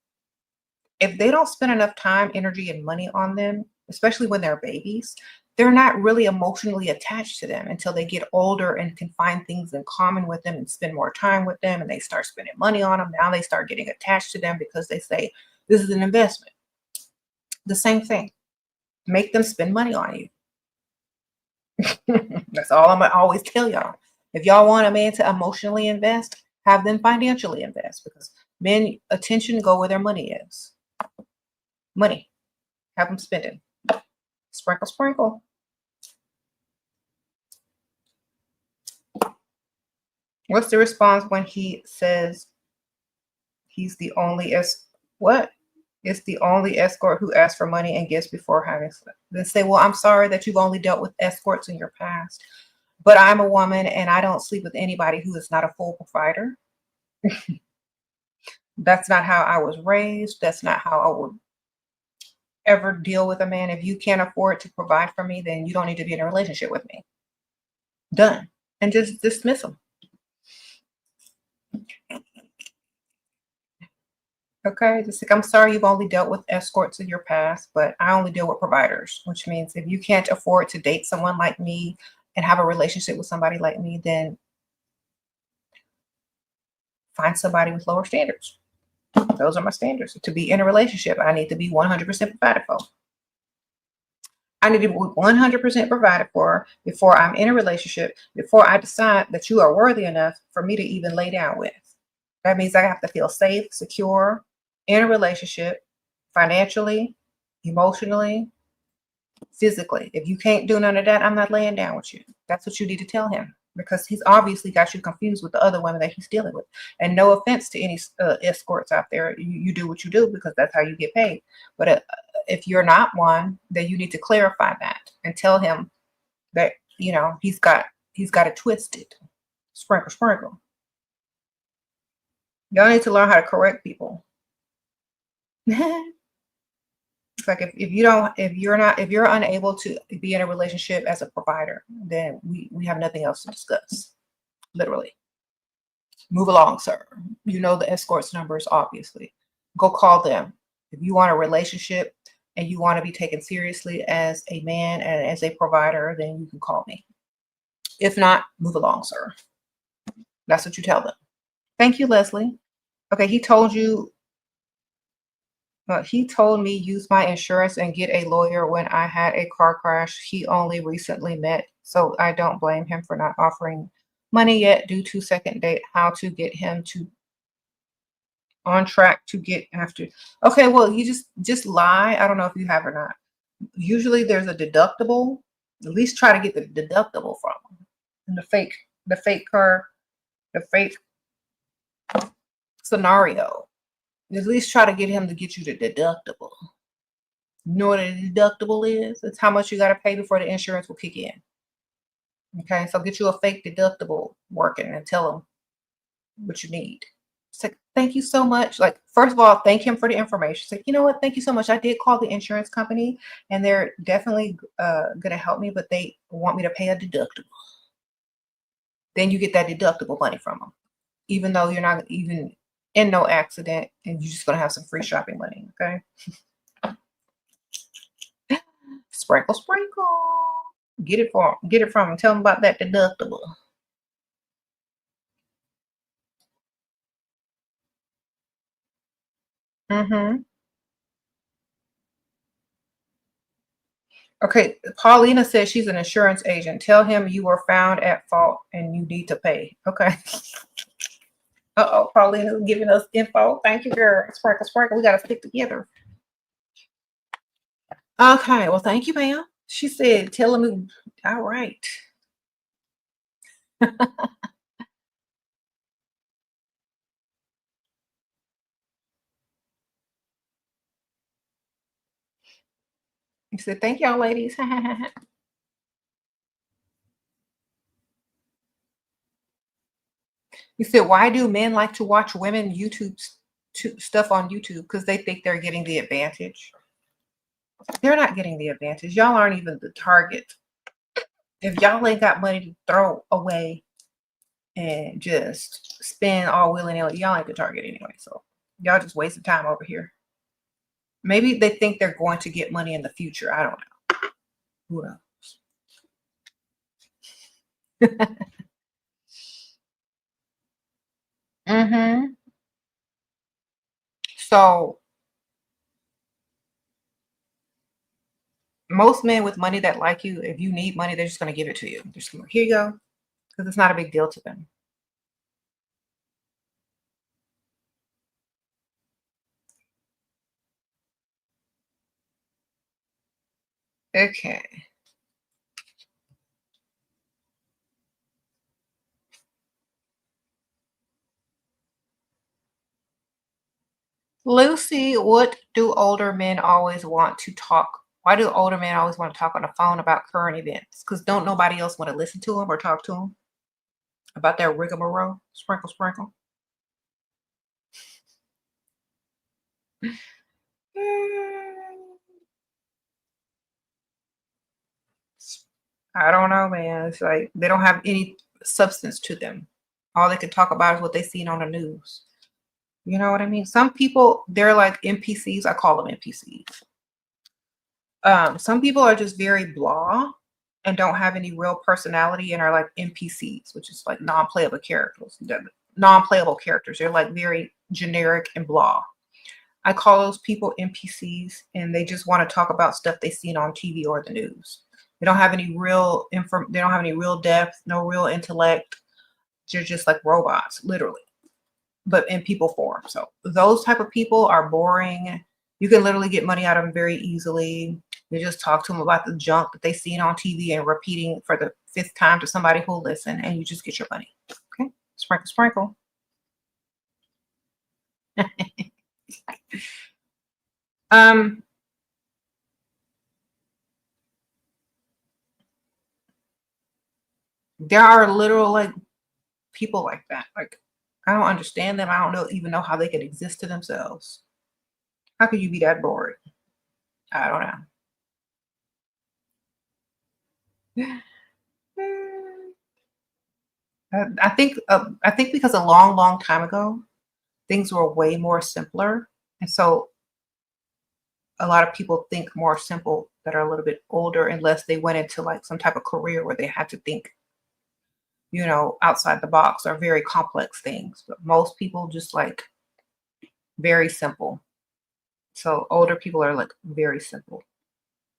if they don't spend enough time, energy, and money on them, especially when they're babies, they're not really emotionally attached to them until they get older and can find things in common with them and spend more time with them and they start spending money on them. Now they start getting attached to them because they say, this is an investment. The same thing. Make them spend money on you. That's all I'm gonna always tell y'all. If y'all want a man to emotionally invest, have them financially invest because men attention go where their money is. Money. Have them spending. Sprinkle, sprinkle. What's the response when he says he's the only what? It's the only escort who asks for money and gifts before having sex. Then say, well, I'm sorry that you've only dealt with escorts in your past, but I'm a woman and I don't sleep with anybody who is not a full provider. That's not how I was raised. That's not how I would ever deal with a man. If you can't afford to provide for me, then you don't need to be in a relationship with me. Done. And just dismiss them. Okay, just like, I'm sorry you've only dealt with escorts in your past, but I only deal with providers, which means if you can't afford to date someone like me and have a relationship with somebody like me, then find somebody with lower standards. Those are my standards. To be in a relationship, I need to be 100% provided for. I need to be 100% provided for before I'm in a relationship, before I decide that you are worthy enough for me to even lay down with. That means I have to feel safe, secure, in a relationship, financially, emotionally, physically. If you can't do none of that, I'm not laying down with you. That's what you need to tell him because he's obviously got you confused with the other women that he's dealing with. And no offense to any escorts out there. You do what you do because that's how you get paid. But if you're not one, then you need to clarify that and tell him that, you know, he's got it twisted. Sprinkle, sprinkle. Y'all need to learn how to correct people. It's like if you're unable to be in a relationship as a provider, then we have nothing else to discuss. Literally. Move along, sir. You know the escorts numbers, obviously. Go call them. If you want a relationship and you want to be taken seriously as a man and as a provider, then you can call me. If not, move along, sir. That's what you tell them. Thank you, Leslie. Okay, he told you. He told me use my insurance and get a lawyer when I had a car crash he only recently met. So I don't blame him for not offering money yet due to second date. How to get him to on track to get after. Okay, well, you just lie. I don't know if you have or not. Usually there's a deductible. At least try to get the deductible from him. And the fake car, the fake scenario. At least try to get him to get you the deductible. You know what a deductible is? It's how much you got to pay before the insurance will kick in. Okay, so get you a fake deductible working and tell him what you need. It's like, thank you so much. Like, first of all, thank him for the information. It's like, you know what? Thank you so much. I did call the insurance company and they're definitely going to help me, but they want me to pay a deductible. Then you get that deductible money from them, even though you're not even in no accident and you're just going to have some free shopping money. Okay. Sprinkle, sprinkle. Get it from him. Tell him about that deductible. Okay, Paulina says she's an insurance agent. Tell him you were found at fault and you need to pay. Okay. Uh-oh, Paulina's giving us info. Thank you, girl. Sprinkle, sprinkle. We got to stick together. Okay, well, thank you, ma'am. She said, tell him, all right. He said, thank y'all, ladies. You said, why do men like to watch women stuff on YouTube? Because they think they're getting the advantage. They're not getting the advantage. Y'all aren't even the target. If y'all ain't got money to throw away and just spend all willy-nilly, y'all ain't the target anyway. So y'all just wasting time over here. Maybe they think they're going to get money in the future. I don't know. Who knows? Mm-hmm. So most men with money that like you, if you need money, they're just going to give it to you. They're just going to, here you go, because it's not a big deal to them. Okay. Lucy, what do older men always want to talk? Why do older men always want to talk on the phone about current events? Because don't nobody else want to listen to them or talk to them about their rigmarole? Sprinkle, sprinkle. I don't know, man. It's like they don't have any substance to them. All they can talk about is what they seen on the news. You know what I mean? Some people, they're like NPCs. I call them NPCs. Some people are just very blah and don't have any real personality and are like NPCs, which is like non-playable characters. Non-playable characters. They're like very generic and blah. I call those people NPCs, and they just want to talk about stuff they've seen on TV or the news. They don't have any real they don't have any real depth, no real intellect. They're just like robots, literally, but in people form. So those type of people are boring. You can literally get money out of them very easily. You just talk to them about the junk that they seen on TV and repeating for the 5th time to somebody who'll listen, and you just get your money. Okay, sprinkle, sprinkle. There are literal like people like that. Like, I don't understand them. I don't even know how they could exist to themselves. How could you be that bored? I don't know. I think because a long time ago, things were way more simpler, and so a lot of people think more simple that are a little bit older, unless they went into like some type of career where they had to think, outside the box or very complex things. But most people just like very simple. So older people are like very simple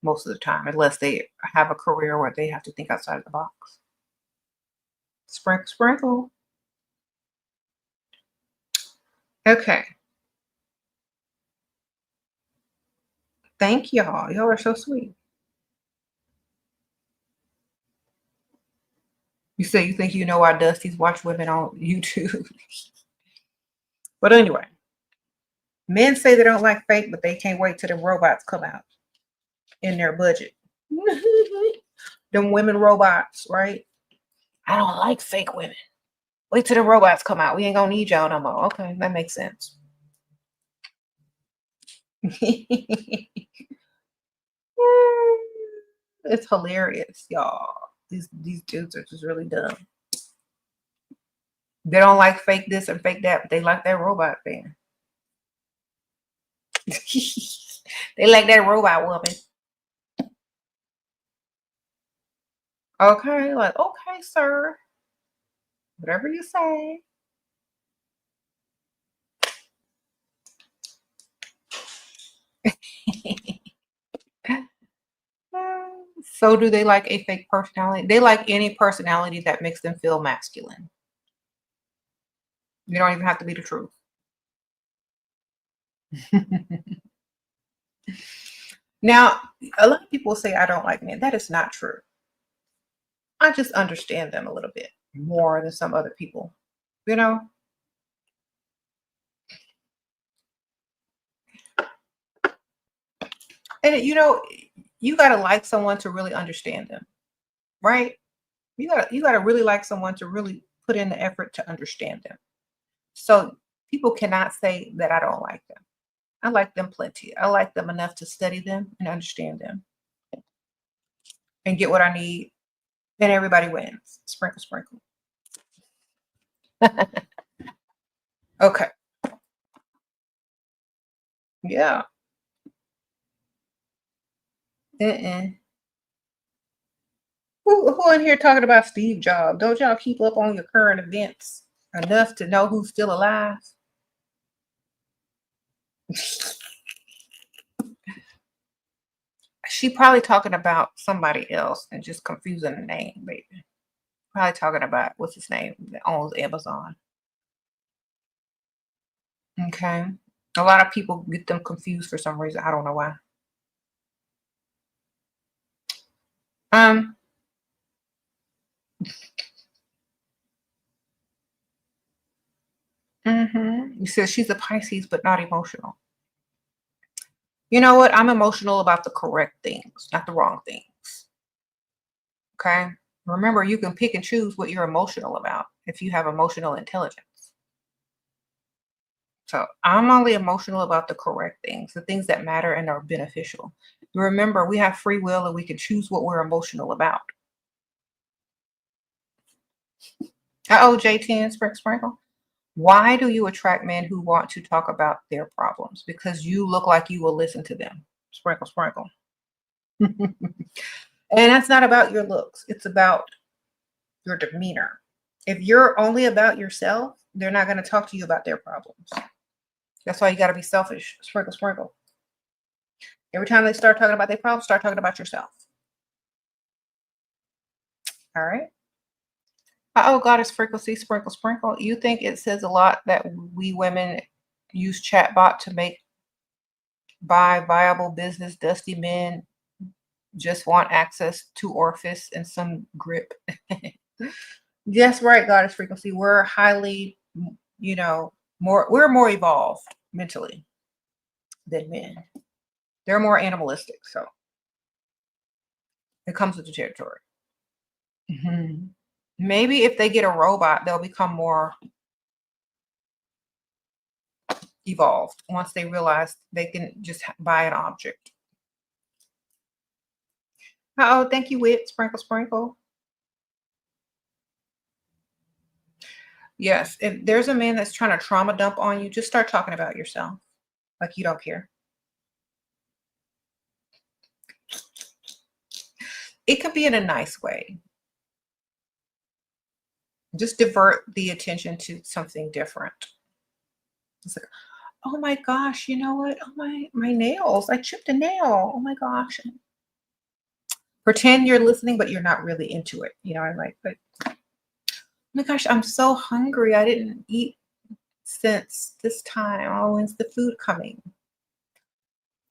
most of the time, unless they have a career where they have to think outside of the box. Sprinkle, sprinkle. Okay. Thank y'all. Y'all are so sweet. You say you think you know why Dusty's watch women on YouTube. But anyway, men say they don't like fake, but they can't wait till the robots come out in their budget. Them women robots, right? I don't like fake women. Wait till the robots come out. We ain't gonna need y'all no more. Okay, that makes sense. It's hilarious, y'all. These dudes are just really dumb. They don't like fake this and fake that, but they like that robot thing. They like that robot woman. Okay, like, okay, sir. Whatever you say. So do they like a fake personality? They like any personality that makes them feel masculine. You don't even have to be the truth. Now, a lot of people say I don't like men. That is not true. I just understand them a little bit more than some other people, you know? And you gotta like someone to really understand them, right? You gotta really like someone to really put in the effort to understand them. So people cannot say that I don't like them. I like them plenty. I like them enough to study them and understand them and get what I need. And everybody wins. Sprinkle, sprinkle. Okay. Yeah. Uh-uh. Who in here talking about Steve Jobs? Don't y'all keep up on your current events enough to know who's still alive? She probably talking about somebody else and just confusing the name, baby. Probably talking about what's his name that owns Amazon. Okay. A lot of people get them confused for some reason. I don't know why. Um, You said she's a Pisces, but not emotional. You know what? I'm emotional about the correct things, not the wrong things. Okay. Remember, you can pick and choose what you're emotional about if you have emotional intelligence. So I'm only emotional about the correct things, the things that matter and are beneficial. Remember, we have free will and we can choose what we're emotional about. Uh-oh, J10, sprinkle. Why do you attract men who want to talk about their problems? Because you look like you will listen to them. Sprinkle, sprinkle. And that's not about your looks. It's about your demeanor. If you're only about yourself, they're not going to talk to you about their problems. That's why you got to be selfish. Sprinkle, sprinkle. Every time they start talking about their problems, start talking about yourself. All right. Oh, Goddess Frequency, sprinkle, sprinkle. You think it says a lot that we women use chatbot to buy viable business? Dusty men just want access to orifice and some grip. Yes, right, Goddess Frequency. We're highly, we're more evolved mentally than men. They're more animalistic, so it comes with the territory. Maybe if they get a robot, they'll become more evolved once they realize they can just buy an object. Oh, thank you, Wit. Sprinkle, sprinkle. Yes, if there's a man that's trying to trauma dump on you, just start talking about yourself like you don't care. It could be in a nice way. Just divert the attention to something different. It's like, oh my gosh, you know what? Oh my nails. I chipped a nail. Oh my gosh. Pretend you're listening, but you're not really into it. I'm like, but oh my gosh, I'm so hungry. I didn't eat since this time. Oh, when's the food coming?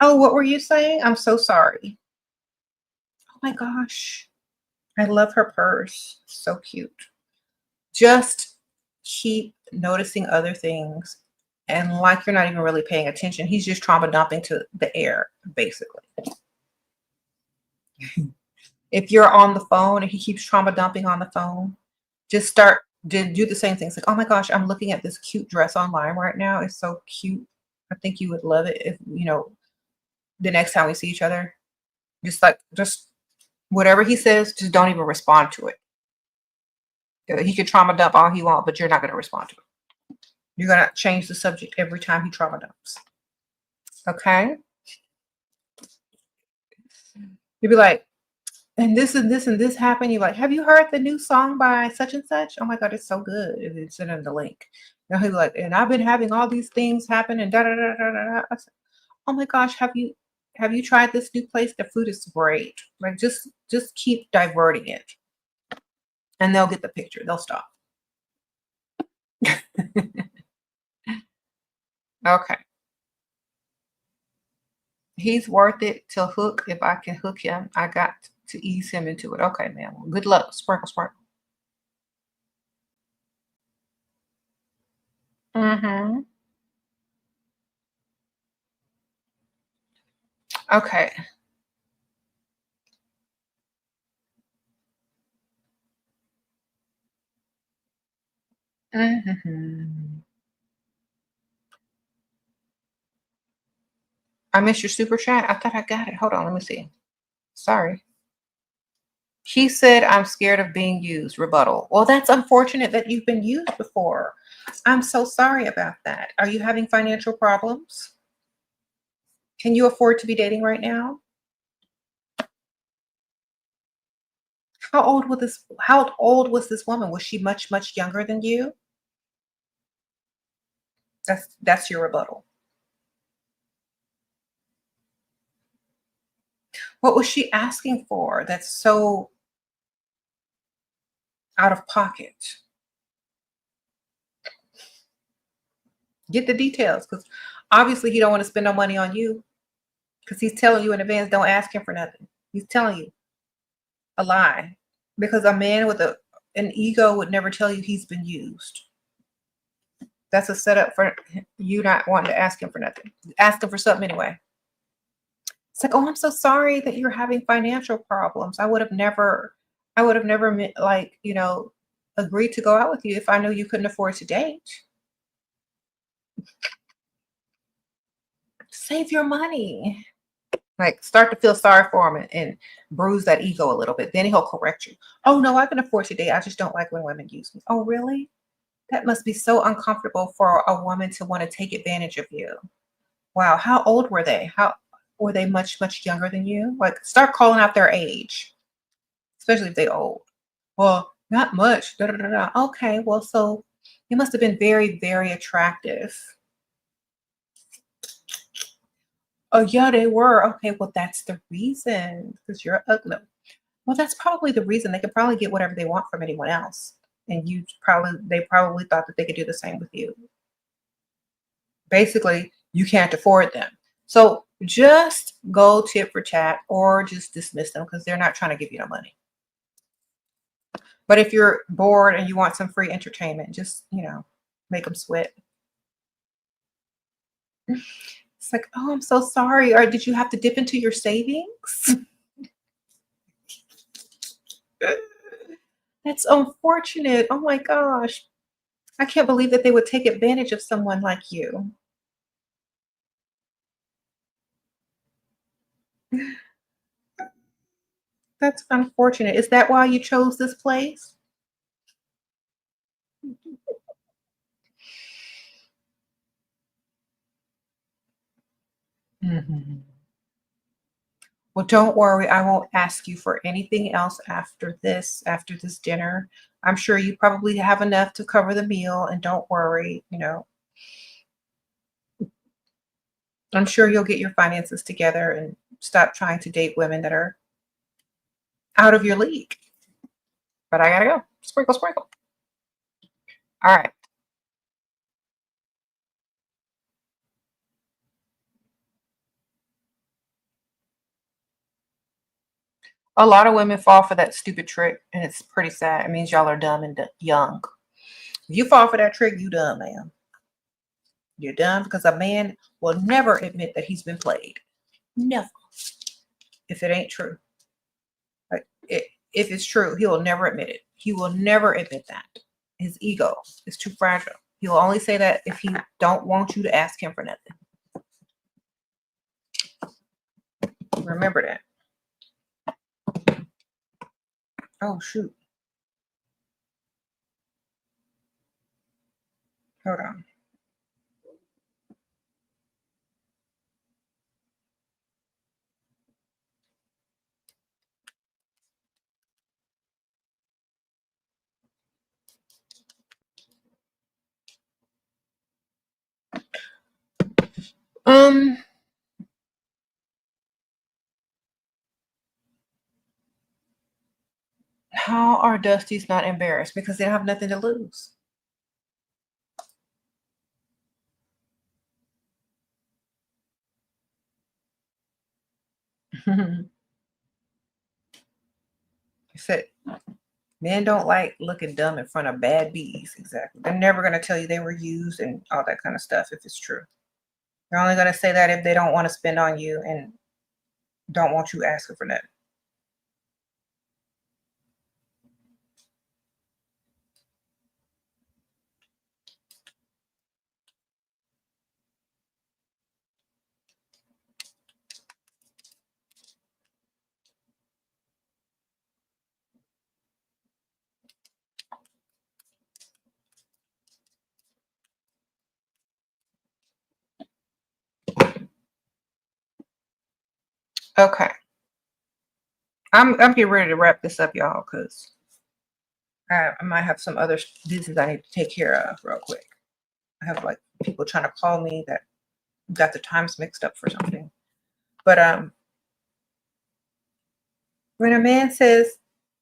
Oh, what were you saying? I'm so sorry. Oh my gosh. I love her purse. So cute. Just keep noticing other things. And like you're not even really paying attention. He's just trauma dumping to the air, basically. If you're on the phone and he keeps trauma dumping on the phone, just start to do the same things. Like, oh my gosh, I'm looking at this cute dress online right now. It's so cute. I think you would love it if, the next time we see each other. Just whatever he says, just don't even respond to it. He could trauma dump all he wants, but you're not going to respond to it. You're going to change the subject every time he trauma dumps. Okay? You'll be like, and this and this and this happened. You're like, have you heard the new song by such and such? Oh my God, it's so good. And then send him the link. Now he'll be like, and I've been having all these things happen and da da da da da. I said, oh my gosh, have you tried this new place? The food is great. Like just keep diverting it. And they'll get the picture. They'll stop. Okay. He's worth it to hook. If I can hook him, I got to ease him into it. Okay, man. Well, good luck. Sprinkle, sprinkle. Okay. I missed your super chat. I thought I got it. Hold on, let me see. Sorry. She said, I'm scared of being used. Rebuttal. Well, that's unfortunate that you've been used before. I'm so sorry about that. Are you having financial problems? Can you afford to be dating right now? How old was this woman? Was she much younger than you? That's your rebuttal. What was she asking for that's so out of pocket? Get the details, because obviously he don't want to spend no money on you, because he's telling you in advance, don't ask him for nothing. He's telling you a lie, because a man with an ego would never tell you he's been used. That's a setup for you not wanting to ask him for nothing. Ask him for something anyway. It's like, oh, I'm so sorry that you're having financial problems. I would have never like, agreed to go out with you if I knew you couldn't afford to date. Save your money. Like, start to feel sorry for him and bruise that ego a little bit. Then he'll correct you. Oh no, I can afford to date. I just don't like when women use me. Oh, really? That must be so uncomfortable for a woman to want to take advantage of you. Wow. How old were they? How were they? Much younger than you? Like, start calling out their age, especially if they old. Well, not much. Da, da, da, da. Okay, well, so you must have been very attractive. Oh yeah, they were. Okay, well, that's the reason, because you're ugly. Well, that's probably the reason. They could probably get whatever they want from anyone else, and they probably thought that they could do the same with you. Basically, you can't afford them. So just go tit for tat, or just dismiss them, because they're not trying to give you no money. But if you're bored and you want some free entertainment, just, make them sweat. It's like, oh, I'm so sorry. Or did you have to dip into your savings? That's unfortunate. Oh my gosh. I can't believe that they would take advantage of someone like you. That's unfortunate. Is that why you chose this place? Mhm. Well, don't worry. I won't ask you for anything else after this dinner. I'm sure you probably have enough to cover the meal, and don't worry, I'm sure you'll get your finances together and stop trying to date women that are out of your league. But I gotta go. Sprinkle, sprinkle. All right. A lot of women fall for that stupid trick, and it's pretty sad. It means y'all are dumb and young. If you fall for that trick, you dumb, man. You're dumb, because a man will never admit that he's been played. Never. If it ain't true. Like, if it's true, he will never admit it. He will never admit that. His ego is too fragile. He will only say that if he don't want you to ask him for nothing. Remember that. Oh shoot. Hold on. Um, how are Dusties not embarrassed? Because they don't have nothing to lose. I said men don't like looking dumb in front of bad bees. Exactly. They're never gonna tell you they were used and all that kind of stuff if it's true. They're only gonna say that if they don't want to spend on you and don't want you asking for nothing. Okay. I'm getting ready to wrap this up, y'all, because I might have some other business I need to take care of real quick. I have like people trying to call me that got the times mixed up for something. But when a man says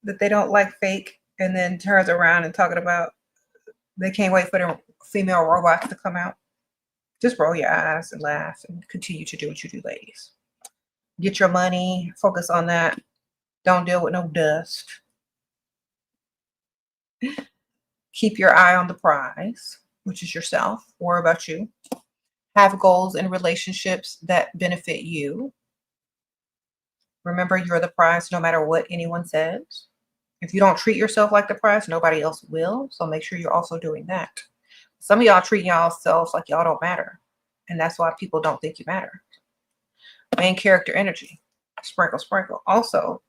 that they don't like fake and then turns around and talking about they can't wait for the female robots to come out, just roll your eyes and laugh and continue to do what you do, ladies. Get your money, focus on that. Don't deal with no dust. Keep your eye on the prize, which is yourself. Worry about you. Have goals and relationships that benefit you. Remember, you're the prize no matter what anyone says. If you don't treat yourself like the prize, nobody else will. So make sure you're also doing that. Some of y'all treat y'all selves like y'all don't matter. And that's why people don't think you matter. Main character energy. Sprinkle, sprinkle. Also,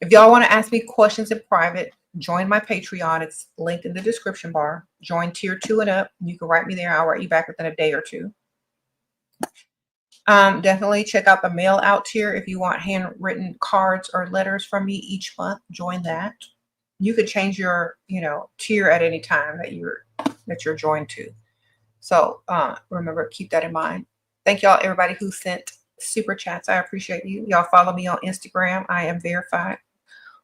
if y'all want to ask me questions in private, join my Patreon. It's linked in the description bar. Join tier 2 and up. You can write me there. I'll write you back within a day or two. Definitely check out the mail out tier if you want handwritten cards or letters from me each month. Join that. You could change your, tier at any time that you're joined to. So remember, keep that in mind. Thank y'all, everybody who sent super chats. I appreciate you. Y'all follow me on Instagram. I am verified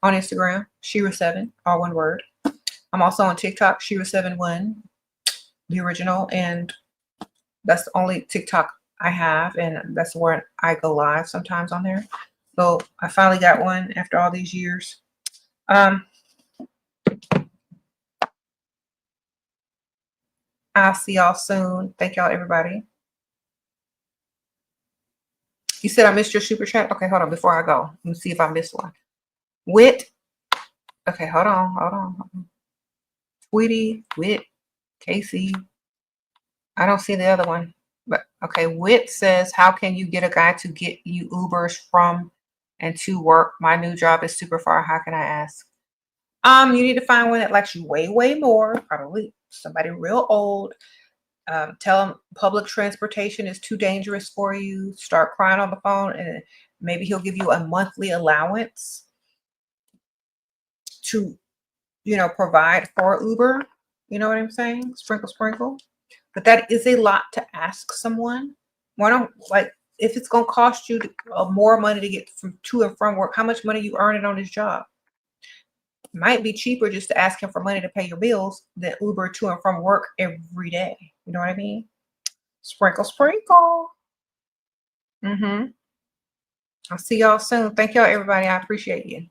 on Instagram, SheRaSeven, all one word. I'm also on TikTok, SheRaSeven1, the original, and that's the only TikTok I have, and that's where I go live sometimes on there. So I finally got one after all these years. I'll see y'all soon. Thank y'all, everybody. You said I missed your super chat? Okay, hold on. Before I go, let me see if I missed one. Wit. Okay, hold on. Tweety, Wit, Casey. I don't see the other one. But okay, Wit says, how can you get a guy to get you Ubers from and to work? My new job is super far. How can I ask? You need to find one that likes you way, way more. Probably somebody real old. Tell him public transportation is too dangerous for you. Start crying on the phone, and maybe he'll give you a monthly allowance to, provide for Uber. You know what I'm saying? Sprinkle, sprinkle. But that is a lot to ask someone. Why don't, if it's going to cost you more money to get to and from work, how much money you earning on this job? It might be cheaper just to ask him for money to pay your bills than Uber to and from work every day. You know what I mean? Sprinkle, sprinkle. I'll see y'all soon. Thank y'all, everybody. I appreciate you.